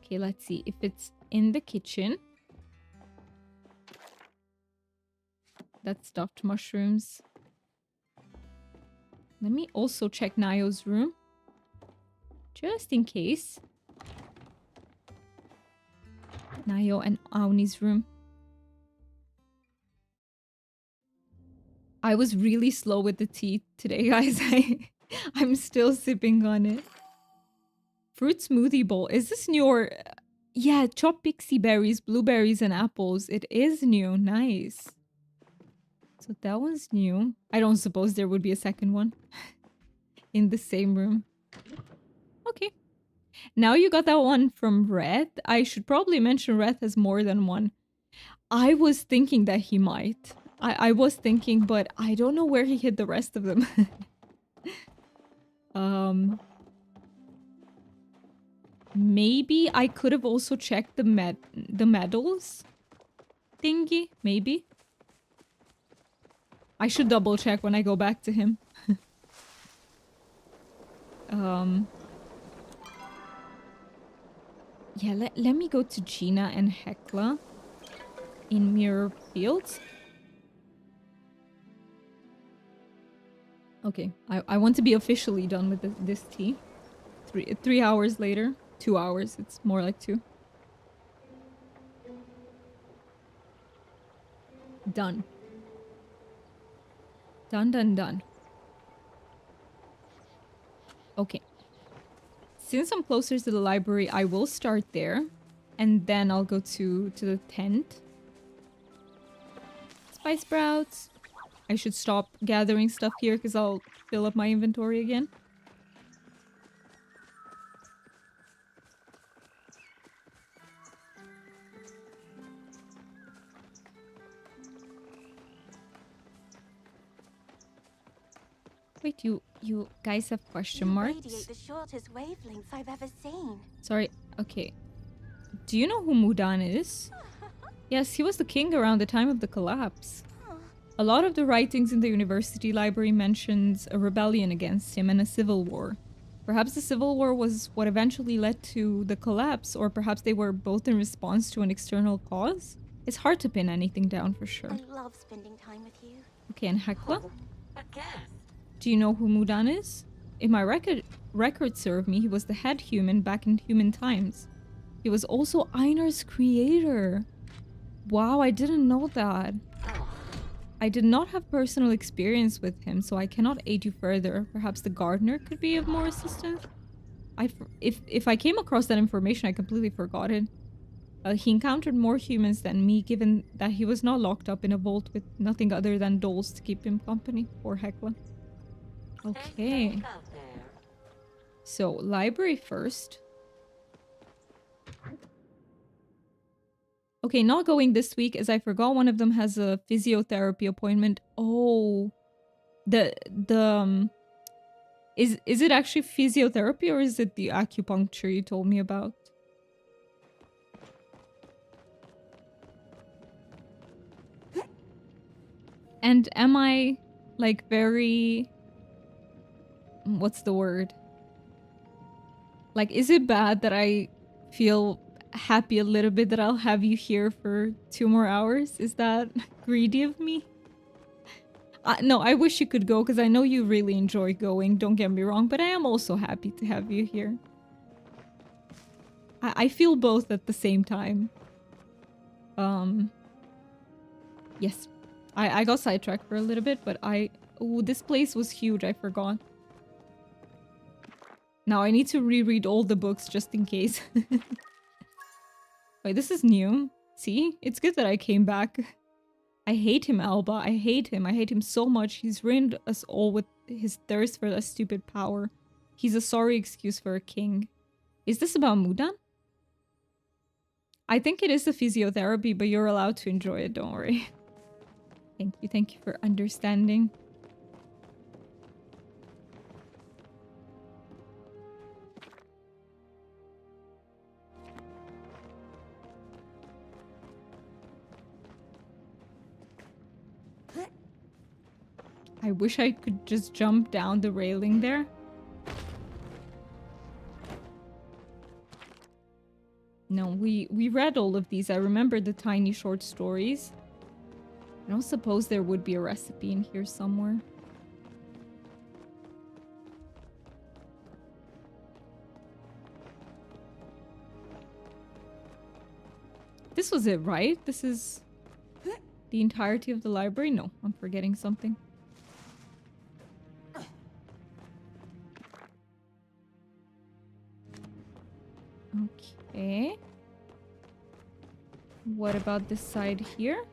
Okay, let's see if it's in the kitchen. That's stuffed mushrooms. Let me also check Nayo's room. Just in case. Nayo and Auni's room. I was really slow with the tea today, guys. I'm still sipping on it. Fruit smoothie bowl. Is this new or... Yeah, chopped pixie berries, blueberries, and apples. It is new. Nice. So that one's new. I don't suppose there would be a second one in the same room. Okay. Now you got that one from Red. I should probably mention Red has more than one. I was thinking that he might. I was thinking, but I don't know where he hid the rest of them. Maybe I could have also checked the medals thingy. Maybe. I should double check when I go back to him. Yeah, let me go to Gina and Hecla in Mirror Fields. Okay, I want to be officially done with this tea. 3 hours later. 2 hours, it's more like 2. Done. Done. Okay. Since I'm closer to the library, I will start there. And then I'll go to the tent. Spice sprouts. I should stop gathering stuff here because I'll fill up my inventory again. Wait, you guys have question marks? You radiate the shortest wavelengths I've ever seen. Sorry, okay. Do you know who Mudan is? Yes, he was the king around the time of the collapse. A lot of the writings in the university library mentions a rebellion against him and a civil war. Perhaps the civil war was what eventually led to the collapse, or perhaps they were both in response to an external cause? It's hard to pin anything down for sure. I love spending time with you. Okay, and Hecla? A guest. Do you know who Mudan is? If my records serve me, he was the head human back in human times. He was also Einar's creator. Wow, I didn't know that. I did not have personal experience with him, so I cannot aid you further. Perhaps the gardener could be of more assistance? If I came across that information, I completely forgot it. He encountered more humans than me, given that he was not locked up in a vault with nothing other than dolls to keep him company. Poor Hecla. Okay. So, library first. Okay, not going this week as I forgot one of them has a physiotherapy appointment. Oh. Is it actually physiotherapy or is it the acupuncture you told me about? And am I like very... What's the word? Like, is it bad that I feel happy a little bit that I'll have you here for 2 more hours? Is that greedy of me? No, I wish you could go because I know you really enjoy going, don't get me wrong, but I am also happy to have you here. I feel both at the same time. Yes. I got sidetracked for a little bit, but oh, this place was huge, I forgot. Now I need to reread all the books just in case. Wait, this is new. See? It's good that I came back. I hate him, Alba. I hate him. I hate him so much. He's ruined us all with his thirst for that stupid power. He's a sorry excuse for a king. Is this about Mudan? I think it is a physiotherapy, but you're allowed to enjoy it, don't worry. Thank you for understanding. I wish I could just jump down the railing there. No, we read all of these. I remember the tiny short stories. I don't suppose there would be a recipe in here somewhere. This was it, right? This is the entirety of the library? No, I'm forgetting something. Okay. What about this side here?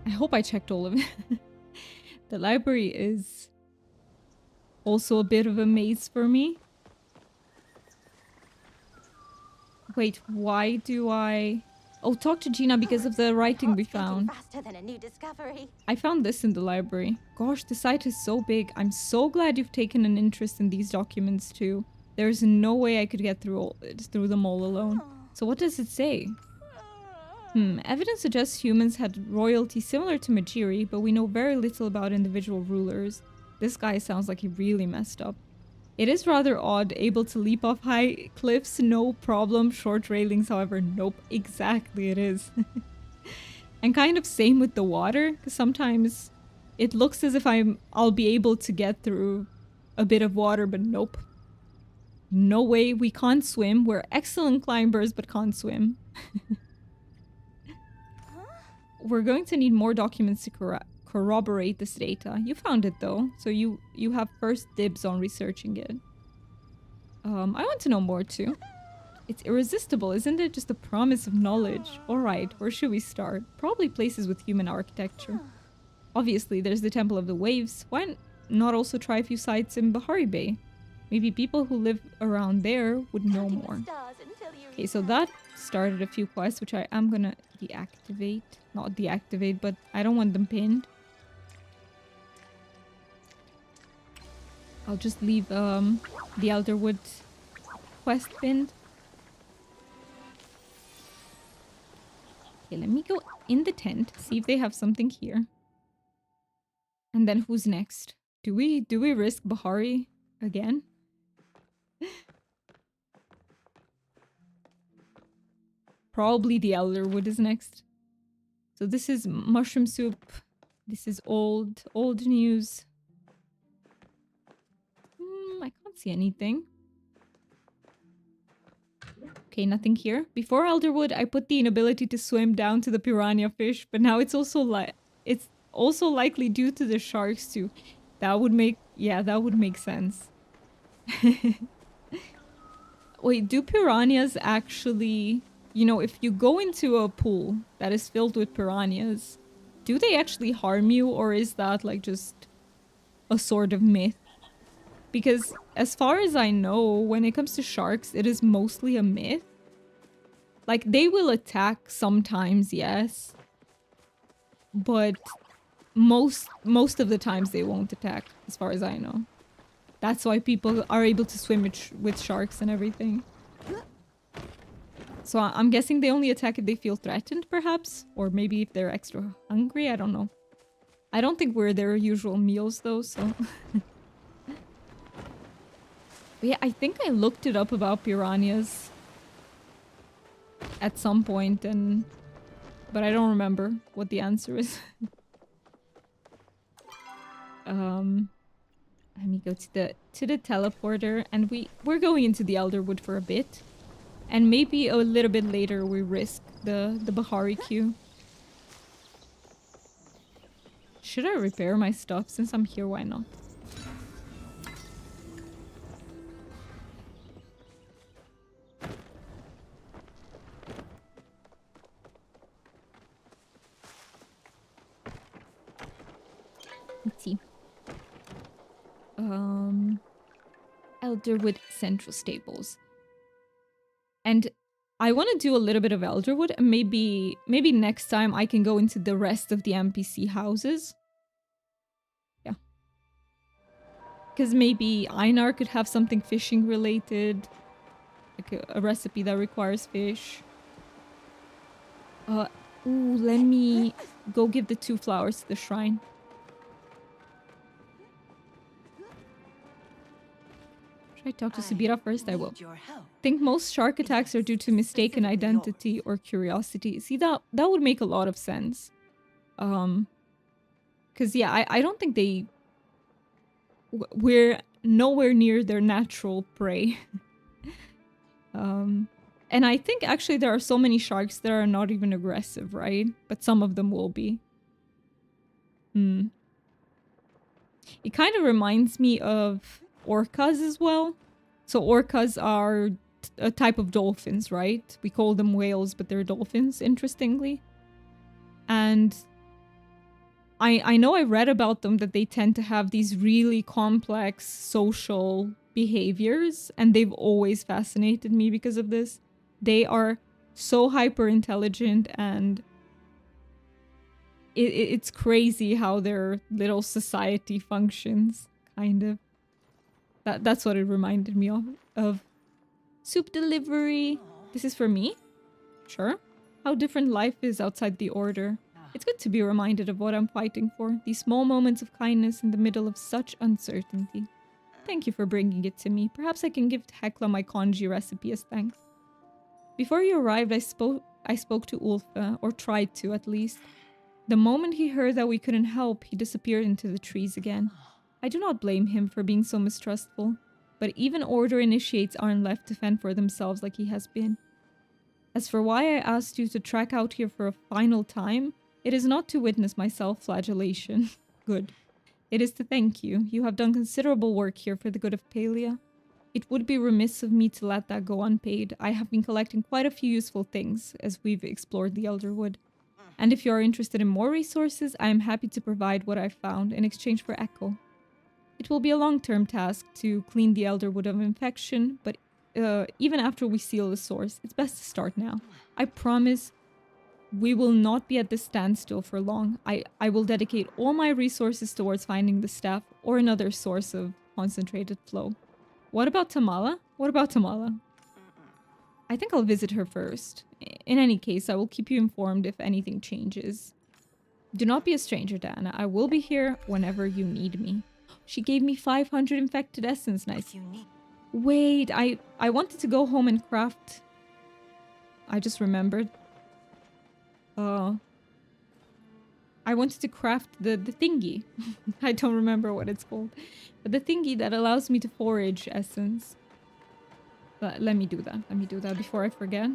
I hope I checked all of it. The library is also a bit of a maze for me. Wait, why do I... Oh, talk to Gina because of the writing we found. Faster than a new discovery. I found this in the library. Gosh, the site is so big. I'm so glad you've taken an interest in these documents too. There's no way I could get through them all alone. So what does it say? Evidence suggests humans had royalty similar to Majiri, but we know very little about individual rulers. This guy sounds like he really messed up. It is rather odd, able to leap off high cliffs, no problem. Short railings, however, nope, exactly it is. And kind of same with the water, because sometimes it looks as if I'll be able to get through a bit of water, but nope. No way, we can't swim. We're excellent climbers, but can't swim. We're going to need more documents to corroborate this data. You found it though, so you have first dibs on researching it. I want to know more too. It's irresistible, isn't it? Just a promise of knowledge. Alright, where should we start? Probably places with human architecture. Obviously, there's the Temple of the Waves. Why not also try a few sites in Bahari Bay? Maybe people who live around there would know more. Okay, so that started a few quests, which I am gonna deactivate. Not deactivate, but I don't want them pinned. I'll just leave the Elderwood quest pinned. Okay, let me go in the tent, see if they have something here. And then who's next? Do we risk Bahari again? Probably the Elderwood is next. So this is mushroom soup. This is old news. I can't see anything. Okay, nothing here. Before Elderwood, I put the inability to swim down to the piranha fish, but now it's also likely due to the sharks too. That would make sense. Wait, do piranhas actually, you know, if you go into a pool that is filled with piranhas, do they actually harm you, or is that like just a sort of myth? Because as far as I know, when it comes to sharks, it is mostly a myth. Like, they will attack sometimes, yes. But most of the times they won't attack, as far as I know. That's why people are able to swim with sharks and everything. So I'm guessing they only attack if they feel threatened, perhaps? Or maybe if they're extra hungry, I don't know. I don't think we're their usual meals, though, so... But yeah, I think I looked it up about piranhas at some point, but I don't remember what the answer is. Let me go to the teleporter, and we're going into the Elderwood for a bit, and maybe a little bit later we risk the Bahari queue. Should I repair my stuff since I'm here? Why not? Let's see. Elderwood Central Stables. And I want to do a little bit of Elderwood, and maybe next time I can go into the rest of the NPC houses. Yeah. Because maybe Einar could have something fishing related. Like a recipe that requires fish. Ooh, let me go give the 2 flowers to the shrine. Should I talk to Subira first? I will. Need your help. Think most shark attacks are due to mistaken Specifically identity or curiosity. See, that would make a lot of sense. Because yeah, I don't think we're nowhere near their natural prey. And I think actually there are so many sharks that are not even aggressive, right? But some of them will be. It kind of reminds me of orcas as well. So orcas are a type of dolphins, right? We call them whales, but they're dolphins, interestingly. And I know I read about them that they tend to have these really complex social behaviors, and they've always fascinated me because of this. They are so hyper intelligent, and it's crazy how their little society functions, kind of. That's what it reminded me of. Soup delivery. This is for me? Sure. How different life is outside the order. It's good to be reminded of what I'm fighting for. These small moments of kindness in the middle of such uncertainty. Thank you for bringing it to me. Perhaps I can give Hecla my congee recipe as thanks. Before you arrived, I spoke to Ulfa, or tried to at least. The moment he heard that we couldn't help, he disappeared into the trees again. I do not blame him for being so mistrustful, but even Order initiates aren't left to fend for themselves like he has been. As for why I asked you to track out here for a final time, it is not to witness my self-flagellation. Good. It is to thank you. You have done considerable work here for the good of Palia. It would be remiss of me to let that go unpaid. I have been collecting quite a few useful things as we've explored the Elderwood. And if you are interested in more resources, I am happy to provide what I've found in exchange for Echo. It will be a long-term task to clean the Elderwood of infection, but even after we seal the source, it's best to start now. I promise we will not be at this standstill for long. I will dedicate all my resources towards finding the staff or another source of concentrated flow. What about Tamala? What about Tamala? I think I'll visit her first. In any case, I will keep you informed if anything changes. Do not be a stranger, Diana. I will be here whenever you need me. She gave me 500 infected essence. Nice. Wait, I wanted to go home and craft... I just remembered. I wanted to craft the thingy. I don't remember what it's called. But the thingy that allows me to forage essence. But let me do that. Let me do that before I forget.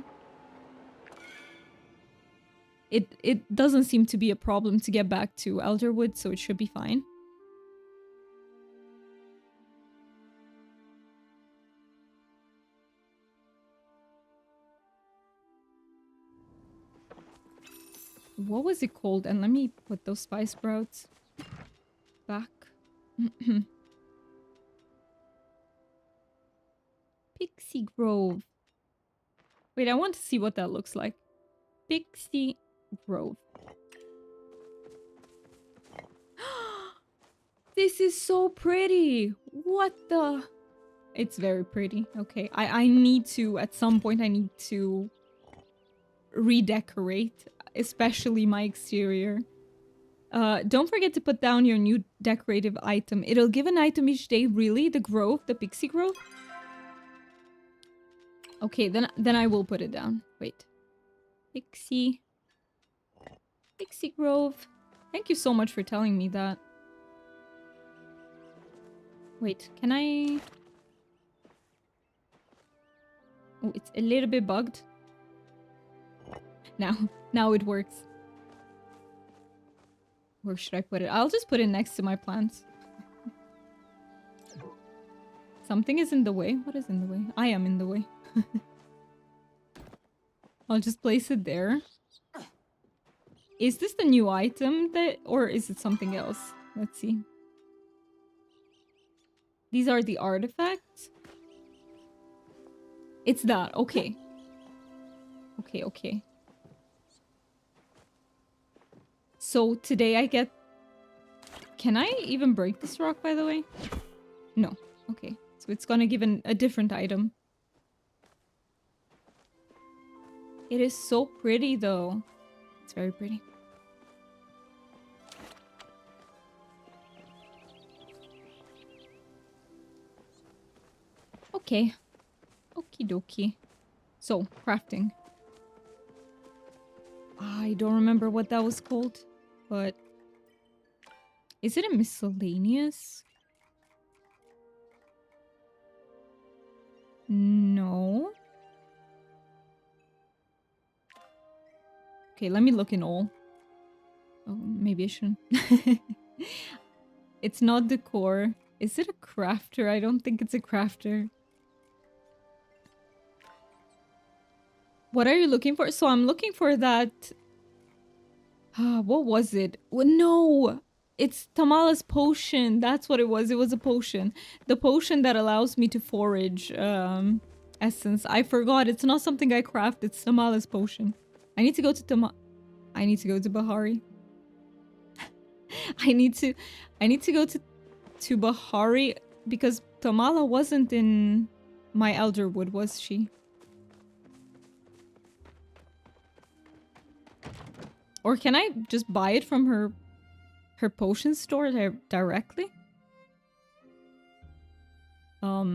It doesn't seem to be a problem to get back to Elderwood, so it should be fine. What was it called? And let me put those spice sprouts back. Pixie Grove. Wait, I want to see what that looks like. Pixie Grove. This is so pretty. What the... It's very pretty. Okay, I need to, at some point, I need to redecorate, especially my exterior. Don't forget to put down your new decorative item. It'll give an item each day. Really? The grove? The Pixie Grove? Okay, then I will put it down. Wait. Pixie Grove. Thank you so much for telling me that. Wait, can I... Oh, it's a little bit bugged. Now it works. Where should I put it? I'll just put it next to my plants. Something is in the way. What is in the way? I am in the way. I'll just place it there. Is this the new item that, or is it something else? Let's see. These are the artifacts. It's that. Okay. Okay. So today I get... Can I even break this rock, by the way? No. Okay. So it's gonna give a different item. It is so pretty, though. It's very pretty. Okay. Okie dokie. So, crafting. I don't remember what that was called, but... Is it a miscellaneous? No. Okay, let me look in all. Oh, maybe I shouldn't. It's not decor. Is it a crafter? I don't think it's a crafter. What are you looking for? So I'm looking for that... what was it? Well, no! It's Tamala's potion. That's what it was. It was a potion. The potion that allows me to forage essence. I forgot. It's not something I craft. It's Tamala's potion. I need to go to I need to go to Bahari. I need to go to Bahari because Tamala wasn't in my Elderwood, was she? Or can I just buy it from her potion store directly? Let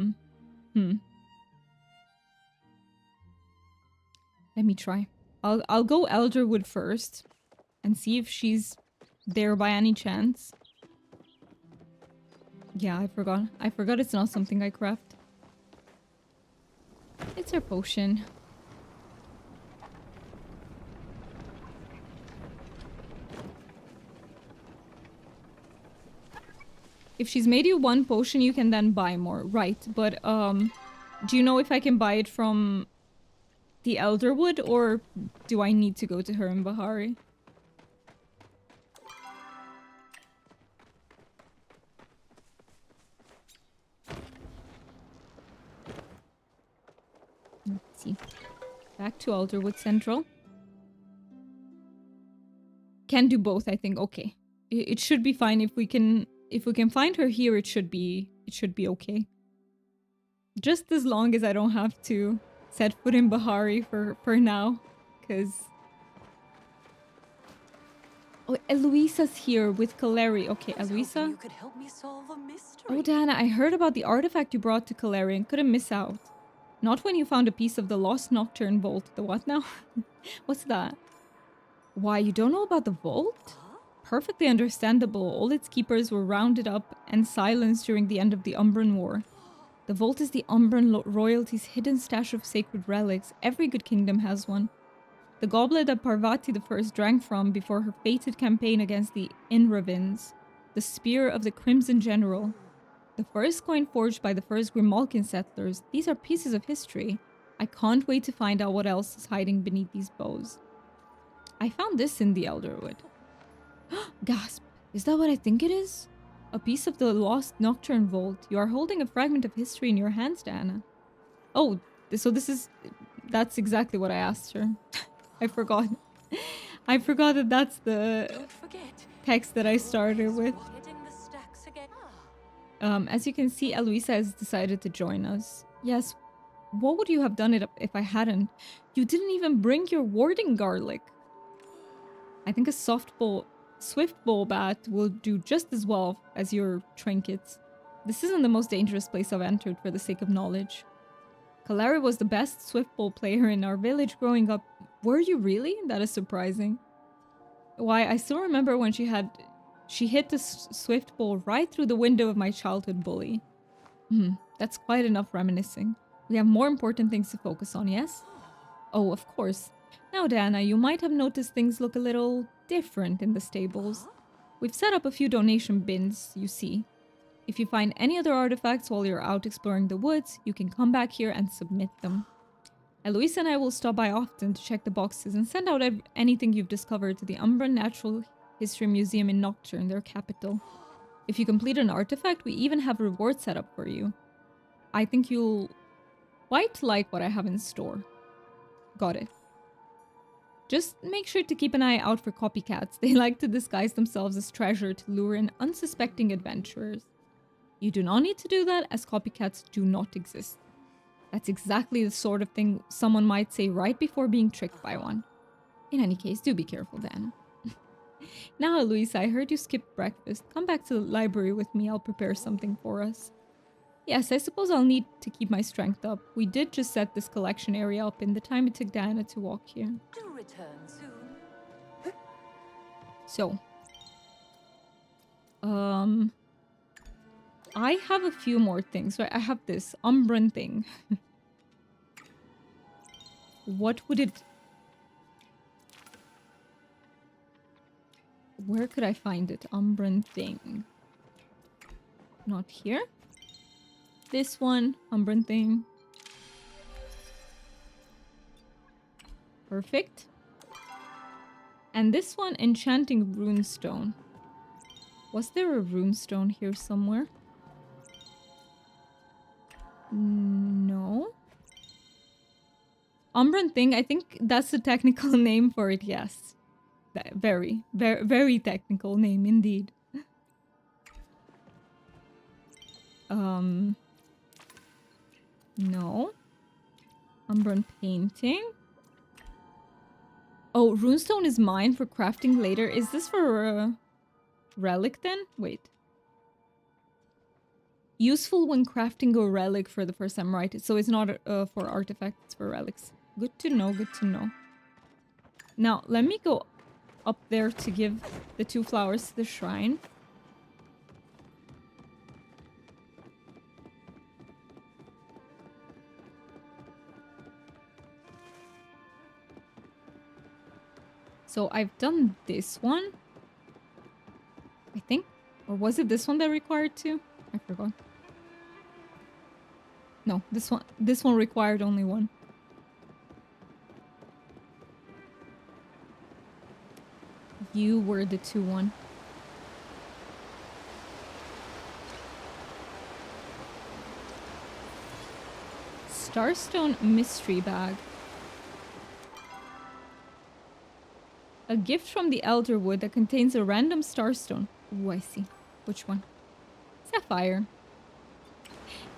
me try. I'll go Elderwood first and see if she's there by any chance. Yeah, I forgot. I forgot it's not something I craft. It's her potion. If she's made you one potion, you can then buy more. Right, but do you know if I can buy it from the Elderwood or do I need to go to her in Bahari? Let's see. Back to Elderwood Central. Can do both, I think. Okay. It should be fine if we can find her here. It should be okay. Just as long as I don't have to set foot in Bahari for now, because oh, Eloisa's here with Kaleri. Okay, Eloisa. You could help me solve a mystery. Oh, Dana, I heard about the artifact you brought to Kaleri and couldn't miss out. Not when you found a piece of the lost Nocturne vault. The what now? What's that? Why, you don't know about the vault? Perfectly understandable. All its keepers were rounded up and silenced during the end of the Umbran War. The vault is the Umbran royalty's hidden stash of sacred relics. Every good kingdom has one. The goblet that Parvati I drank from before her fated campaign against the Inravins. The spear of the Crimson General. The first coin forged by the first Grimalkin settlers. These are pieces of history. I can't wait to find out what else is hiding beneath these bows. I found this in the Elderwood. Gasp! Is that what I think it is? A piece of the lost Nocturne vault. You are holding a fragment of history in your hands, Diana. Oh, so that's exactly what I asked her. I forgot. I forgot that that's the text that I started with. As you can see, Eloisa has decided to join us. Yes, what would you have done if I hadn't? You didn't even bring your warding garlic. I think a swift bow bat will do just as well as your trinkets. This isn't the most dangerous place I've entered for the sake of knowledge. Kaleri was the best swift bow player in our village growing up. Were you really? That is surprising. Why, I still remember when she hit the swift bow right through the window of my childhood bully. That's quite enough reminiscing. We have more important things to focus on, yes? Oh, of course. Now, Dana, you might have noticed things look a little different in the stables. We've set up a few donation bins, you see. If you find any other artifacts while you're out exploring the woods, you can come back here and submit them. Eloisa and I will stop by often to check the boxes and send out anything you've discovered to the Umbran Natural History Museum in Nocturne, their capital. If you complete an artifact, we even have a reward set up for you. I think you'll quite like what I have in store. Got it. Just make sure to keep an eye out for copycats. They like to disguise themselves as treasure to lure in unsuspecting adventurers. You do not need to do that, as copycats do not exist. That's exactly the sort of thing someone might say right before being tricked by one. In any case, do be careful, Dan. Now, Eloisa, I heard you skipped breakfast. Come back to the library with me. I'll prepare something for us. Yes, I suppose I'll need to keep my strength up. We did just set this collection area up in the time it took Diana to walk here. Do return soon. So. I have a few more things, right? I have this Umbran thing. What would it... Where could I find it? Umbran thing. Not here. This one, Umbran thing. Perfect. And this one, enchanting runestone. Was there a runestone here somewhere? No. Umbran thing, I think that's the technical name for it, yes. Very, very, very technical name indeed. No. Umbran painting. Oh, runestone is mine for crafting later. Is this for a relic then? Wait. Useful when crafting a relic for the first time, right? So it's not for artifacts, it's for relics. Good to know, good to know. Now, let me go up there to give the 2 flowers to the shrine. So I've done this one. I think. Or was it this one that required 2? I forgot. No, this one required only 1. You were the 2-1. Starstone mystery bag. A gift from the Elderwood that contains a random starstone. Ooh, I see. Which one? Sapphire.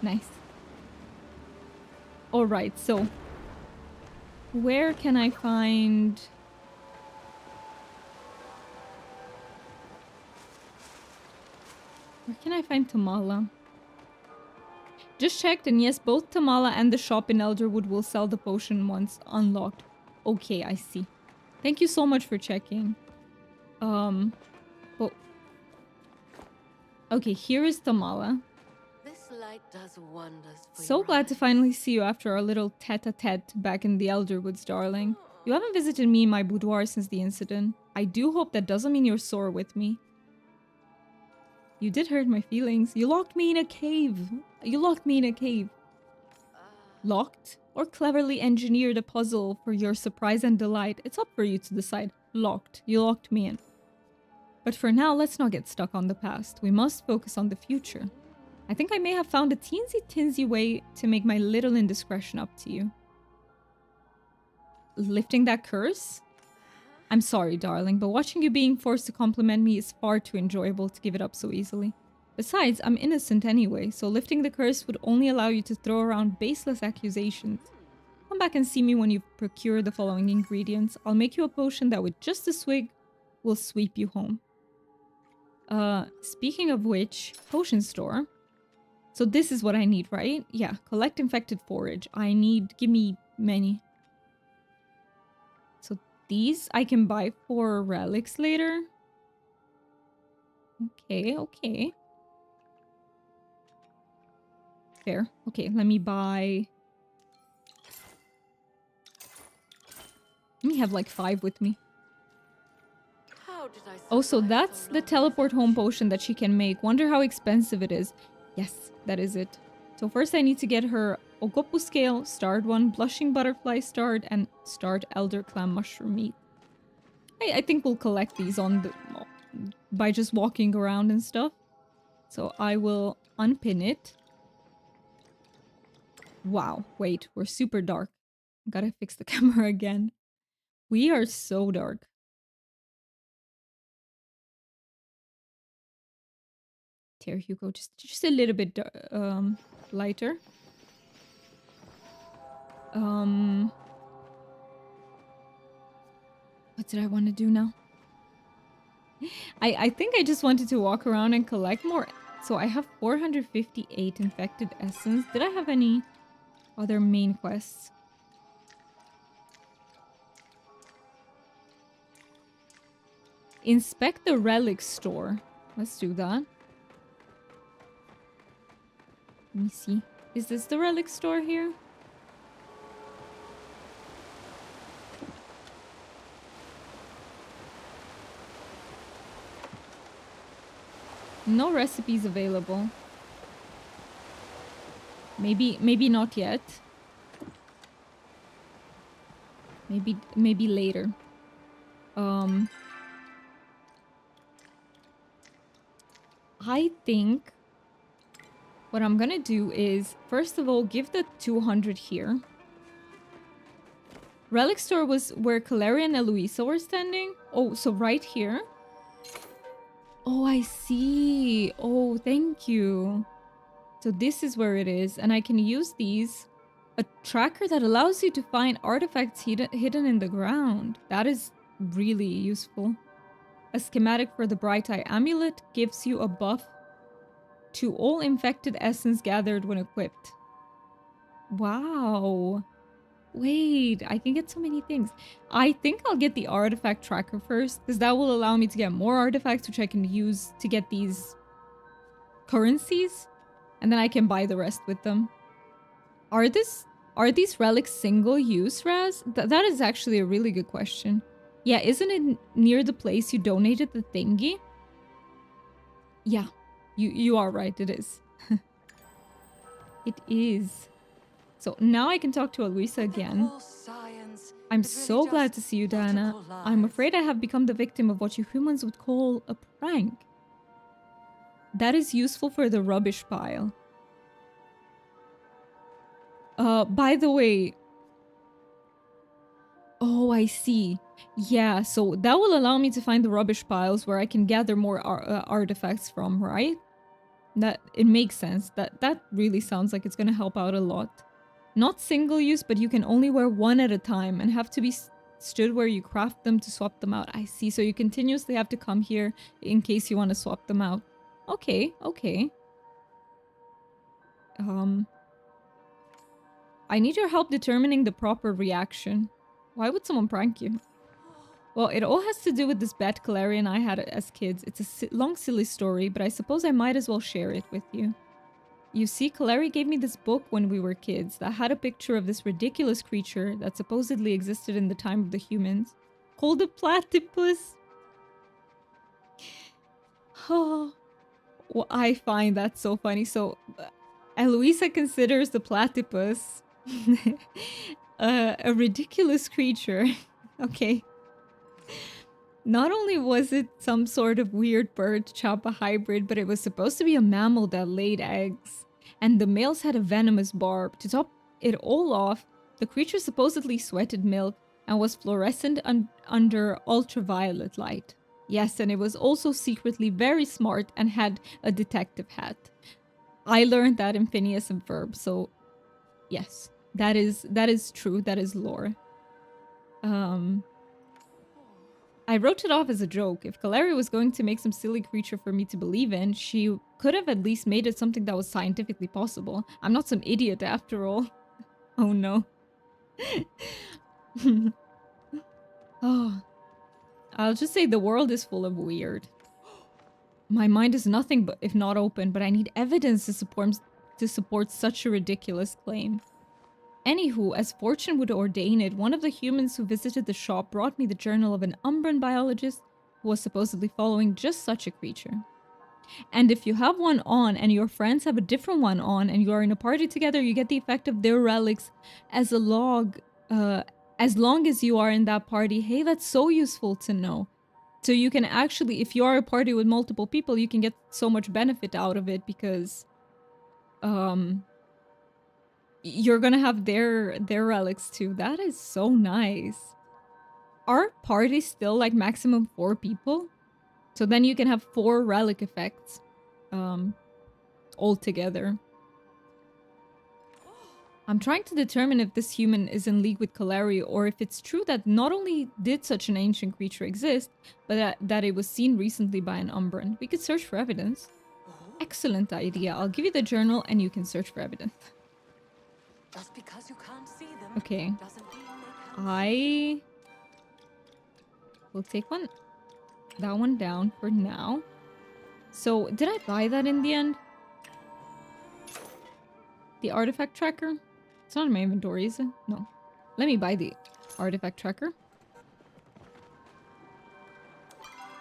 Nice. Alright, so where can I find... Where can I find Tamala? Just checked, and yes, both Tamala and the shop in Elderwood will sell the potion once unlocked. Okay, I see. Thank you so much for checking. Well, okay, here is Tamala. This light does wonders for So your glad to eyes. finally see you after our little tete-a-tete back in the Elderwoods, darling. You haven't visited me in my boudoir since the incident. I do hope that doesn't mean you're sore with me. You did hurt my feelings. You locked me in a cave. You locked me in a cave. Locked? Or cleverly engineered a puzzle for your surprise and delight? It's up for you to decide. Locked. You locked me in. But for now, let's not get stuck on the past. We must focus on the future. I think I may have found a teensy-tinsy way to make my little indiscretion up to you. Lifting that curse? I'm sorry, darling, but watching you being forced to compliment me is far too enjoyable to give it up so easily. Besides, I'm innocent anyway, so lifting the curse would only allow you to throw around baseless accusations. Come back and see me when you've procured the following ingredients. I'll make you a potion that with just a swig will sweep you home. Speaking of which, potion store. So this is what I need, right? Yeah, collect infected forage. Give me many. So these I can buy for relics later. Okay, okay. Fair. Okay, let me buy... Let me have like 5 with me. How did I Oh, so survive that's so the long teleport without home you? potion that she can make. Wonder how expensive it is. Yes, that is it. So first I need to get her Ogopu scale, starred one, blushing butterfly starred, and starred elder clam mushroom meat. I think we'll collect these on the by just walking around and stuff. So I will unpin it. Wow, wait, we're super dark. Gotta fix the camera again. We are so dark. Here, Hugo, just a little bit lighter. What did I want to do now? I think I just wanted to walk around and collect more So I have 458 infected essence. Did I have any other main quests? Inspect the relic store. Let's do that. Let me see. Is this the relic store here? No recipes available. Maybe not yet. Maybe later. I think what I'm gonna do is, first of all, give the 200 here. Relic store was where Caleria and Eloisa were standing? Oh, so right here? Oh, I see. Oh, thank you. So this is where it is, and I can use these. A tracker that allows you to find artifacts hidden in the ground. That is really useful. A schematic for the Bright Eye Amulet gives you a buff to all infected essence gathered when equipped. Wow. Wait, I can get so many things. I think I'll get the artifact tracker first, because that will allow me to get more artifacts, which I can use to get these currencies. And then I can buy the rest with them. Are these relics single use, Raz? That is actually a really good question. Yeah, isn't it near the place you donated the thingy? Yeah, you are right, it is. It is. So now I can talk to Eloisa again. I'm so glad to see you, Diana. I'm afraid I have become the victim of what you humans would call a prank. That is useful for the rubbish pile. By the way... Oh, I see. Yeah, so that will allow me to find the rubbish piles where I can gather more artifacts from, right? It makes sense. That really sounds like it's gonna help out a lot. Not single use, but you can only wear one at a time and have to be stood where you craft them to swap them out. I see. So you continuously have to come here in case you want to swap them out. Okay, okay. I need your help determining the proper reaction. Why would someone prank you? Well, it all has to do with this bet Caleria and I had as kids. It's a long, silly story, but I suppose I might as well share it with you. You see, Caleria gave me this book when we were kids that had a picture of this ridiculous creature that supposedly existed in the time of the humans, called a platypus. Oh, well, I find that so funny. So, Eloisa considers the platypus a ridiculous creature. Okay. Not only was it some sort of weird bird-chopper hybrid, but it was supposed to be a mammal that laid eggs. And the males had a venomous barb. To top it all off, the creature supposedly sweated milk and was fluorescent under ultraviolet light. Yes, and it was also secretly very smart and had a detective hat. I learned that in Phineas and Ferb, so yes, that is true. That is lore. I wrote it off as a joke. If Caleria was going to make some silly creature for me to believe in, she could have at least made it something that was scientifically possible. I'm not some idiot after all. Oh no. Oh. I'll just say the world is full of weird. My mind is nothing but if not open, but I need evidence to support such a ridiculous claim. Anywho, as fortune would ordain it, one of the humans who visited the shop brought me the journal of an Umbran biologist who was supposedly following just such a creature. And if you have one on and your friends have a different one on and you are in a party together, you get the effect of their relics as a log, as long as you are in that party. Hey, that's so useful to know. So you can actually, if you are a party with multiple people, you can get so much benefit out of it because, you're gonna have their relics too. That is so nice. Are parties still like maximum 4 people? So then you can have 4 relic effects all together. I'm trying to determine if this human is in league with Caleria or if it's true that not only did such an ancient creature exist, but that it was seen recently by an Umbran. We could search for evidence. Excellent idea. I'll give you the journal and you can search for evidence. Just because you can't see them Okay. doesn't mean they can't. I will take that one down for now. So, did I buy that in the end? The artifact tracker? It's not in my inventory, is it? No. Let me buy the artifact tracker.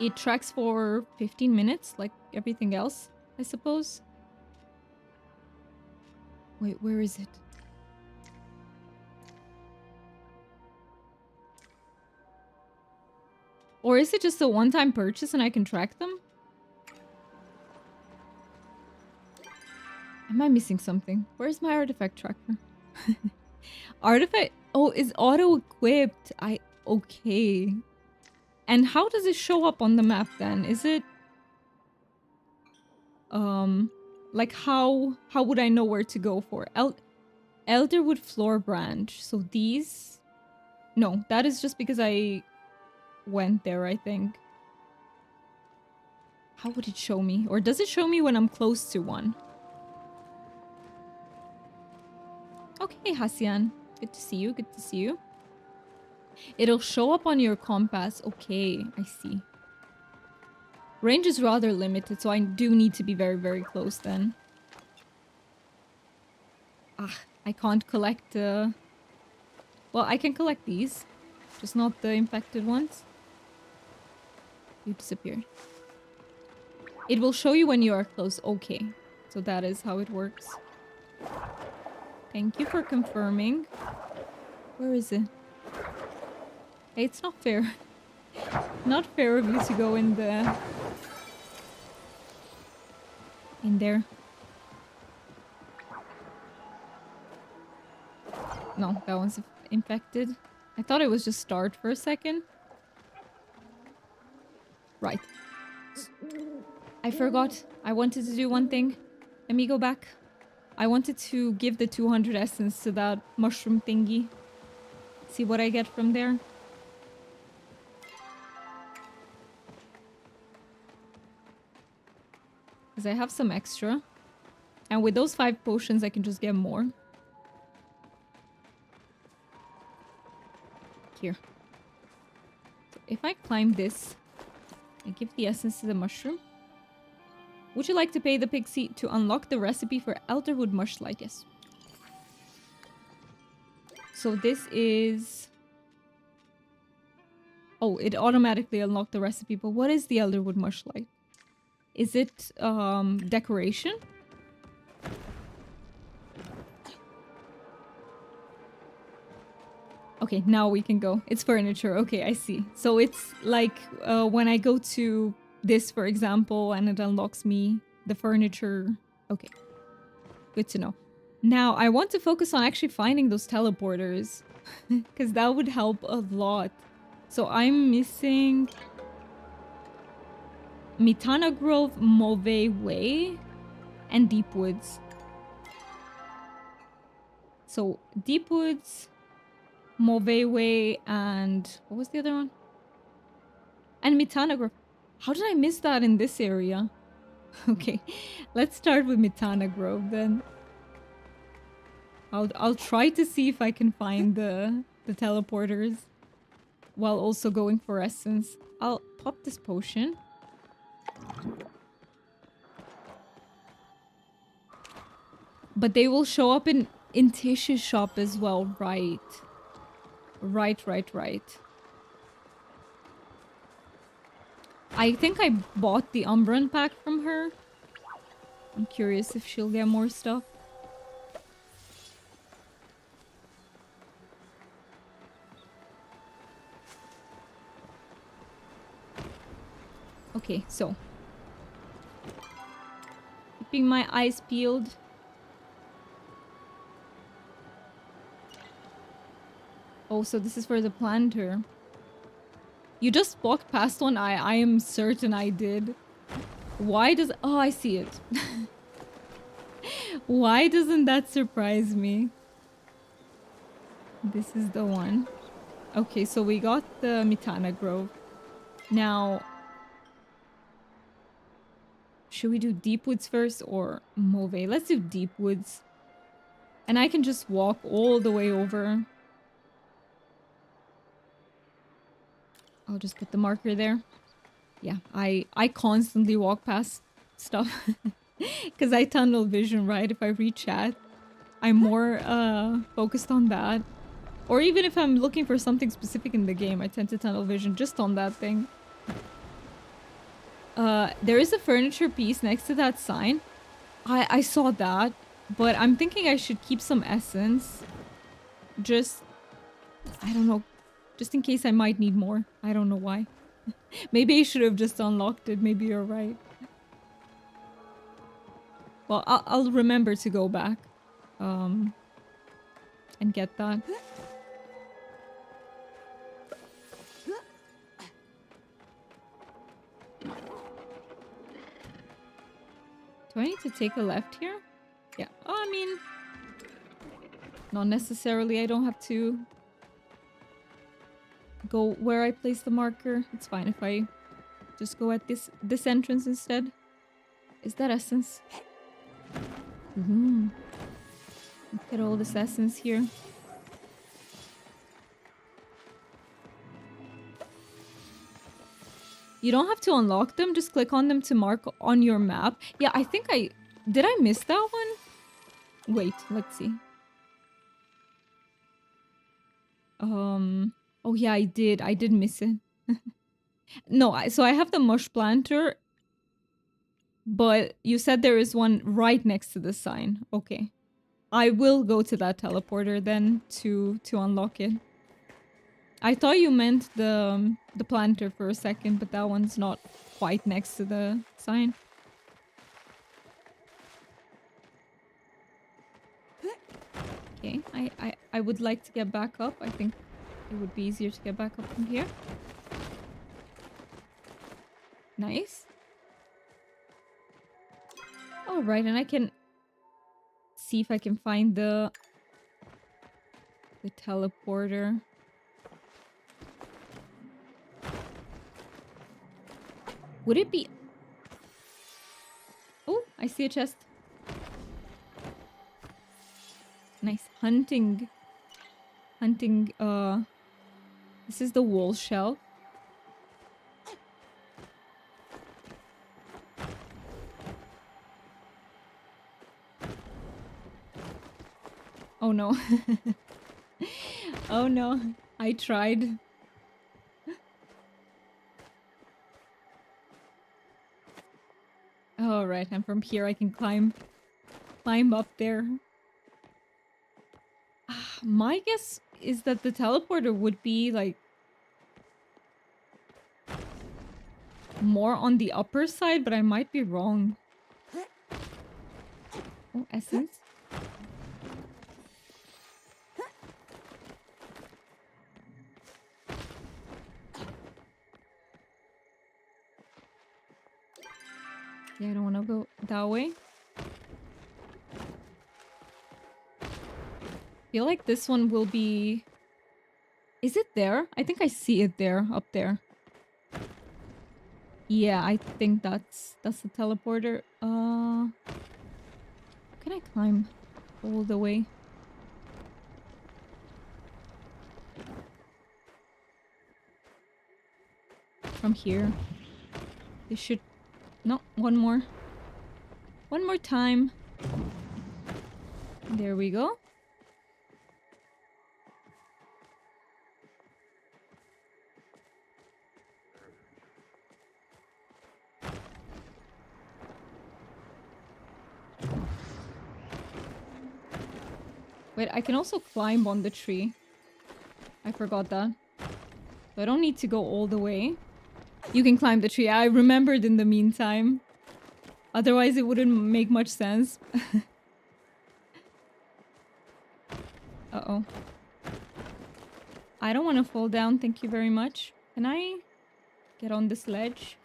It tracks for 15 minutes, like everything else, I suppose. Wait, where is it? Or is it just a one-time purchase and I can track them? Am I missing something? Where's my artifact tracker? Artifact... Oh, is auto-equipped. Okay. And how does it show up on the map then? Is it... Like how would I know where to go for? Elderwood floor branch. So these... No, that is just because I went there, I think. How would it show me? Or does it show me when I'm close to one? Okay, Hasian. Good to see you, good to see you. It'll show up on your compass. Okay, I see. Range is rather limited, so I do need to be very, very close then. Ah, I can't collect... Well, I can collect these. Just not the infected ones. You disappeared. It will show you when you are close. Okay, so that is how it works. Thank you for confirming. Where is it? Hey, it's not fair. Not fair of you to go in the... in there. No, that one's infected. I thought it was just start for a second. Right. I forgot. I wanted to do one thing. Let me go back. I wanted to give the 200 essence to that mushroom thingy. See what I get from there. Because I have some extra. And with those 5 potions, I can just get more. Here. So if I climb this, I give the essence to the mushroom. Would you like to pay the pixie to unlock the recipe for Elderwood Mushlight? Yes. So this is... Oh, it automatically unlocked the recipe, but what is the Elderwood Mushlight? Is it decoration? Okay, now we can go. It's furniture. Okay, I see. So it's like when I go to this, for example, and it unlocks me the furniture. Okay, good to know. Now, I want to focus on actually finding those teleporters because that would help a lot. So I'm missing Mitana Grove, Mauve Way, and Deep Woods. So Deep Woods, Mauve Way, and what was the other one? And Mitana Grove. How did I miss that in this area? Okay, let's start with Mitana Grove then. I'll try to see if I can find the teleporters while also going for essence. I'll pop this potion. But they will show up in Tish's shop as well, right? Right. I think I bought the Umbran pack from her. I'm curious if she'll get more stuff. Okay, so. Keeping my eyes peeled. Oh, so this is for the planter. You just walked past one. I am certain I did. Why does... Oh, I see it. Why doesn't that surprise me? This is the one. Okay, so we got the Mitana Grove. Now... Should we do Deep Woods first or Mauve? Let's do Deep Woods. And I can just walk all the way over. I'll just put the marker there. Yeah, I constantly walk past stuff. Because I tunnel vision, right? If I read chat, I'm more focused on that. Or even if I'm looking for something specific in the game, I tend to tunnel vision just on that thing. There is a furniture piece next to that sign. I saw that, but I'm thinking I should keep some essence. Just, I don't know, just in case I might need more. I don't know why. Maybe I should have just unlocked it. Maybe you're right. Well, I'll remember to go back and get that. Do I need to take a left here? Yeah. Oh, I mean, not necessarily. I don't have to go where I place the marker. It's fine if I just go at this entrance instead. Is that essence? Look at all this essence here. You don't have to unlock them, just click on them to mark on your map. Yeah, I think did I miss that one? Wait, let's see. Oh yeah, I did miss it. No, so I have the mush planter, but you said there is one right next to the sign. Okay. I will go to that teleporter then to unlock it. I thought you meant the planter for a second, but that one's not quite next to the sign. Okay, I would like to get back up. I think it would be easier to get back up from here. Nice. All right, and I can see if I can find the teleporter. Would it be... Oh, I see a chest. Nice. Hunting. This is the wall shelf. Oh no. Oh no. I tried. Alright, and from here I can climb up there. My guess is that the teleporter would be like more on the upper side, but I might be wrong. Oh, essence. Yeah, I don't want to go that way. Feel like this one will be... Is it there? I think I see it there, up there. Yeah, I think that's the teleporter. Can I climb all the way? From here. They should... No, one more. One more time. There we go. Wait, I can also climb on the tree. I forgot that. So I don't need to go all the way. You can climb the tree. I remembered in the meantime. Otherwise, it wouldn't make much sense. Uh-oh. I don't want to fall down. Thank you very much. Can I get on this ledge?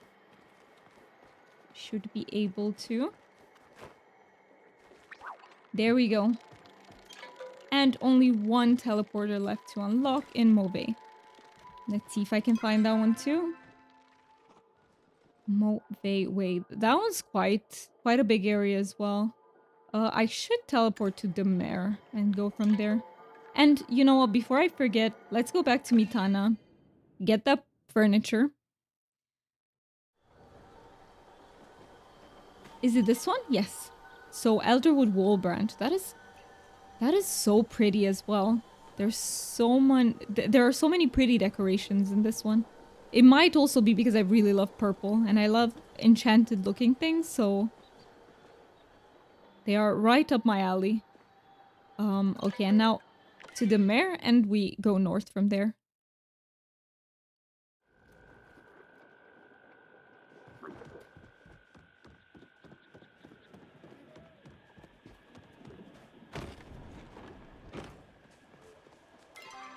Should be able to. There we go. And only one teleporter left to unlock in Mauve. Let's see if I can find that one too. Move Way. That one's quite a big area as well. I should teleport to the Mare and go from there. And you know what? Before I forget, let's go back to Mitana. Get that furniture. Is it this one? Yes. So Elderwood Wall Branch. That is so pretty as well. There's so many. There are so many pretty decorations in this one. It might also be because I really love purple and I love enchanted looking things, so they are right up my alley. Okay, and now to the Mare and we go north from there.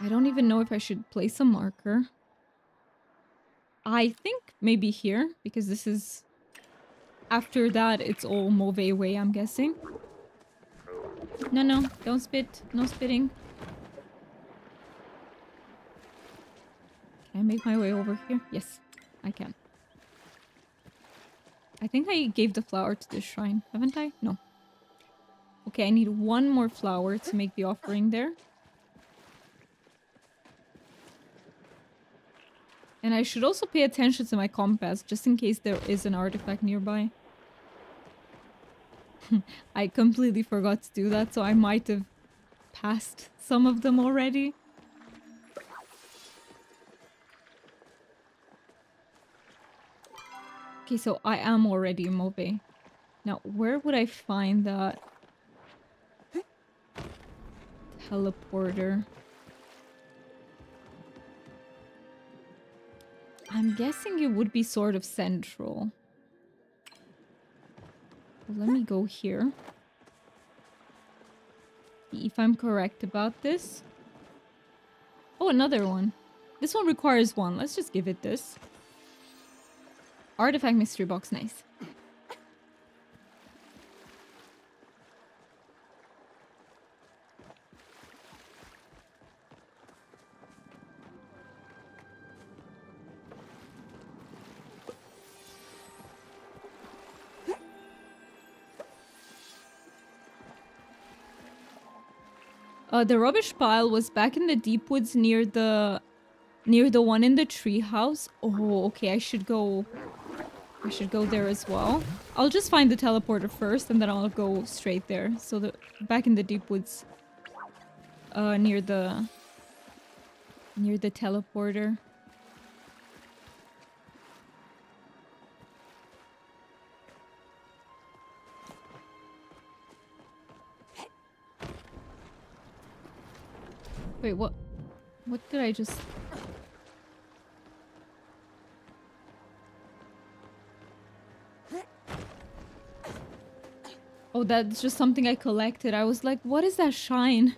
I don't even know if I should place a marker. I think maybe here, because this is... After that, it's all Mauve way, I'm guessing. No, don't spit. No spitting. Can I make my way over here? Yes, I can. I think I gave the flower to this shrine, haven't I? No. Okay, I need one more flower to make the offering there. And I should also pay attention to my compass, just in case there is an artifact nearby. I completely forgot to do that, so I might have passed some of them already. Okay, so I am already in Mauve. Now, where would I find that teleporter? I'm guessing it would be sort of central. Well, let me go here. If I'm correct about this. Oh, another one. This one requires one. Let's just give it this. Artifact mystery box, nice. The rubbish pile was back in the deep woods near the one in the tree house. Oh, okay, I should go there as well. I'll just find the teleporter first and then I'll go straight there. So the back in the deep woods near the teleporter. Wait, what did I just... Oh, that's just something I collected. I was like, what is that shine?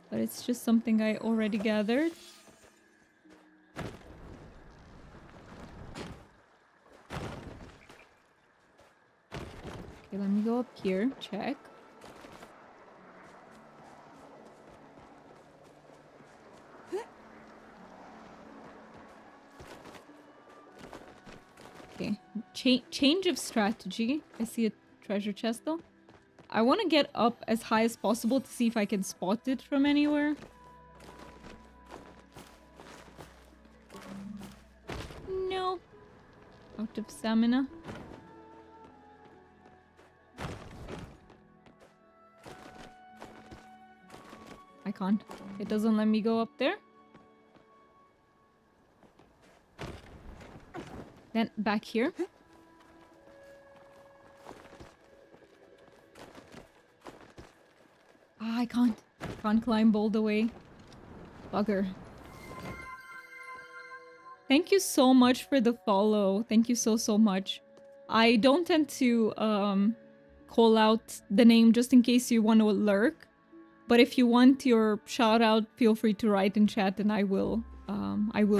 But it's just something I already gathered. Okay, let me go up here. Check. Okay, change of strategy. I see a treasure chest though. I want to get up as high as possible to see if I can spot it from anywhere. No. Out of stamina. I can't. It doesn't let me go up there. Then back here. Ah, I can't climb all the way. Bugger. Thank you so much for the follow. Thank you so much. I don't tend to call out the name just in case you want to lurk. But if you want your shout out, feel free to write in chat and I will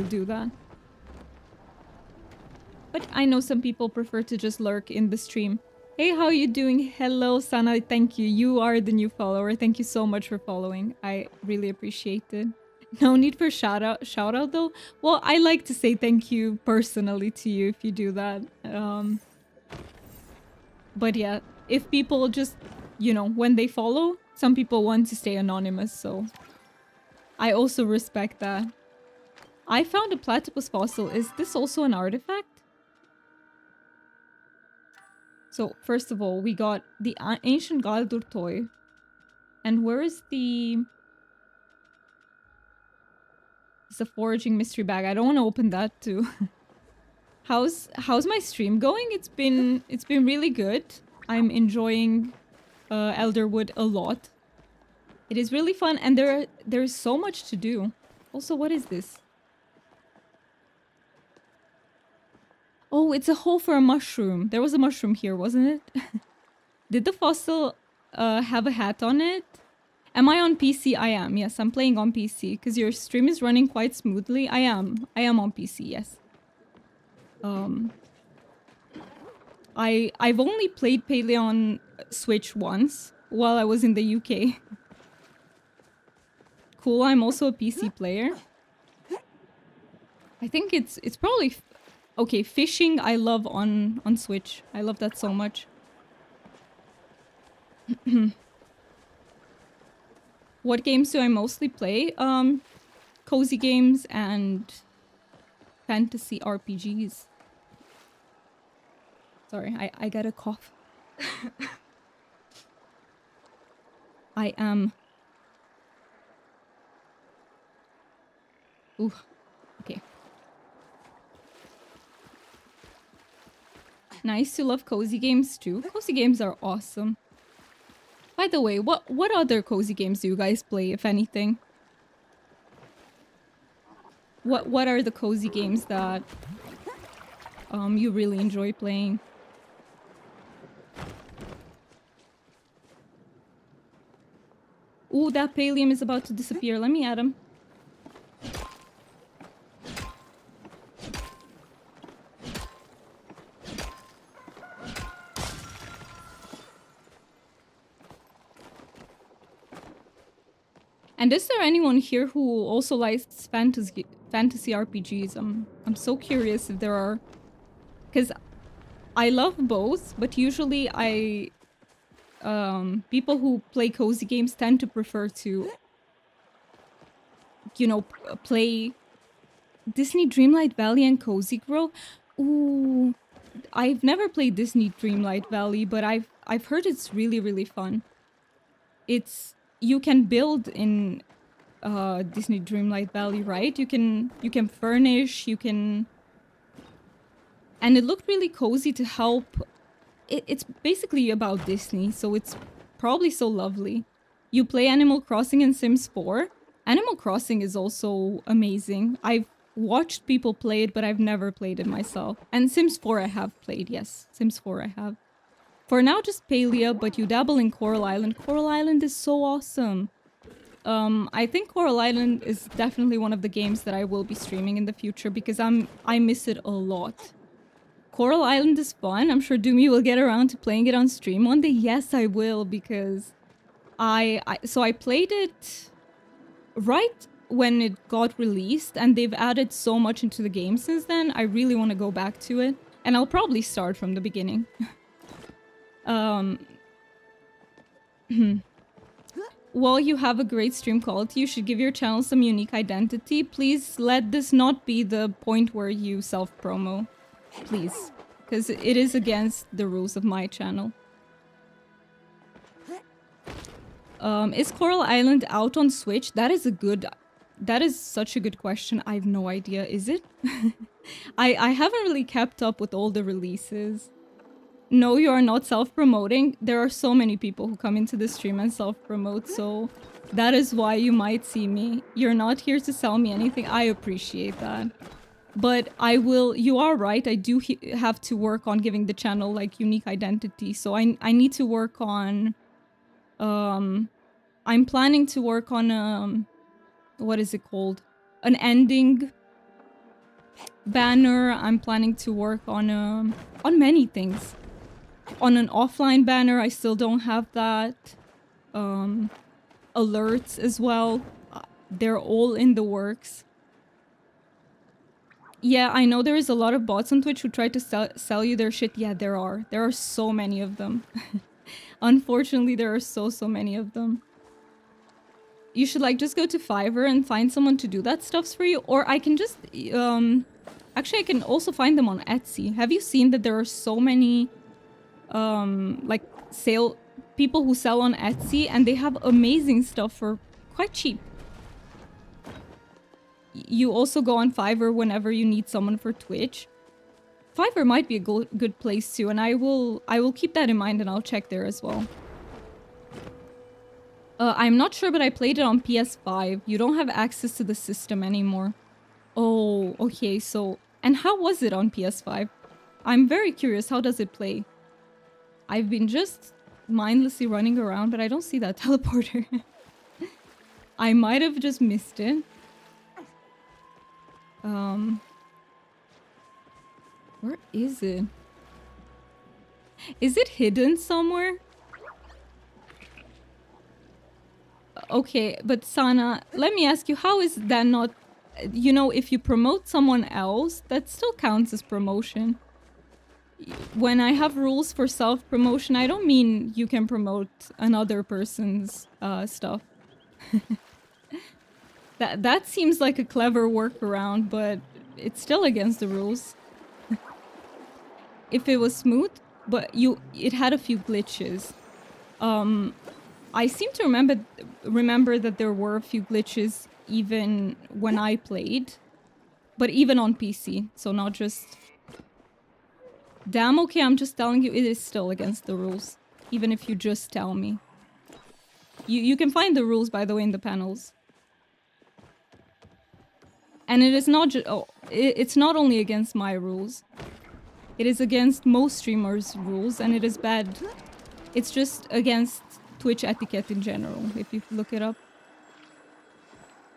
do that. But I know some people prefer to just lurk in the stream. Hey, how are you doing? Hello, Sana. Thank you. You are the new follower. Thank you so much for following. I really appreciate it. No need for shout out though. Well, I like to say thank you personally to you if you do that. But yeah, if people just, you know, when they follow, some people want to stay anonymous, so I also respect that. I found a platypus fossil. Is this also an artifact? So, first of all, we got the ancient Galdur toy. And where is the... It's a foraging mystery bag. I don't want to open that too. How's my stream going? It's been really good. I'm enjoying Elderwood a lot. It is really fun, and there's so much to do. Also, what is this? Oh, it's a hole for a mushroom. There was a mushroom here, wasn't it? Did the fossil have a hat on it? Am I on PC? I am. Yes, I'm playing on PC because your stream is running quite smoothly. I am on PC. Yes. I've only played Palia on Switch once while I was in the UK. Cool. I'm also a PC player. I think it's probably okay. Fishing I love on Switch. I love that so much. What games do I mostly play? Cozy games and fantasy RPGs. Sorry, I got a cough. I am... Ooh, okay. Nice to love cozy games too. Cozy games are awesome. By the way, what other cozy games do you guys play, if anything? What are the cozy games that you really enjoy playing? Ooh, that pallium is about to disappear. Let me add him. And is there anyone here who also likes fantasy RPGs? I'm so curious if there are, because I love both, but usually people who play cozy games tend to prefer to, you know, play Disney Dreamlight Valley and Cozy Grove. Ooh, I've never played Disney Dreamlight Valley, but I've heard it's really, really fun. You can build in Disney Dreamlight Valley, right? You can furnish, you can... And it looked really cozy to help. It's basically about Disney, so it's probably so lovely. You play Animal Crossing and Sims 4. Animal Crossing is also amazing. I've watched people play it, but I've never played it myself. And Sims 4 I have played, yes. Sims 4 I have. For now, just Palia, but you dabble in Coral Island. Coral Island is so awesome. I think Coral Island is definitely one of the games that I will be streaming in the future because I miss it a lot. Coral Island is fun. I'm sure Doomy will get around to playing it on stream one day. Yes, I will, because so I played it right when it got released, and they've added so much into the game since then. I really want to go back to it, and I'll probably start from the beginning. While you have a great stream quality, you should give your channel some unique identity. Please let this not be the point where you self-promo. Please. Because it is against the rules of my channel. Is Coral Island out on Switch? That is such a good question. I have no idea. Is it? I haven't really kept up with all the releases. No, you are not self-promoting. There are so many people who come into the stream and self-promote, so that is why you might see me. You're not here to sell me anything. I appreciate that. But I will... You are right. I do have to work on giving the channel, like, unique identity. So I need to work on... I'm planning to work on... what is it called? An ending banner. I'm planning to work on many things. On an offline banner, I still don't have that. Alerts as well. they're all in the works. Yeah, I know there is a lot of bots on Twitch who try to sell you their shit. Yeah, there are. There are so many of them. Unfortunately, there are so many of them. You should like just go to Fiverr and find someone to do that stuff for you. Or I can just, actually I can also find them on Etsy. Have you seen that there are so many, like people who sell on Etsy and they have amazing stuff for quite cheap. You also go on Fiverr whenever you need someone for Twitch. Fiverr might be a good place too, and I will keep that in mind and I'll check there as well. I'm not sure, but I played it on PS5. You don't have access to the system anymore. Oh, okay, so... And how was it on PS5? I'm very curious, how does it play? I've been just mindlessly running around, but I don't see that teleporter. I might have just missed it. Where is it? Is it hidden somewhere? Okay, but Sana, let me ask you, how is that not... You know, if you promote someone else, that still counts as promotion. When I have rules for self-promotion, I don't mean you can promote another person's stuff. That seems like a clever workaround, but it's still against the rules. If it was smooth, but it had a few glitches. I seem to remember that there were a few glitches even when I played, but even on PC, so not just... Damn, okay, I'm just telling you, it is still against the rules, even if you just tell me. You can find the rules, by the way, in the panels. And it is not just... Oh, it's not only against my rules. It is against most streamers' rules, and it is bad. It's just against Twitch etiquette in general, if you look it up.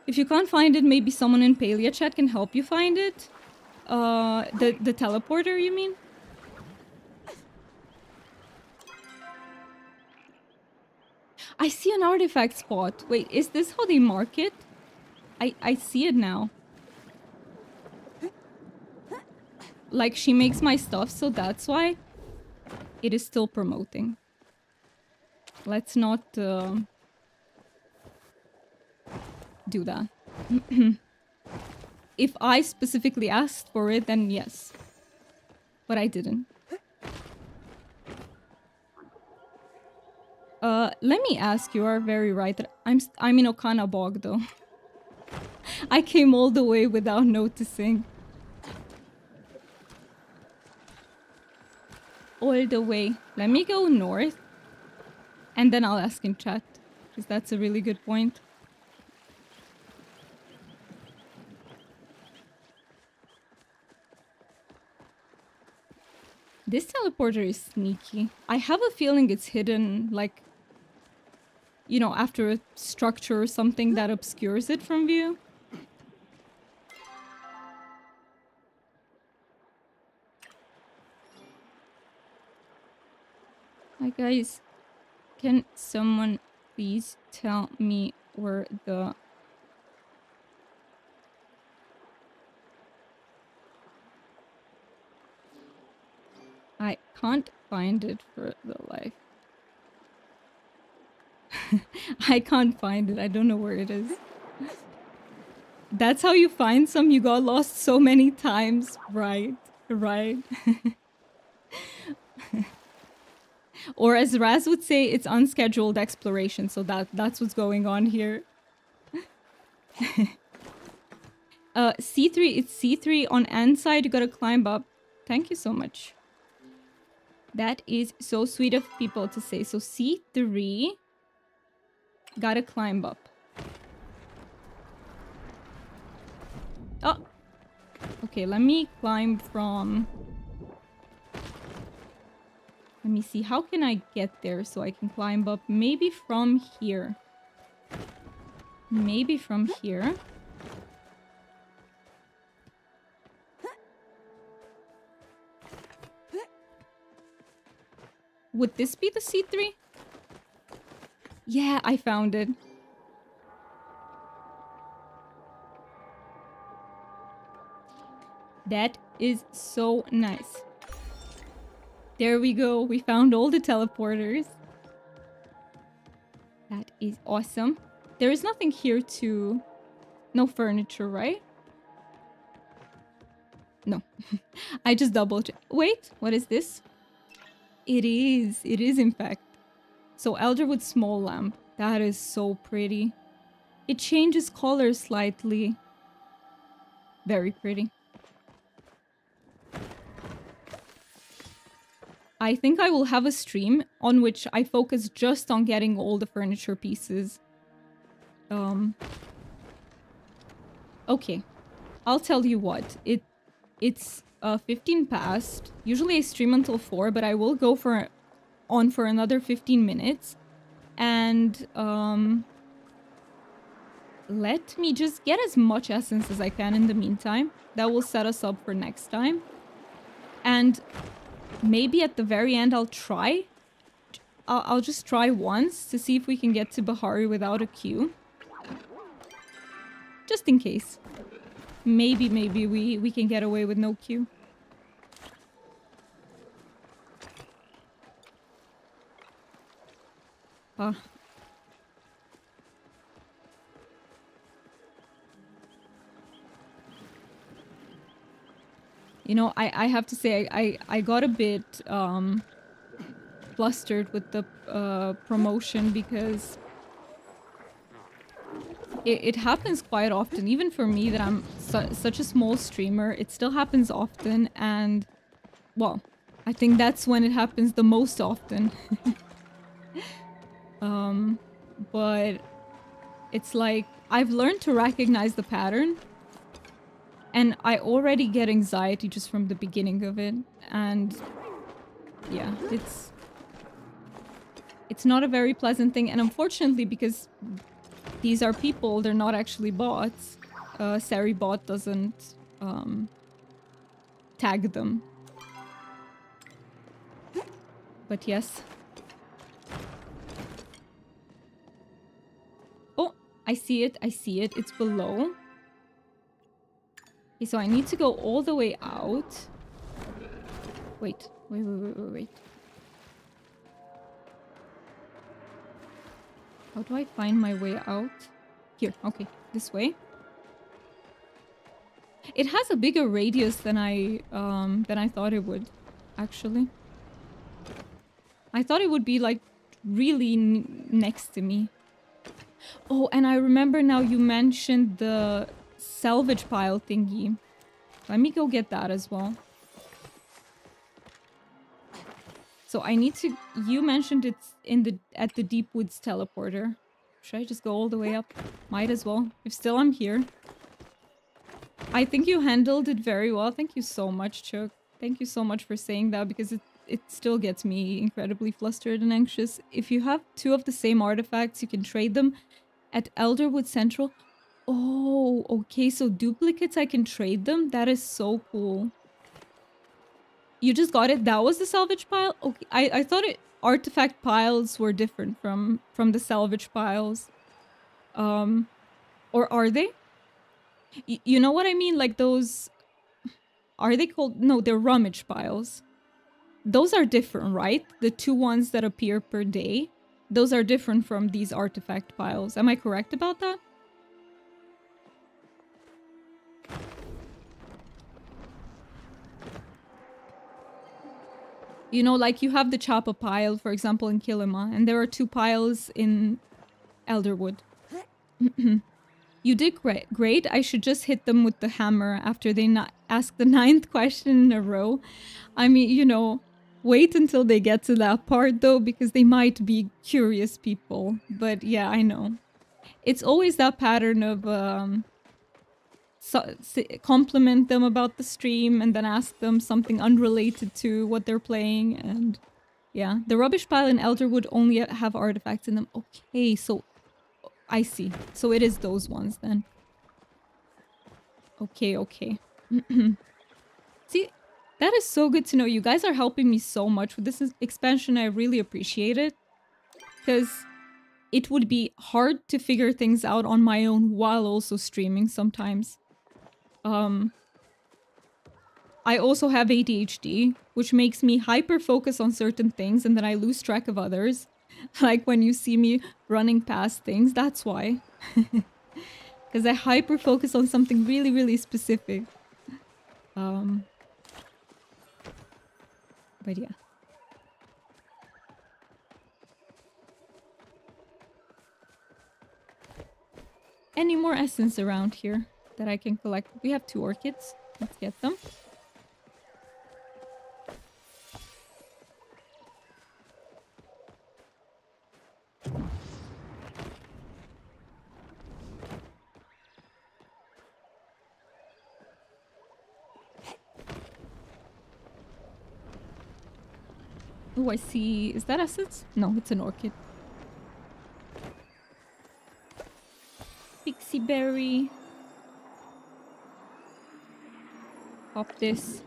If you can't find it, maybe someone in Palia chat can help you find it. The teleporter, you mean? I see an artifact spot. Wait, is this how they mark it? I see it now. Like, she makes my stuff, so that's why it is still promoting. Let's not do that. If I specifically asked for it, then yes. But I didn't. Let me ask, you are very right that I'm in Okana Bog though. I came all the way without noticing. All the way. Let me go north. And then I'll ask in chat. Because that's a really good point. This teleporter is sneaky. I have a feeling it's hidden, like, you know, after a structure or something that obscures it from view. Hi guys, can someone please tell me where the... I can't find it for the life. I can't find it. I don't know where it is. That's how you find some? You got lost so many times. Right. Right. Or as Raz would say, it's unscheduled exploration. So that's what's going on here. C3. It's C3 on N side. You gotta climb up. Thank you so much. That is so sweet of people to say. So C3. Gotta climb up. Oh! Okay, let me climb from... Let me see, how can I get there so I can climb up? Maybe from here. Maybe from here. Would this be the C3? Yeah, I found it. That is so nice. There we go. We found all the teleporters. That is awesome. There is nothing here to... No furniture, right? No. I just double checked. Wait, what is this? It is. It is, in fact. So, Elderwood small lamp. That is so pretty. It changes color slightly. Very pretty. I think I will have a stream on which I focus just on getting all the furniture pieces. Okay. I'll tell you what. It's 15 past. Usually I stream until 4, but I will go on for another 15 minutes. And let me just get as much essence as I can in the meantime. That will set us up for next time. And maybe at the very end I'll try. I'll just try once to see if we can get to Bahari without a queue. Just in case. Maybe we can get away with no queue. You know, I have to say, I got a bit flustered with the promotion because it happens quite often. Even for me that I'm such a small streamer, it still happens often. And, well, I think that's when it happens the most often. But it's like, I've learned to recognize the pattern. And I already get anxiety just from the beginning of it. And yeah, it's not a very pleasant thing. And unfortunately, because these are people, they're not actually bots. Seribot doesn't tag them. But yes. Oh, I see it. I see it. It's below. Okay, so I need to go all the way out. Wait. How do I find my way out? Here, okay, this way. It has a bigger radius than I thought it would, actually. I thought it would be like really next to me. Oh, and I remember now you mentioned the salvage pile thingy. Let me go get that as well. So I need to... You mentioned it's at the Deep Woods teleporter. Should I just go all the way up? Might as well. If still I'm here. I think you handled it very well. Thank you so much, Chuck. Thank you so much for saying that, because it still gets me incredibly flustered and anxious. If you have 2 of the same artifacts, you can trade them at Elderwood Central. Oh, okay, so duplicates, I can trade them? That is so cool. You just got it? That was the salvage pile? Okay, I thought artifact piles were different from the salvage piles. Or are they? You know what I mean? Like those... Are they called... No, they're rummage piles. Those are different, right? The 2 ones that appear per day. Those are different from these artifact piles. Am I correct about that? You know, like you have the Chapa pile, for example, in Kilima, and there are 2 piles in Elderwood. You did great. I should just hit them with the hammer after they ask the 9th question in a row. I mean, you know, wait until they get to that part, though, because they might be curious people. But yeah, I know. It's always that pattern of... compliment them about the stream and then ask them something unrelated to what they're playing. And yeah, the rubbish pile in Elderwood only have artifacts in them. Okay, so I see. So it is those ones then. Okay. See, that is so good to know. You guys are helping me so much with this expansion. I really appreciate it, because it would be hard to figure things out on my own while also streaming sometimes. I also have ADHD, which makes me hyper focus on certain things and then I lose track of others. Like when you see me running past things, that's why. Because I hyper focus on something really, really specific. But yeah. Any more essence around here that I can collect? We have 2 orchids. Let's get them. Oh, I see. Is that essence? No, it's an orchid. Pixie berry. Pop this.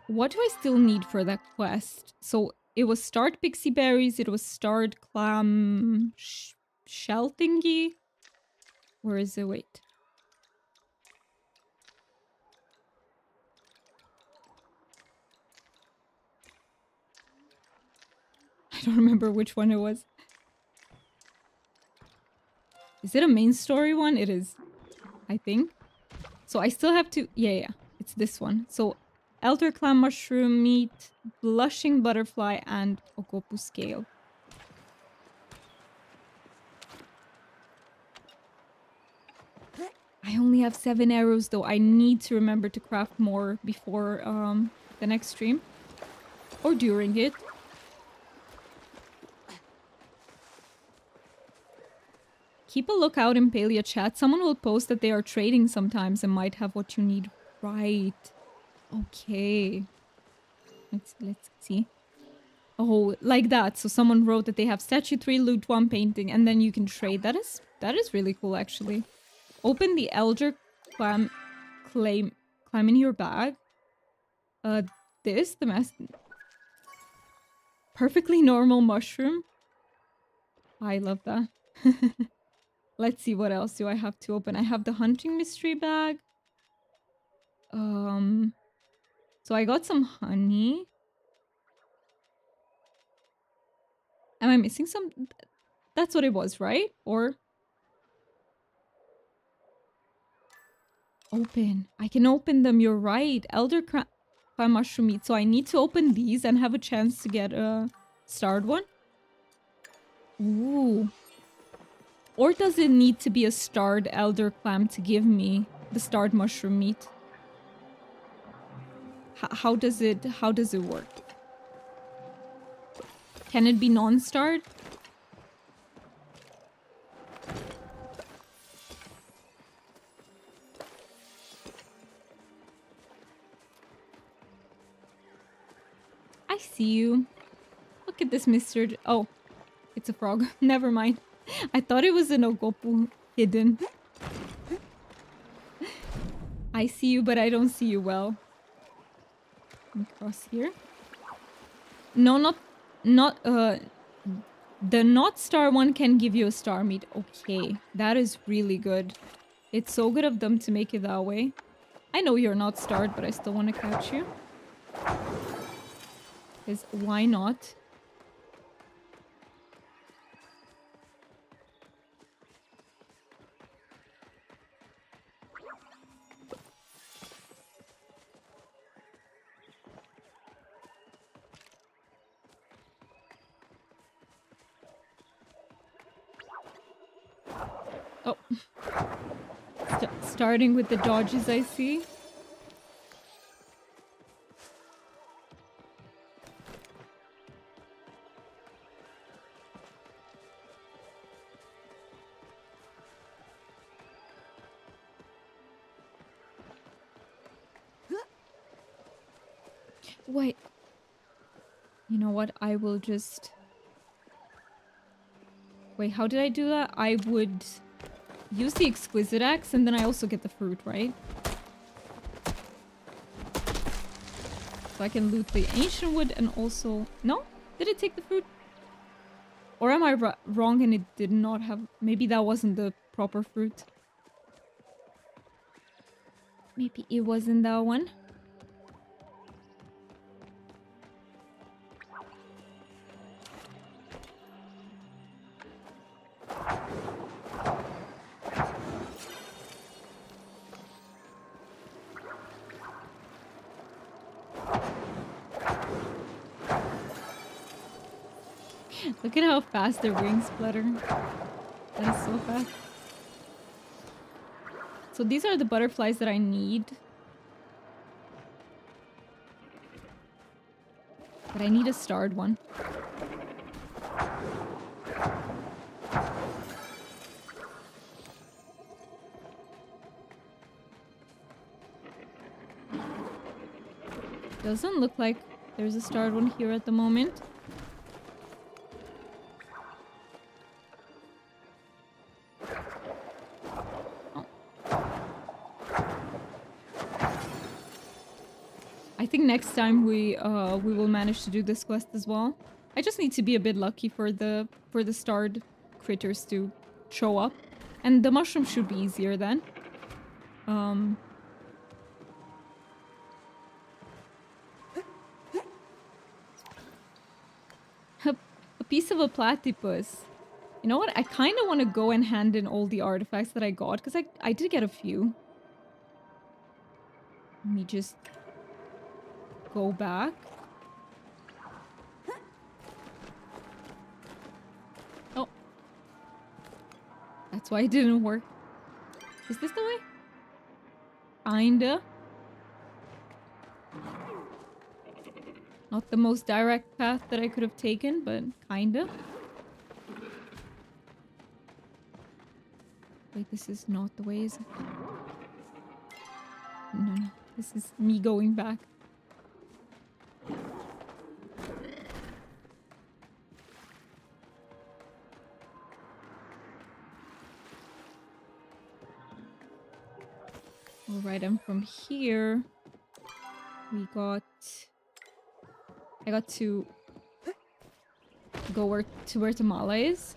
What do I still need for that quest? So it was start pixie berries, it was start clam shell thingy. Where is it? Wait. I don't remember which one it was. Is it a main story one? It is, I think. So I still have to... Yeah, it's this one. So elder clam mushroom meat, blushing butterfly, and okopu scale. I only have 7 arrows though. I need to remember to craft more before the next stream. Or during it. Keep a lookout in Palia chat. Someone will post that they are trading sometimes and might have what you need. Right. Okay. Let's see. Oh, like that. So someone wrote that they have statue 3, loot 1 painting, and then you can trade. That is really cool actually. Open the elder clam in your bag. The mess. Perfectly normal mushroom. I love that. Let's see, what else do I have to open? I have the hunting mystery bag. So I got some honey. Am I missing some? That's what it was, right? Or open. I can open them, you're right. Elder clam mushroom meat. So I need to open these and have a chance to get a starred one. Ooh. Or does it need to be a starred elder clam to give me the starred mushroom meat? How does it work? Can it be non-starred? I see you. Look at this, Mr. Oh, it's a frog. Never mind. I thought it was an ogopu hidden. I see you, but I don't see you well. Across here. No, not the not star one can give you a star meat. Okay, that is really good. It's so good of them to make it that way. I know you're not starred, but I still want to catch you. Because why not? Oh. Starting with the dodges, I see. Wait. You know what? I will just... Wait, how did I do that? I would use the exquisite axe and then I also get the fruit, right? So I can loot the ancient wood and also... No? Did it take the fruit? Or am I wrong and it did not have... Maybe that wasn't the proper fruit. Maybe it wasn't that one. Look at how fast their wings flutter. That is so fast. So these are the butterflies that I need. But I need a starred one. Doesn't look like there's a starred one here at the moment. I think next time we will manage to do this quest as well. I just need to be a bit lucky for the starred critters to show up, and the mushroom should be easier then. A piece of a platypus. You know what? I kind of want to go and hand in all the artifacts that I got because I did get a few. Let me just go back. Oh. That's why it didn't work. Is this the way? Kinda. Not the most direct path that I could have taken, but kinda. Wait, this is not the way, is it? No, no. This is me going back. Alright, and from here we got... I got to go where Tamala is.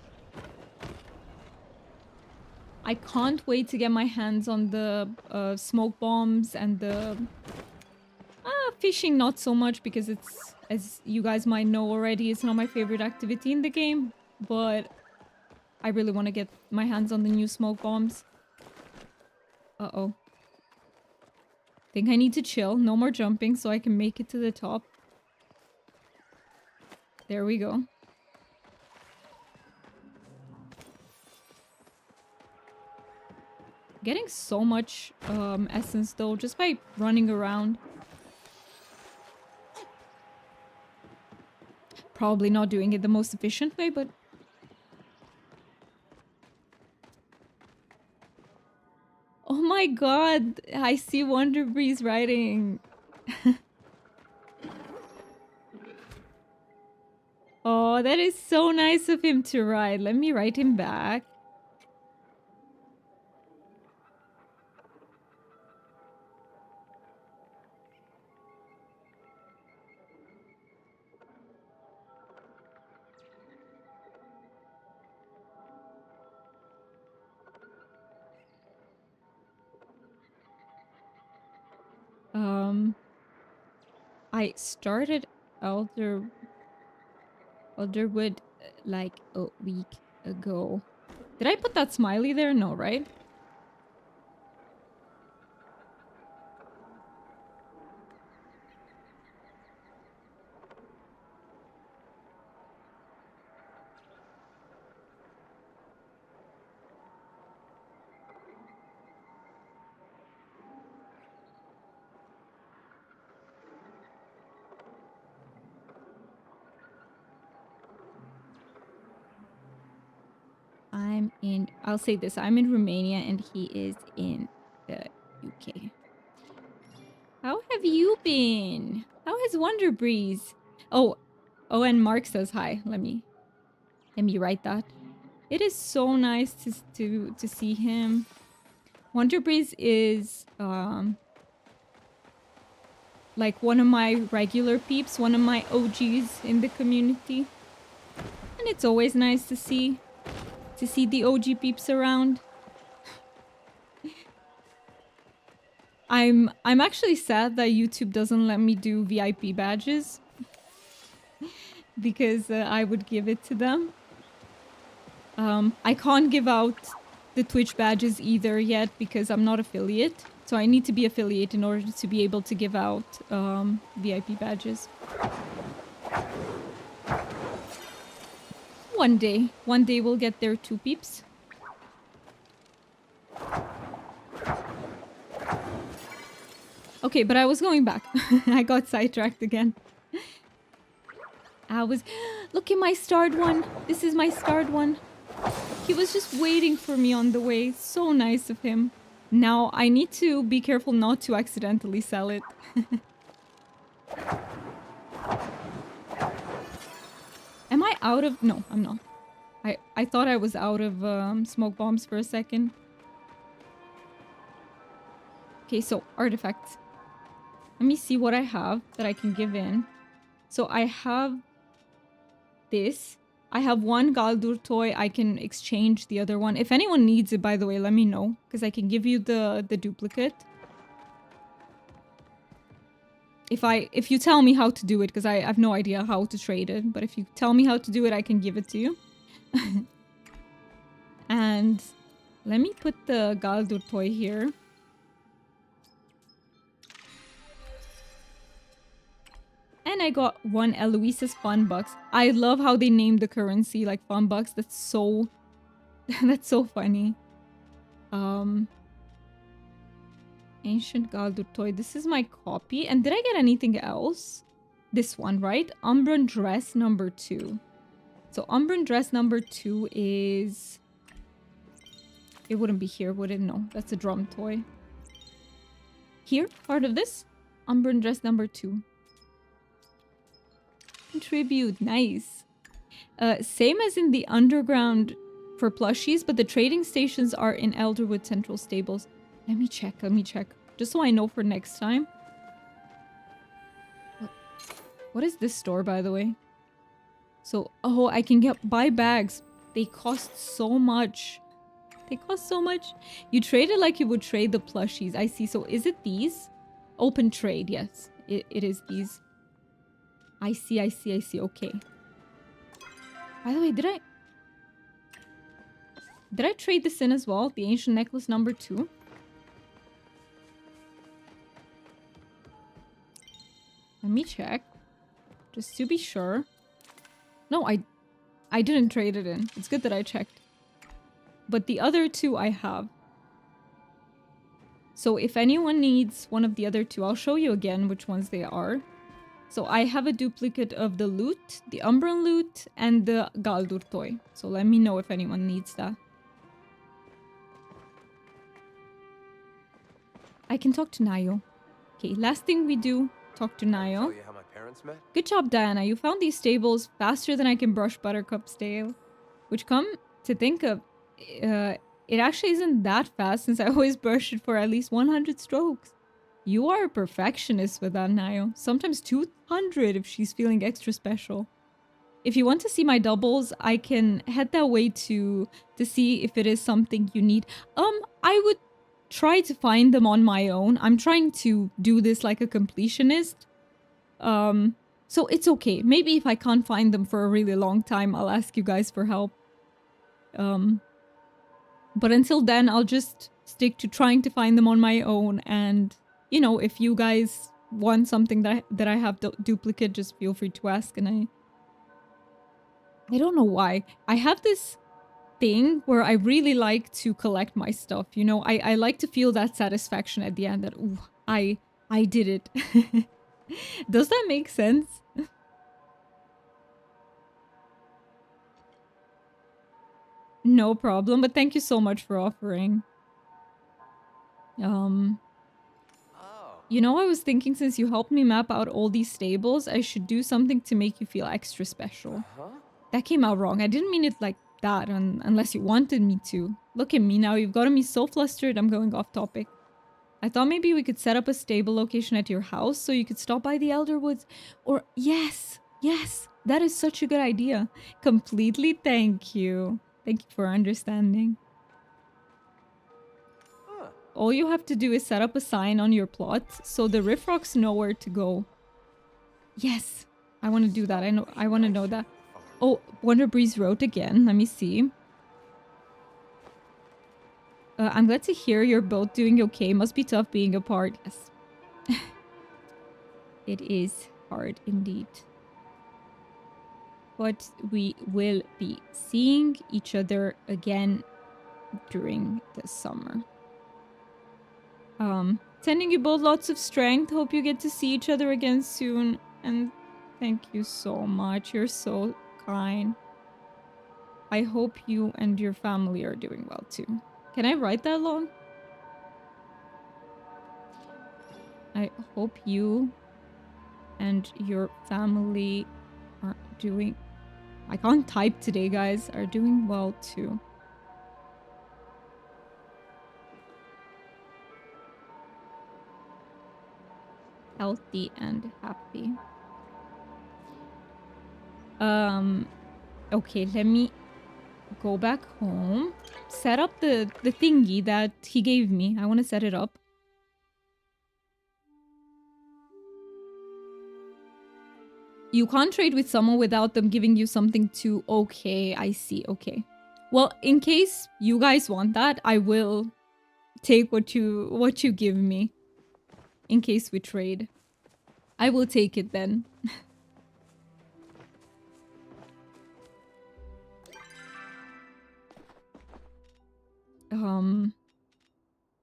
I can't wait to get my hands on the smoke bombs and the fishing, not so much because it's, as you guys might know already, it's not my favorite activity in the game, but I really want to get my hands on the new smoke bombs. Uh-oh. Think I need to chill, no more jumping so I can make it to the top. There we go. Getting so much essence though, just by running around. Probably not doing it the most efficient way, but... Oh my god! I see Wonder Breeze riding. Oh, that is so nice of him to ride. Let me write him back. I started Elderwood like a week ago. Did I put that smiley there? No, right? I'll say this, I'm in Romania and he is in the UK. How have you been? How has Wonder Breeze? Oh, and Mark says hi. Let me write that. It is so nice to see him. Wonder Breeze is like one of my regular peeps, one of my OGs in the community. And it's always nice to see the OG peeps around. I'm actually sad that YouTube doesn't let me do VIP badges because I would give it to them. I can't give out the Twitch badges either yet because I'm not affiliate. So I need to be affiliate in order to be able to give out VIP badges. One day we'll get there too, peeps. Okay, but I was going back. I got sidetracked again. Look at my starred one. This is my starred one. He was just waiting for me on the way. So nice of him. Now, I need to be careful not to accidentally sell it. Am I out of... No, I'm not. I thought I was out of smoke bombs for a second. Okay, so artifacts. Let me see what I have that I can give in. So I have this. I have one Galdur toy. I can exchange the other one. If anyone needs it, by the way, let me know. Because I can give you the duplicate. If you tell me how to do it, because I have no idea how to trade it. But if you tell me how to do it, I can give it to you. And let me put the Galdur toy here. And I got one Eloise's Fun Bucks. I love how they named the currency like Fun Bucks. That's so... that's so funny. Ancient Galdur toy. This is my copy. And did I get anything else? This one, right? Umbran dress number 2. So Umbran dress number 2 is... It wouldn't be here, would it? No, that's a drum toy. Here, part of this. Umbran dress number 2. Tribute, nice. Same as in the underground for plushies, but the trading stations are in Elderwood Central Stables. Let me check. Just so I know for next time. What is this store, by the way? So, oh, I can buy bags. They cost so much. You trade it like you would trade the plushies. I see. So is it these? Open trade, yes. It is these. I see. Okay. By the way, did I trade this in as well? The ancient necklace number 2? Let me check. Just to be sure. No, I didn't trade it in. It's good that I checked. But the other 2 I have. So if anyone needs one of the other 2, I'll show you again which ones they are. So I have a duplicate of the loot, the Umbran loot, and the Galdur toy. So let me know if anyone needs that. I can talk to Nayo. Okay, last thing we do, talk to Nayo. Tell you how my parents met? Good job, Diana. You found these stables faster than I can brush Buttercup's tail. Which, come to think of, it actually isn't that fast since I always brush it for at least 100 strokes. You are a perfectionist with that, Nayo. Sometimes 200 if she's feeling extra special. If you want to see my doubles, I can head that way to see if it is something you need. I would try to find them on my own. I'm trying to do this like a completionist. So it's okay. Maybe if I can't find them for a really long time, I'll ask you guys for help. But until then, I'll just stick to trying to find them on my own. And, you know, if you guys want something that I have duplicate, just feel free to ask. And I don't know why. I have this thing where I really like to collect my stuff. You know, I like to feel that satisfaction at the end that, ooh, I did it. Does that make sense? No problem, but thank you so much for offering. You know, I was thinking since you helped me map out all these stables, I should do something to make you feel extra special. That came out wrong. I didn't mean it like that unless you wanted me to. Look at me now. You've gotten me so flustered. I'm going off topic. I thought maybe we could set up a stable location at your house so you could stop by the Elderwoods. Or, yes, yes, that is such a good idea. Completely, thank you. Thank you for understanding. Huh. All you have to do is set up a sign on your plot so the Riffrocks know where to go. Yes, I want to do that. I want to know that. Oh, Wonder Breeze wrote again. Let me see. I'm glad to hear you're both doing okay. Must be tough being apart. Yes. It is hard indeed. But we will be seeing each other again during the summer. Sending you both lots of strength. Hope you get to see each other again soon. And thank you so much. You're so kind. I hope you and your family are doing well too. Can I write that long? I hope you and your family are doing... I can't type today, guys. Are doing well too. Healthy and happy. Okay, let me go back home. Set up the thingy that he gave me. I want to set it up. You can't trade with someone without them giving you something to... Okay, I see. Okay. Well, in case you guys want that, I will take what you give me. In case we trade. I will take it then.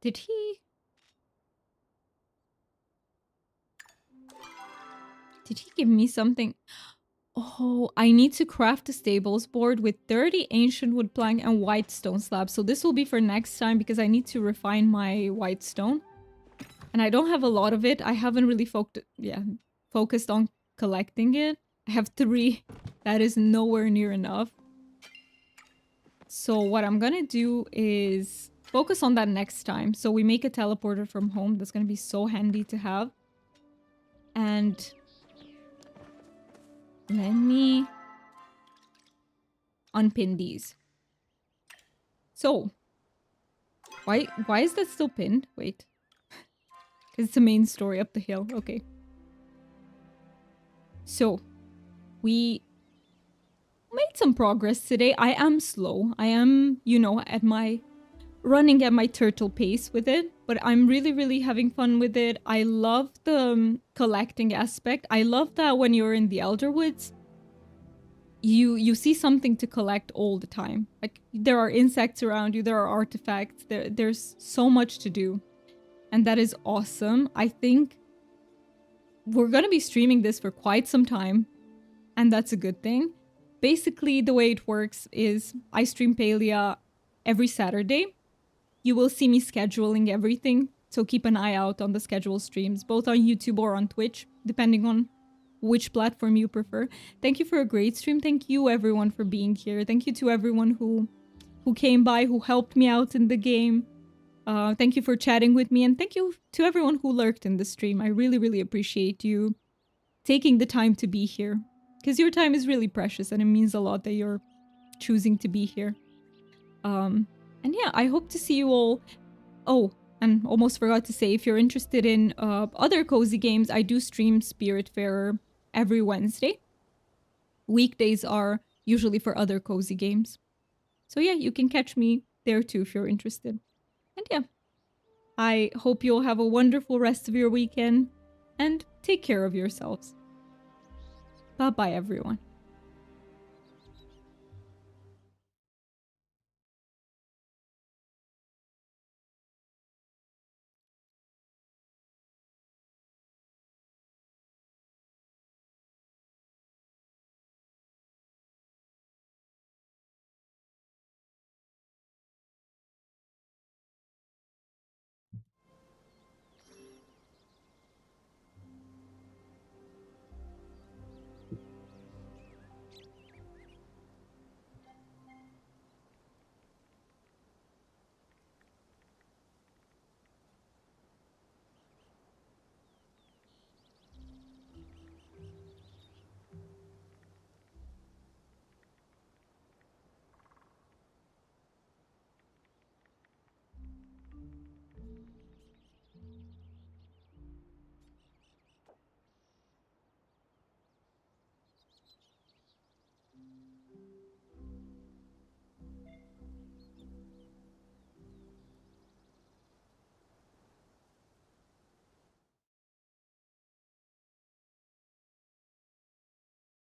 Did he... Did he give me something? Oh, I need to craft a stables board with 30 ancient wood plank and white stone slabs. So this will be for next time because I need to refine my white stone. And I don't have a lot of it. I haven't really focused on collecting it. I have 3. That is nowhere near enough. So what I'm gonna do is focus on that next time. So we make a teleporter from home. That's gonna be so handy to have. And let me unpin these. So why is that still pinned? Wait. Because it's the main story up the hill. Okay. So we made some progress today. I am slow. I am, you know, running at my turtle pace with it, but I'm really, really having fun with it. I love the collecting aspect. I love that when you're in the Elderwoods, you see something to collect all the time. Like, there are insects around you, there are artifacts, there's so much to do. And that is awesome. I think we're gonna be streaming this for quite some time, and that's a good thing. Basically, the way it works is I stream Palia every Saturday. You will see me scheduling everything, so keep an eye out on the scheduled streams, both on YouTube or on Twitch, depending on which platform you prefer. Thank you for a great stream. Thank you, everyone, for being here. Thank you to everyone who came by, who helped me out in the game. Thank you for chatting with me, and thank you to everyone who lurked in the stream. I really, really appreciate you taking the time to be here, because your time is really precious, and it means a lot that you're choosing to be here. And yeah, I hope to see you all. Oh, and almost forgot to say, if you're interested in other cozy games, I do stream Spiritfarer every Wednesday. Weekdays are usually for other cozy games. So yeah, you can catch me there too if you're interested. And yeah, I hope you'll have a wonderful rest of your weekend and take care of yourselves. Bye-bye, everyone.